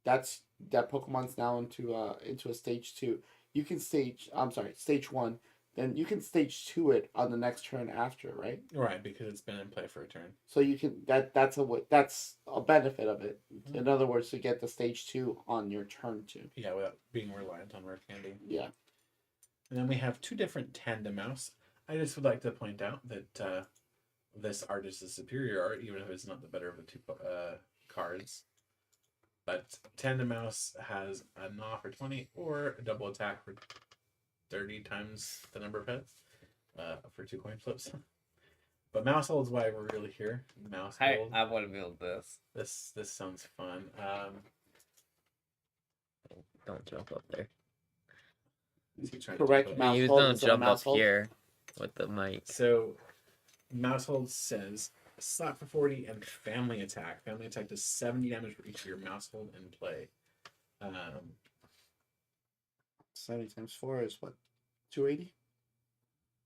That Pokemon's now into a stage 2. You can stage 1. Then you can stage 2 it on the next turn after, right? Right, because it's been in play for a turn. So you can that's a benefit of it. Mm-hmm. In other words, to get the stage 2 on your turn 2. Yeah, without being reliant on rare candy. Yeah. And then we have 2 different Tandem Mouse. I just would like to point out that this art is the superior art, even if it's not the better of the 2 cards. But Tandem Mouse has a Gnaw for 20 or a double attack for 30 times the number of heads for 2 coin flips. But Maushold's why we're really here. Maushold. I want to build this. This sounds fun. Don't jump up there. Correct. You don't jump up here with the mic. So Maushold says slap for 40 and family attack. Family attack does 70 damage for each of your Maushold in play. 70 times 4 is what? 280?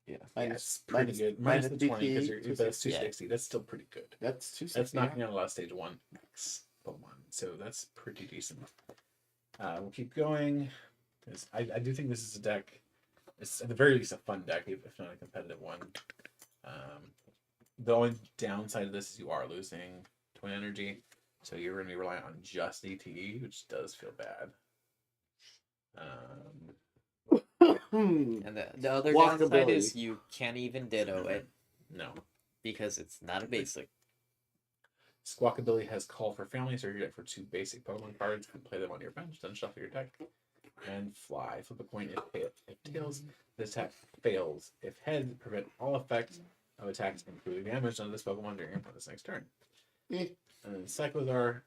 Yeah, Minus- it's pretty minus- good. minus Minus the the 20 because DP, you're that's 260. 260. That's still pretty good. That's 260. That's knocking out a lot of stage 1 X Pokemon, so that's pretty decent. We'll keep going. I do think this is a deck. It's at the very least a fun deck, if not a competitive one. The only downside of this is you are losing twin energy, so you're going to be relying on just ATE, which does feel bad. And the other downside Walkability. is you can't even Ditto it No. because it's not a basic. Squawkabilly has Call for Family, so you're deck for 2 basic Pokemon cards and play them on your bench, then shuffle your deck. And Fly. Flip a coin if hit. If tails, the attack fails. If head, prevent all effects of attacks, including damage on this Pokemon during your opponent's next turn. Eh. And then Cyclizar,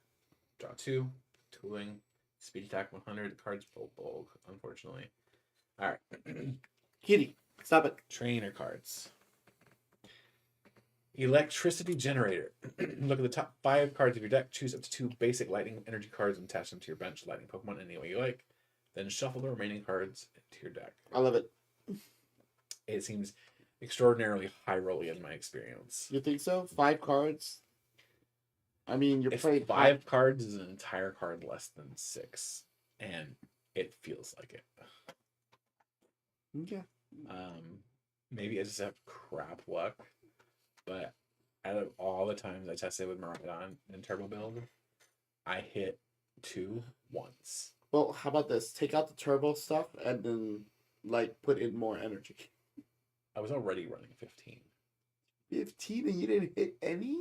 draw 2, Tooling, Speed Attack 100, cards bulk, unfortunately. Alright. Kitty, stop it. Trainer cards. Electricity Generator. Look at the top 5 cards of your deck. Choose up to 2 basic lightning energy cards and attach them to your bench. Lightning Pokemon any way you like. Then shuffle the remaining cards into your deck. I love it. It seems extraordinarily high rolly in my experience. You think so? 5 cards? I mean, you're If playing 5 cards is an entire card less than 6, and it feels like it. Okay. Maybe I just have crap luck, but out of all the times I tested with Miraidon in Turbo Build, I hit 2 once. Well, how about this? Take out the turbo stuff and then, like, put in more energy. I was already running 15. 15 and you didn't hit any?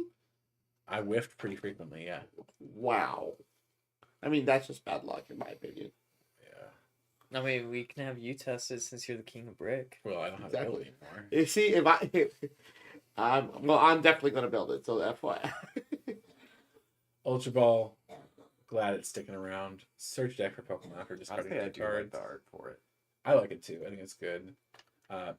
I whiffed pretty frequently, yeah. Wow. I mean, that's just bad luck, in my opinion. Yeah. I mean, we can have you test it since you're the king of brick. Well, I don't have Exactly. the ability anymore. You see, if I'm definitely going to build it, so FYI. Ultra Ball, glad it's sticking around. Search deck for Pokemon after discarding Honestly, I 2 do like cards. the art for it. I like it too. I think it's good.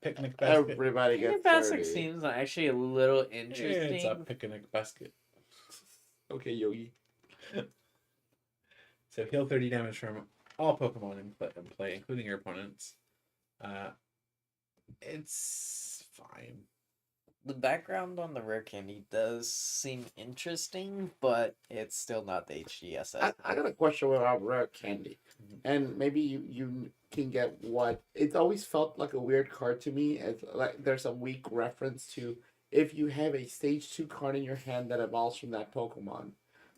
Picnic Basket. Everybody King gets of Basic 30. seems actually a little Yeah, interesting. it's a Picnic Basket. Okay, Yogi. So heal 30 damage from all Pokemon in play, including your opponents. It's fine. The background on the rare candy does seem interesting, but it's still not the HGSS. I got a question about rare candy. And maybe you can get what... It's always felt like a weird card to me. It's like there's a weak reference to if you have a stage 2 card in your hand that evolves from that Pokemon.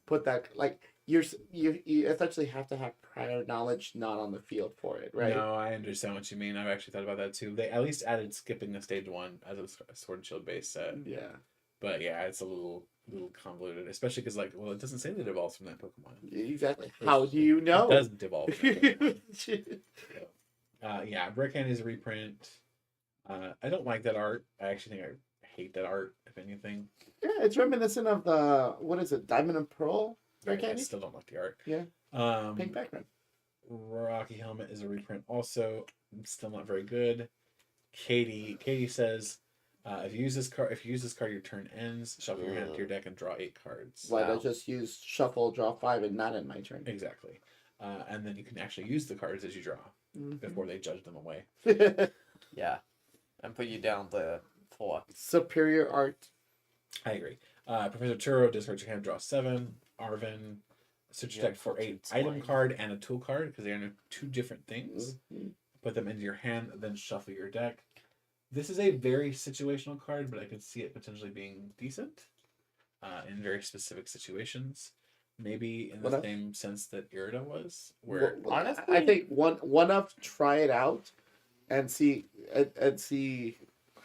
Put that... Like, you essentially have to have prior knowledge not on the field for it, right? No, I understand what you mean. I've actually thought about that too. They at least added skipping the stage 1 as a Sword and Shield base set. Yeah. But yeah, it's a little convoluted, especially because it doesn't say that it evolves from that Pokemon. Exactly. How do you know? It doesn't evolve from that Pokemon. Yeah, Brick Hand is a reprint. I don't like that art. I actually think I hate that art, if anything. Yeah, it's reminiscent of the... What is it? Diamond and Pearl? Rare I candy? still don't like the art. Yeah. Pink background. Rocky Helmet is a reprint also. Still not very good. Katie says, if you use this card, your turn ends. Shuffle your hand to your deck and draw 8 cards. Why don't I just use shuffle, draw 5, and not in my turn? Exactly. And then you can actually use the cards as you draw before they judge them away. Yeah. And put you down to 4. Superior art. I agree. Professor Turo, discard your hand, draw 7. Arvin, search your deck for a item card and a tool card because they are 2 different things. Put them into your hand, then shuffle your deck. This is a very situational card, but I could see it potentially being decent in very specific situations. Maybe in the same sense that Irida was, where honestly, I think one of try it out and see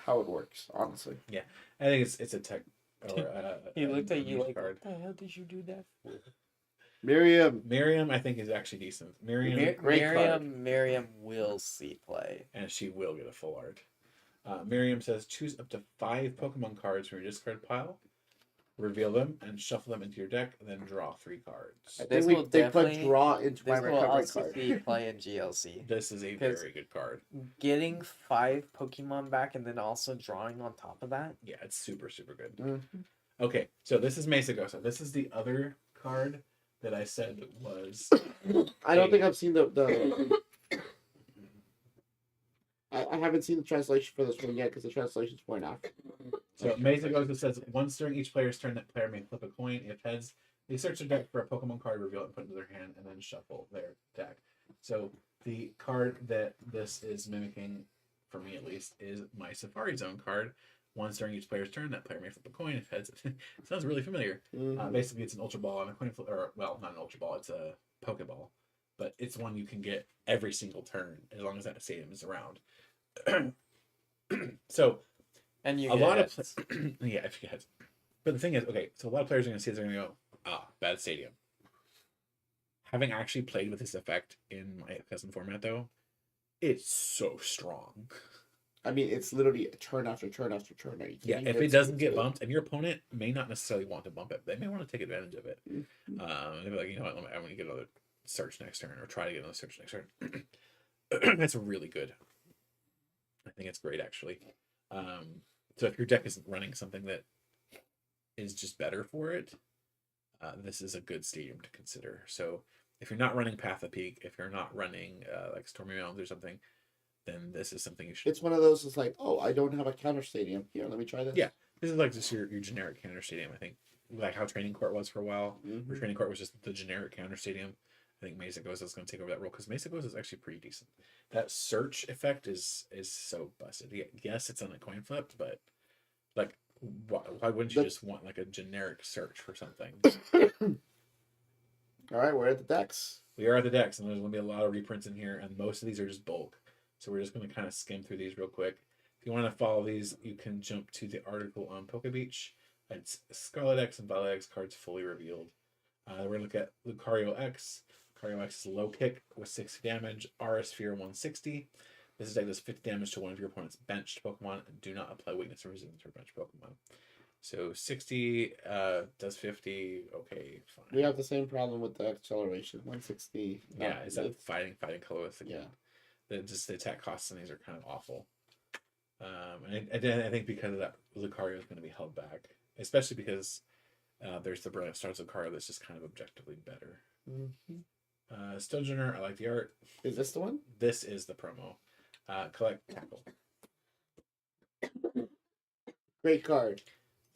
how it works. Honestly, yeah, I think it's a tech. Or, He looked at you niche like, card. what the hell did you do that for? Miriam, I think is actually decent. Miriam will see play. And she will get a full art. Miriam says, choose up to 5 Pokemon cards from your discard pile, reveal them, and shuffle them into your deck, then draw 3 cards. I This think will they put definitely- draw into my This will recovery also card. see play in GLC. This is a 'Cause- very good card. Getting 5 Pokemon back and then also drawing on top of that. Yeah, it's super, super good. Mhm. Okay, so this is Mesagosa. This is the other card that I said was... I don't think I've seen the I haven't seen the translation for this one yet because the translation's point after. So Mesa goes and says, once during each player's turn, that player may flip a coin. If heads, they search their deck for a Pokemon card, reveal it, and put it into their hand, and then shuffle their deck. So the card that this is mimicking, for me at least, is my Safari Zone card. Once during each player's turn, that player may flip a coin. If heads, it sounds really familiar. Basically, it's an Ultra Ball and a coin flip, or well, not an Ultra Ball, it's a Pokeball, but it's one you can get every single turn as long as that stadium is around. So, And you a get lot of hits. yeah, if you get hits. But the thing is, okay, so a lot of players are going to see this, they're going to go, bad stadium. Having actually played with this effect in my custom format, though, it's so strong. I mean, it's literally turn after turn after turn. Are you Yeah, kidding? if it doesn't get bumped, and your opponent may not necessarily want to bump it, they may want to take advantage of it. They'll be like, you know what, I'm going to get another search next turn, or try to get another search next turn. That's really good. I think it's great, actually. So if your deck isn't running something that is just better for it, this is a good stadium to consider. So if you're not running Path of Peak, if you're not running like Stormy Mountains or something, then this is something you should. It's one of those. It's like, oh, I don't have a counter stadium. Here, let me try this. Yeah, this is like just your generic counter stadium. I think like how Training Court was for a while. Where Training Court was just the generic counter stadium. I think Mesa Ghost is going to take over that role because Mesa Ghost is actually pretty decent. That search effect is so busted. Yes, it's on a coin flip, but like, why wouldn't you just want like a generic search for something? All right, we're at the decks. We are at the decks, and there's going to be a lot of reprints in here, and most of these are just bulk. So we're just going to kind of skim through these real quick. If you want to follow these, you can jump to the article on Pokebeach. It's Scarlet X and Violet X cards fully revealed. We're going to look at Lucario X. Lucario X is low kick with 60 damage, RS Sphere 160. This deck does 50 damage to one of your opponent's benched Pokemon and do not apply weakness or resistance for benched Pokemon. So 60 does 50. Okay, fine. We have the same problem with the acceleration. 160. Yeah, is that fighting colorless again? Yeah. The attack costs on these are kind of awful. And I think because of that, Lucario is going to be held back, especially because there's the Brilliant Stars Lucario that's just kind of objectively better. Stilgener, I like the art. Is this the one? This is the promo. Collect Tackle. Great card.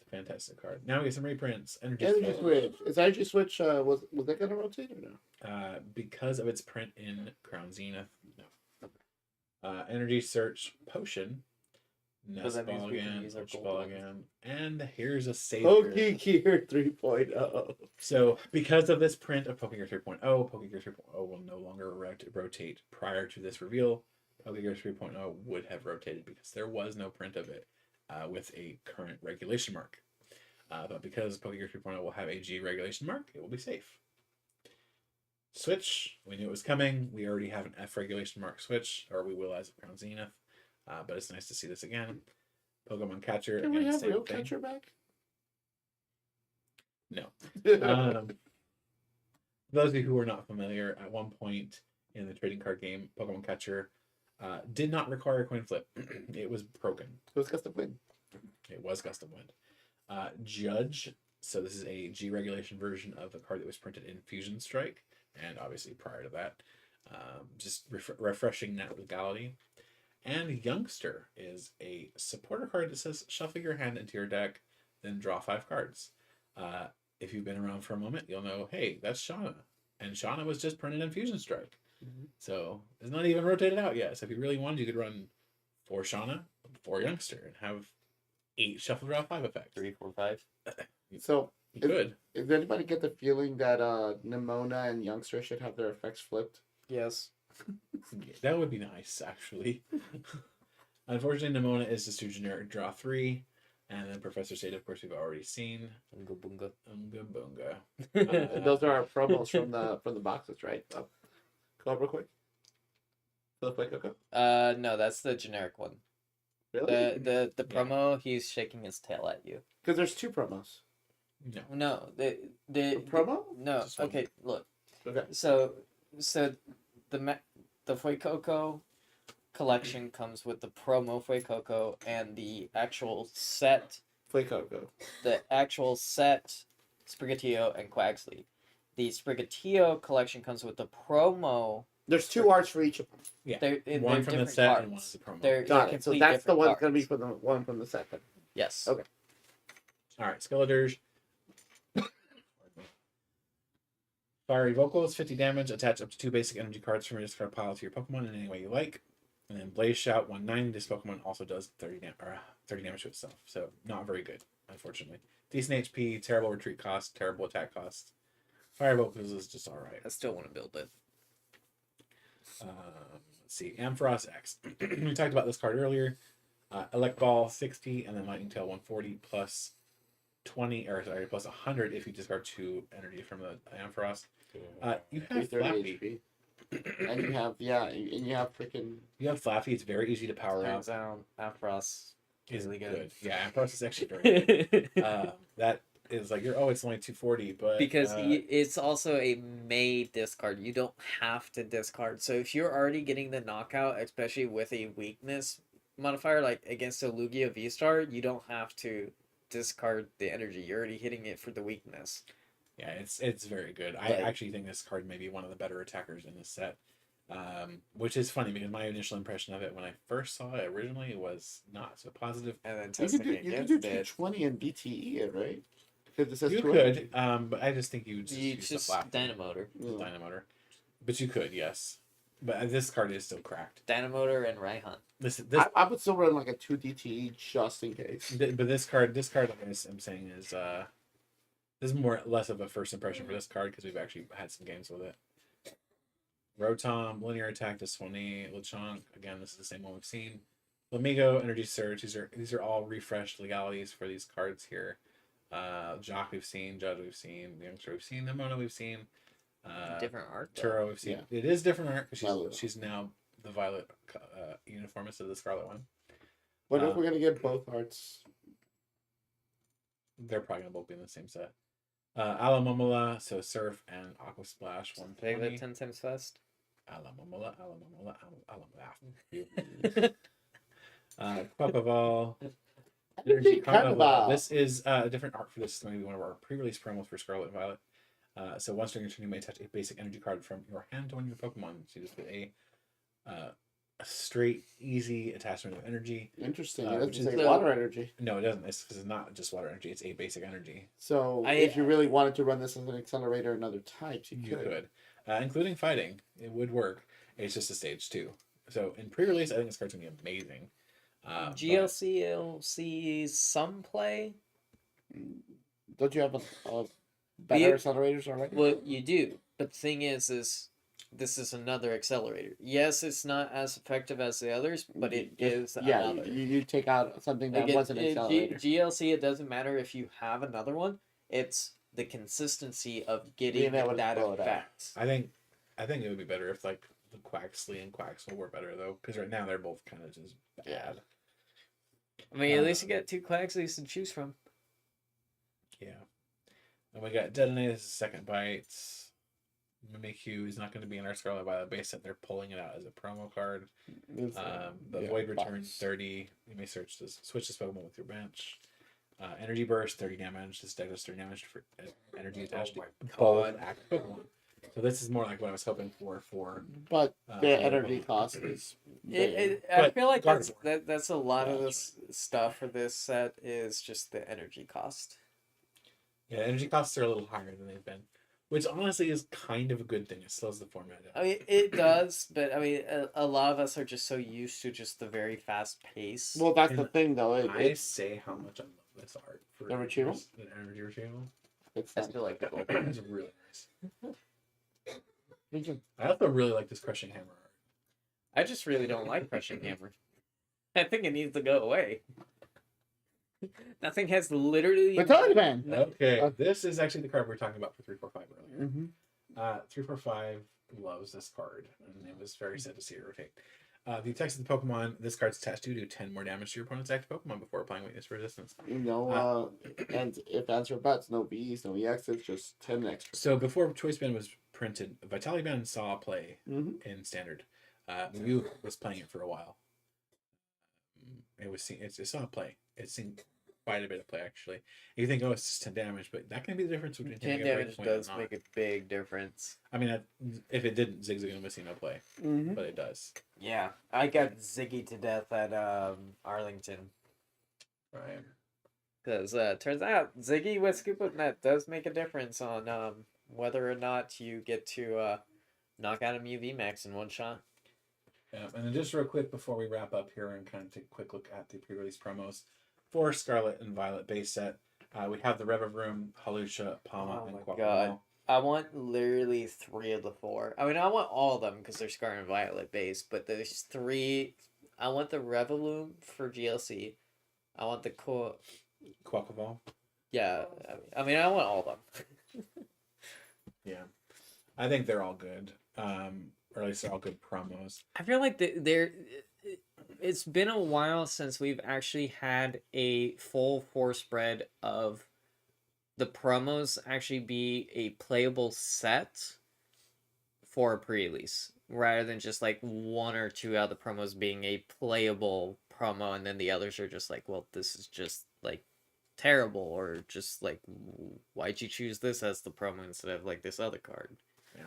It's a fantastic card. Now we get some reprints. Energy Switch. Is Energy Switch, was that going to rotate or no? Because of its print in Crown Zenith, no. Energy Search Potion. Nest that means Ball we can again, use our Arch gold Ball ones. again. And here's a savior. Pokegear 3.0. So, because of this print of Pokegear 3.0, Pokegear 3.0 will no longer rotate prior to this reveal. Pokegear 3.0 would have rotated because there was no print of it with a current regulation mark. But because Pokegear 3.0 will have a G regulation mark, it will be safe. Switch, we knew it was coming. We already have an F regulation mark switch, or we will as of Crown Zenith. But it's nice to see this again. Pokemon Catcher. Can we again, have same real thing. catcher back? No. Those of you who are not familiar, at one point in the trading card game, Pokemon Catcher did not require a coin flip. It was broken. It was Gust of Wind. It was Gust of Wind. Judge. So this is a G regulation version of the card that was printed in Fusion Strike, and obviously prior to that, just refreshing that legality. And Youngster is a supporter card that says shuffle your hand into your deck, then draw 5 cards. If you've been around for a moment, you'll know, hey, that's Shauna. And Shauna was just printed in Fusion Strike. So it's not even rotated out yet. So if you really wanted, you could run 4 Shauna, 4 Youngster, and have 8 shuffle draw 5 effects. 3, 4, 5. So, You could. does anybody get the feeling that Nimona and Youngster should have their effects flipped? Yes. That would be nice, actually. Unfortunately, Nimona is just your generic draw 3. And then Professor Shade, of course, we've already seen. Unga bunga. Unga bunga. Those are our promos from the boxes, right? Come up real quick. Flip like Coco. No, that's the generic one. Really? The Yeah. promo, he's shaking his tail at you. Because there's 2 promos. No. No, The promo? no. Just one. Okay, look. Okay. So the Fuecoco collection comes with the promo Fuecoco and the actual set. Play Coco. The actual set Sprigatito and Quaxley. The Sprigatito collection comes with the promo There's 2 arts for each of them. Yeah, They're one from the different set cards. and one is the promo. They're Got it. So complete that's the different one going to be cards. for the one from the set. Then. Yes. Okay. All right, Skeletor's. Fiery Vocals, 50 damage. Attach up to 2 basic energy cards from your discard pile to your Pokemon in any way you like. And then Blaze Shout, 190. This Pokemon also does 30 damage to itself. So not very good, unfortunately. Decent HP, terrible retreat cost, terrible attack cost. Fire Vocals is just alright. I still want to build it. Let's see. Ampharos X. We talked about this card earlier. Elect Ball, 60, and then Lightning Tail, 140 plus 20, or sorry, plus 100 if you discard 2 energy from the Ampharos. You have 330 Flappy. HP. And you have, and you have freaking... You have Flappy. It's very easy to power up. Turns out Ampharos is really good. Yeah, Ampharos is actually very good. That is like, it's only 240, but... Because it's also a May discard. You don't have to discard. So if you're already getting the knockout, especially with a weakness modifier, like against a Lugia V-Star, you don't have to discard the energy. You're already hitting it for the weakness. Yeah, it's very good. I actually think this card may be one of the better attackers in this set. Which is funny because my initial impression of it when I first saw it originally was not so positive. And then You could testing do against it. 220 and BTE it, right? Because it says You 200. could, but I just think you would just You use the just Flappy. Dynamotor. Dynamotor. But you could, yes. But this card is still cracked. Dynamotor and Raihan. This I would still run like a 2 DTE just in case. but this card, like I'm saying, is this is less of a first impression for this card because we've actually had some games with it. Rotom, Linear Attack, Disphony, Lechonk. Again, this is the same one we've seen. Lamigo, Energy Surge. These are all refreshed legalities for these cards here. Jock we've seen, Judge we've seen, Youngster we've seen, Nimona we've seen. Different art. Turo we've seen. Yeah. It is different art because Violet. she's now the Violet uniformist of the Scarlet one. What if we're going to get both arts? They're probably gonna both be in the same set. Alamomola, so Surf and Aqua Splash, Play the 120. 10 times fast. Alamomola. Quapaval. Energy Carnival. This is a different art for this. It's going to be one of our pre-release promos for Scarlet and Violet. So once during your turn, you may attach a basic energy card from your hand to one of your Pokemon. So you just get a straight, easy attachment of energy. Interesting. It which doesn't is say water energy. No, it doesn't. It's not just water energy. It's a basic energy. So if you really wanted to run this as an accelerator in other types, you could. Including fighting. It would work. It's just a stage 2. So in pre-release, I think this card's going to be amazing. GLC will see some play. Don't you have a better accelerators already? Well, you do. But the thing is this is another accelerator. Yes, it's not as effective as the others, but it is another. You take out something that Again, wasn't an accelerator. GLC, it doesn't matter if you have another one. It's the consistency of getting Being able to that blow it out. effect. I think it would be better if like the Quaxley and Quaxwell were better though, because right now they're both kind of just bad. I mean, at least you got 2 Quaxleys to choose from. Yeah. And we got Detonate as a second bite. Mimikyu is not going to be in our Scarlet Violet base set. They're pulling it out as a promo card. The Void Return 30. You may switch this Pokemon with your bench. Energy Burst 30 damage. This deck does 30 damage for energy attached to both active Pokemon. So this is more like what I was hoping for. But the for energy Pokemon. cost is. I feel like Gardevoir. that's a lot of this stuff for this set is just the energy cost. Yeah, energy costs are a little higher than they've been, which honestly is kind of a good thing. It slows the format down. I mean, it does, but I mean, a lot of us are just so used to just the very fast pace. Well, that's the thing, though. I say how much I love this art for The retrieval? The energy retrieval. It's I not. still like that one. It's really nice. I also really like this Crushing Hammer art. I just really don't like Crushing Hammer. I think it needs to go away. Nothing has literally. Battalion Man! Okay, this is actually the card we were talking about for 345 earlier. Mm-hmm. 345 loves this card, and it was very sad to see it rotate. The text of the Pokemon, this card's attached to do 10 more damage to your opponent's active Pokemon before applying weakness resistance. No, and if answer buts, no Bs, no EXs, just 10 extra. So before Choice Band was printed, Vitality Band saw play in Standard. Mew was playing it for a while. It saw play. It's seen quite a bit of play actually. You think, oh, it's just 10 damage, but that can be the difference between 10 hitting a damage breakpoint and does not. make a big difference. I mean, if it didn't, Zigzagoon would see no play, Mm-hmm. but it does. Yeah, I got Ziggy to death at Arlington. Right. Because turns out Ziggy with Scoop Up Net does make a difference on whether or not you get to knock out him UV Max in one shot. Yeah, and then just real quick before we wrap up here and kind of take a quick look at the pre-release promos for Scarlet and Violet base set. We have the Revavroom, Hawlucha, Palma, Oh and my Quaquaval. God. I want literally 3 of the 4. I mean, I want all of them because they're Scarlet and Violet base, but there's 3. I want the Revaloom for GLC. I want the Quaquaval. Yeah, I mean, I want all of them. Yeah, I think they're all good. Or at least they're all good promos. I feel like they're. It's been a while since we've actually had a full 4 spread of the promos actually be a playable set for a pre-release, rather than just like 1 or 2 out of the promos being a playable promo, and then the others are just like, well, this is just like terrible, or just like, why'd you choose this as the promo instead of like this other card? Yeah,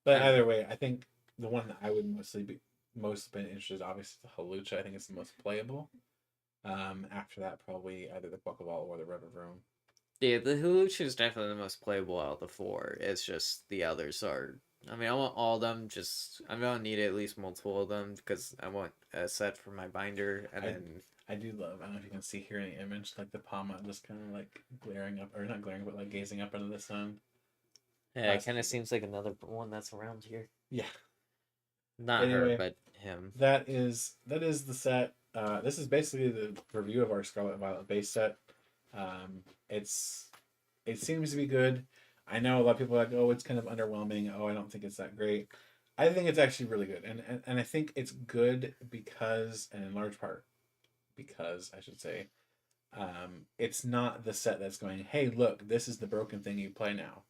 but either way, I think the one that I would most been interested, obviously, the Hawlucha. I think it's the most playable. After that, probably either the Quaquaval or the Revavroom. Yeah, the Hawlucha is definitely the most playable out of the 4. It's just the others are. I mean, I want all of them. Just I'm gonna need at least multiple of them because I want a set for my binder, and then I do love. I don't know if you can see here in the image, like the Palma just kind of like glaring up, or not glaring, but like gazing up into the sun. yeah, it kind of seems like another one that's around here. Yeah. Not Anyway, her, but him. That is the set. This is basically the review of our Scarlet and Violet base set. It seems to be good. I know a lot of people are like, oh, it's kind of underwhelming. Oh, I don't think it's that great. I think it's actually really good, and I think it's good because, and in large part, because I should say, it's not the set that's going, hey, look, this is the broken thing you play now.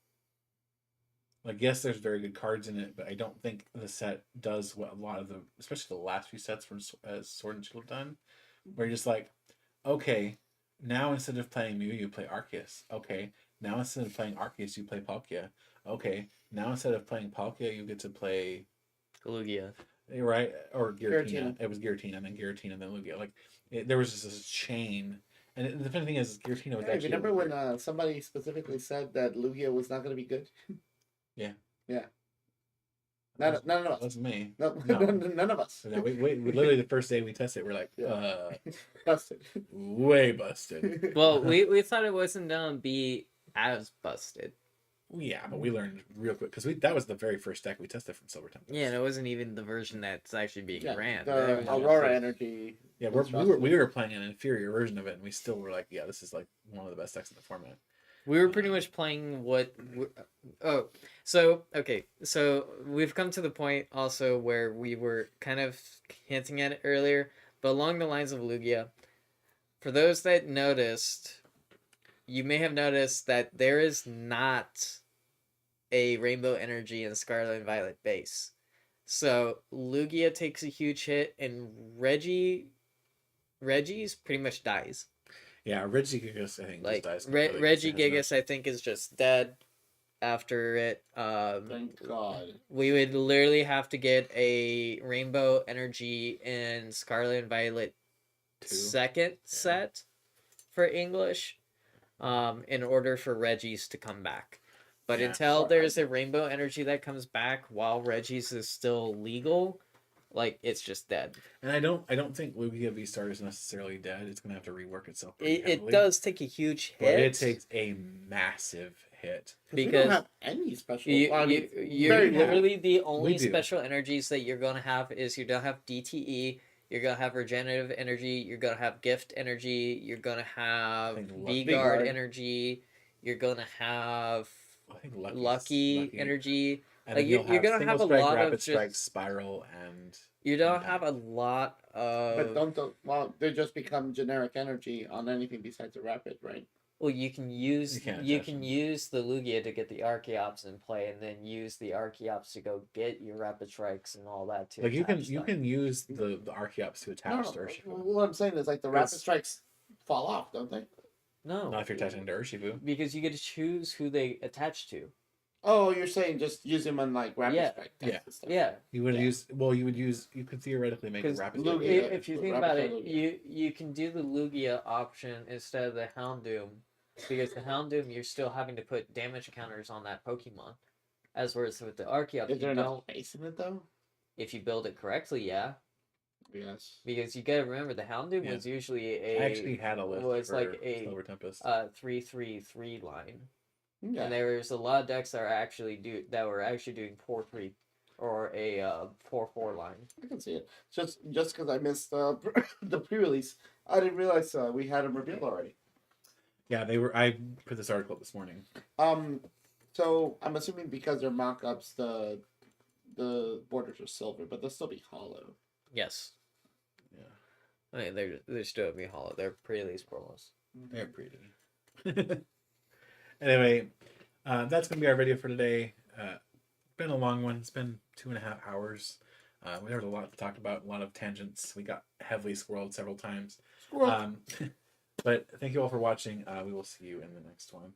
Like, yes, there's very good cards in it, but I don't think the set does what a lot of the, especially the last few sets from Sword and Shield have done, where you're just like, okay, now instead of playing Mew, you play Arceus. Okay, now instead of playing Arceus, you play Palkia. Okay, now instead of playing Palkia, you get to play Lugia. Right, or Giratina. Giratina. It was Giratina, and then Giratina, and then Lugia. Like, there was just this chain. And the funny thing is, Giratina was Hey, actually. remember when somebody specifically said that Lugia was not going to be good? Yeah. Yeah. None of That us. wasn't me. No, No. none of us. No, we literally the first day we tested, we're like, Yeah. Busted. way busted. Well, we thought it wasn't gonna be as busted. Yeah, but we learned real quick because that was the very first deck we tested from Silver Temple. Yeah, and it wasn't even the version that's actually being Yeah, ran. It the was Aurora just- Energy. Yeah, we were playing an inferior version of it, and we still were like, yeah, this is like one of the best decks in the format. We were pretty much playing what. So we've come to the point also where we were kind of hinting at it earlier, but along the lines of Lugia. For those that noticed, you may have noticed that there is not a Rainbow Energy in Scarlet and Violet base. So Lugia takes a huge hit, and Reggie's pretty much dies. Yeah, Regigigas, I think, Like just dies. Regigigas, I think, is just dead after it. Thank God. We would literally have to get a Rainbow Energy in Scarlet and Violet second set for English, in order for Reggie's to come back. But Yeah. until there's a Rainbow Energy that comes back while Reggie's is still legal, like, it's just dead. And I don't think Lugia V-Star is necessarily dead. It's gonna have to rework itself. pretty It heavily. does take a huge But hit. it takes a massive hit. We Because don't have any special. you're very literally the only We do. special energies that you're gonna have is you're gonna have DTE, you're gonna have regenerative energy, you're gonna have gift energy, you're gonna have I think V-Guard V-Guard. energy, you're gonna have I think lucky energy. And Like, then you're you'll gonna Single have a Strike, lot of Rapid Strike, just- Spiral, and You don't Impact. have a lot But of. well, they just become generic energy on anything besides a rapid, right? Well, you can use You can't you attach can them. use the Lugia to get the Archeops in play, and then use the Archeops to go get your Rapid Strikes and all that too. like you can use the Archeops to attach No, Starship. what I'm saying is like the rapid strikes fall off, don't they? No, Not if you're attaching to Urshifu. because you get to choose who they attach to. Oh, you're saying just use him on like rapid Yeah. strike Yeah. and stuff. Yeah, You would Yeah. use. Well, you would use. You could theoretically make a 'Cause rapid. Lugia- strike. Yeah, if you but think Rapid about Strike it, Lugia. you can do the Lugia option instead of the Houndoom, because the Houndoom you're still having to put damage counters on that Pokemon. As whereas with the Archeops, Is there you enough don't. space in it though? If you build it correctly, yeah. Yes. Because you gotta remember the Houndoom Yeah. was usually I actually had a list was for like a Silver Tempest. 3-3-3 line. Yeah. And there was a lot of decks that were actually doing 4-3 or a 4-4 line. I can see it. Just because I missed the pre-release, I didn't realize we had them revealed already. Yeah, they were. I put this article up this morning. So I'm assuming because they're mock-ups, the borders are silver, but they'll still be hollow. Yes. Yeah, I mean, they're still be hollow. They're pre-release promos. they're pretty. Anyway, that's gonna be our video for today. Been a long one. It's been 2.5 hours. We had a lot to talk about, a lot of tangents. We got heavily squirreled several times. Squirrel. But thank you all for watching. We will see you in the next one.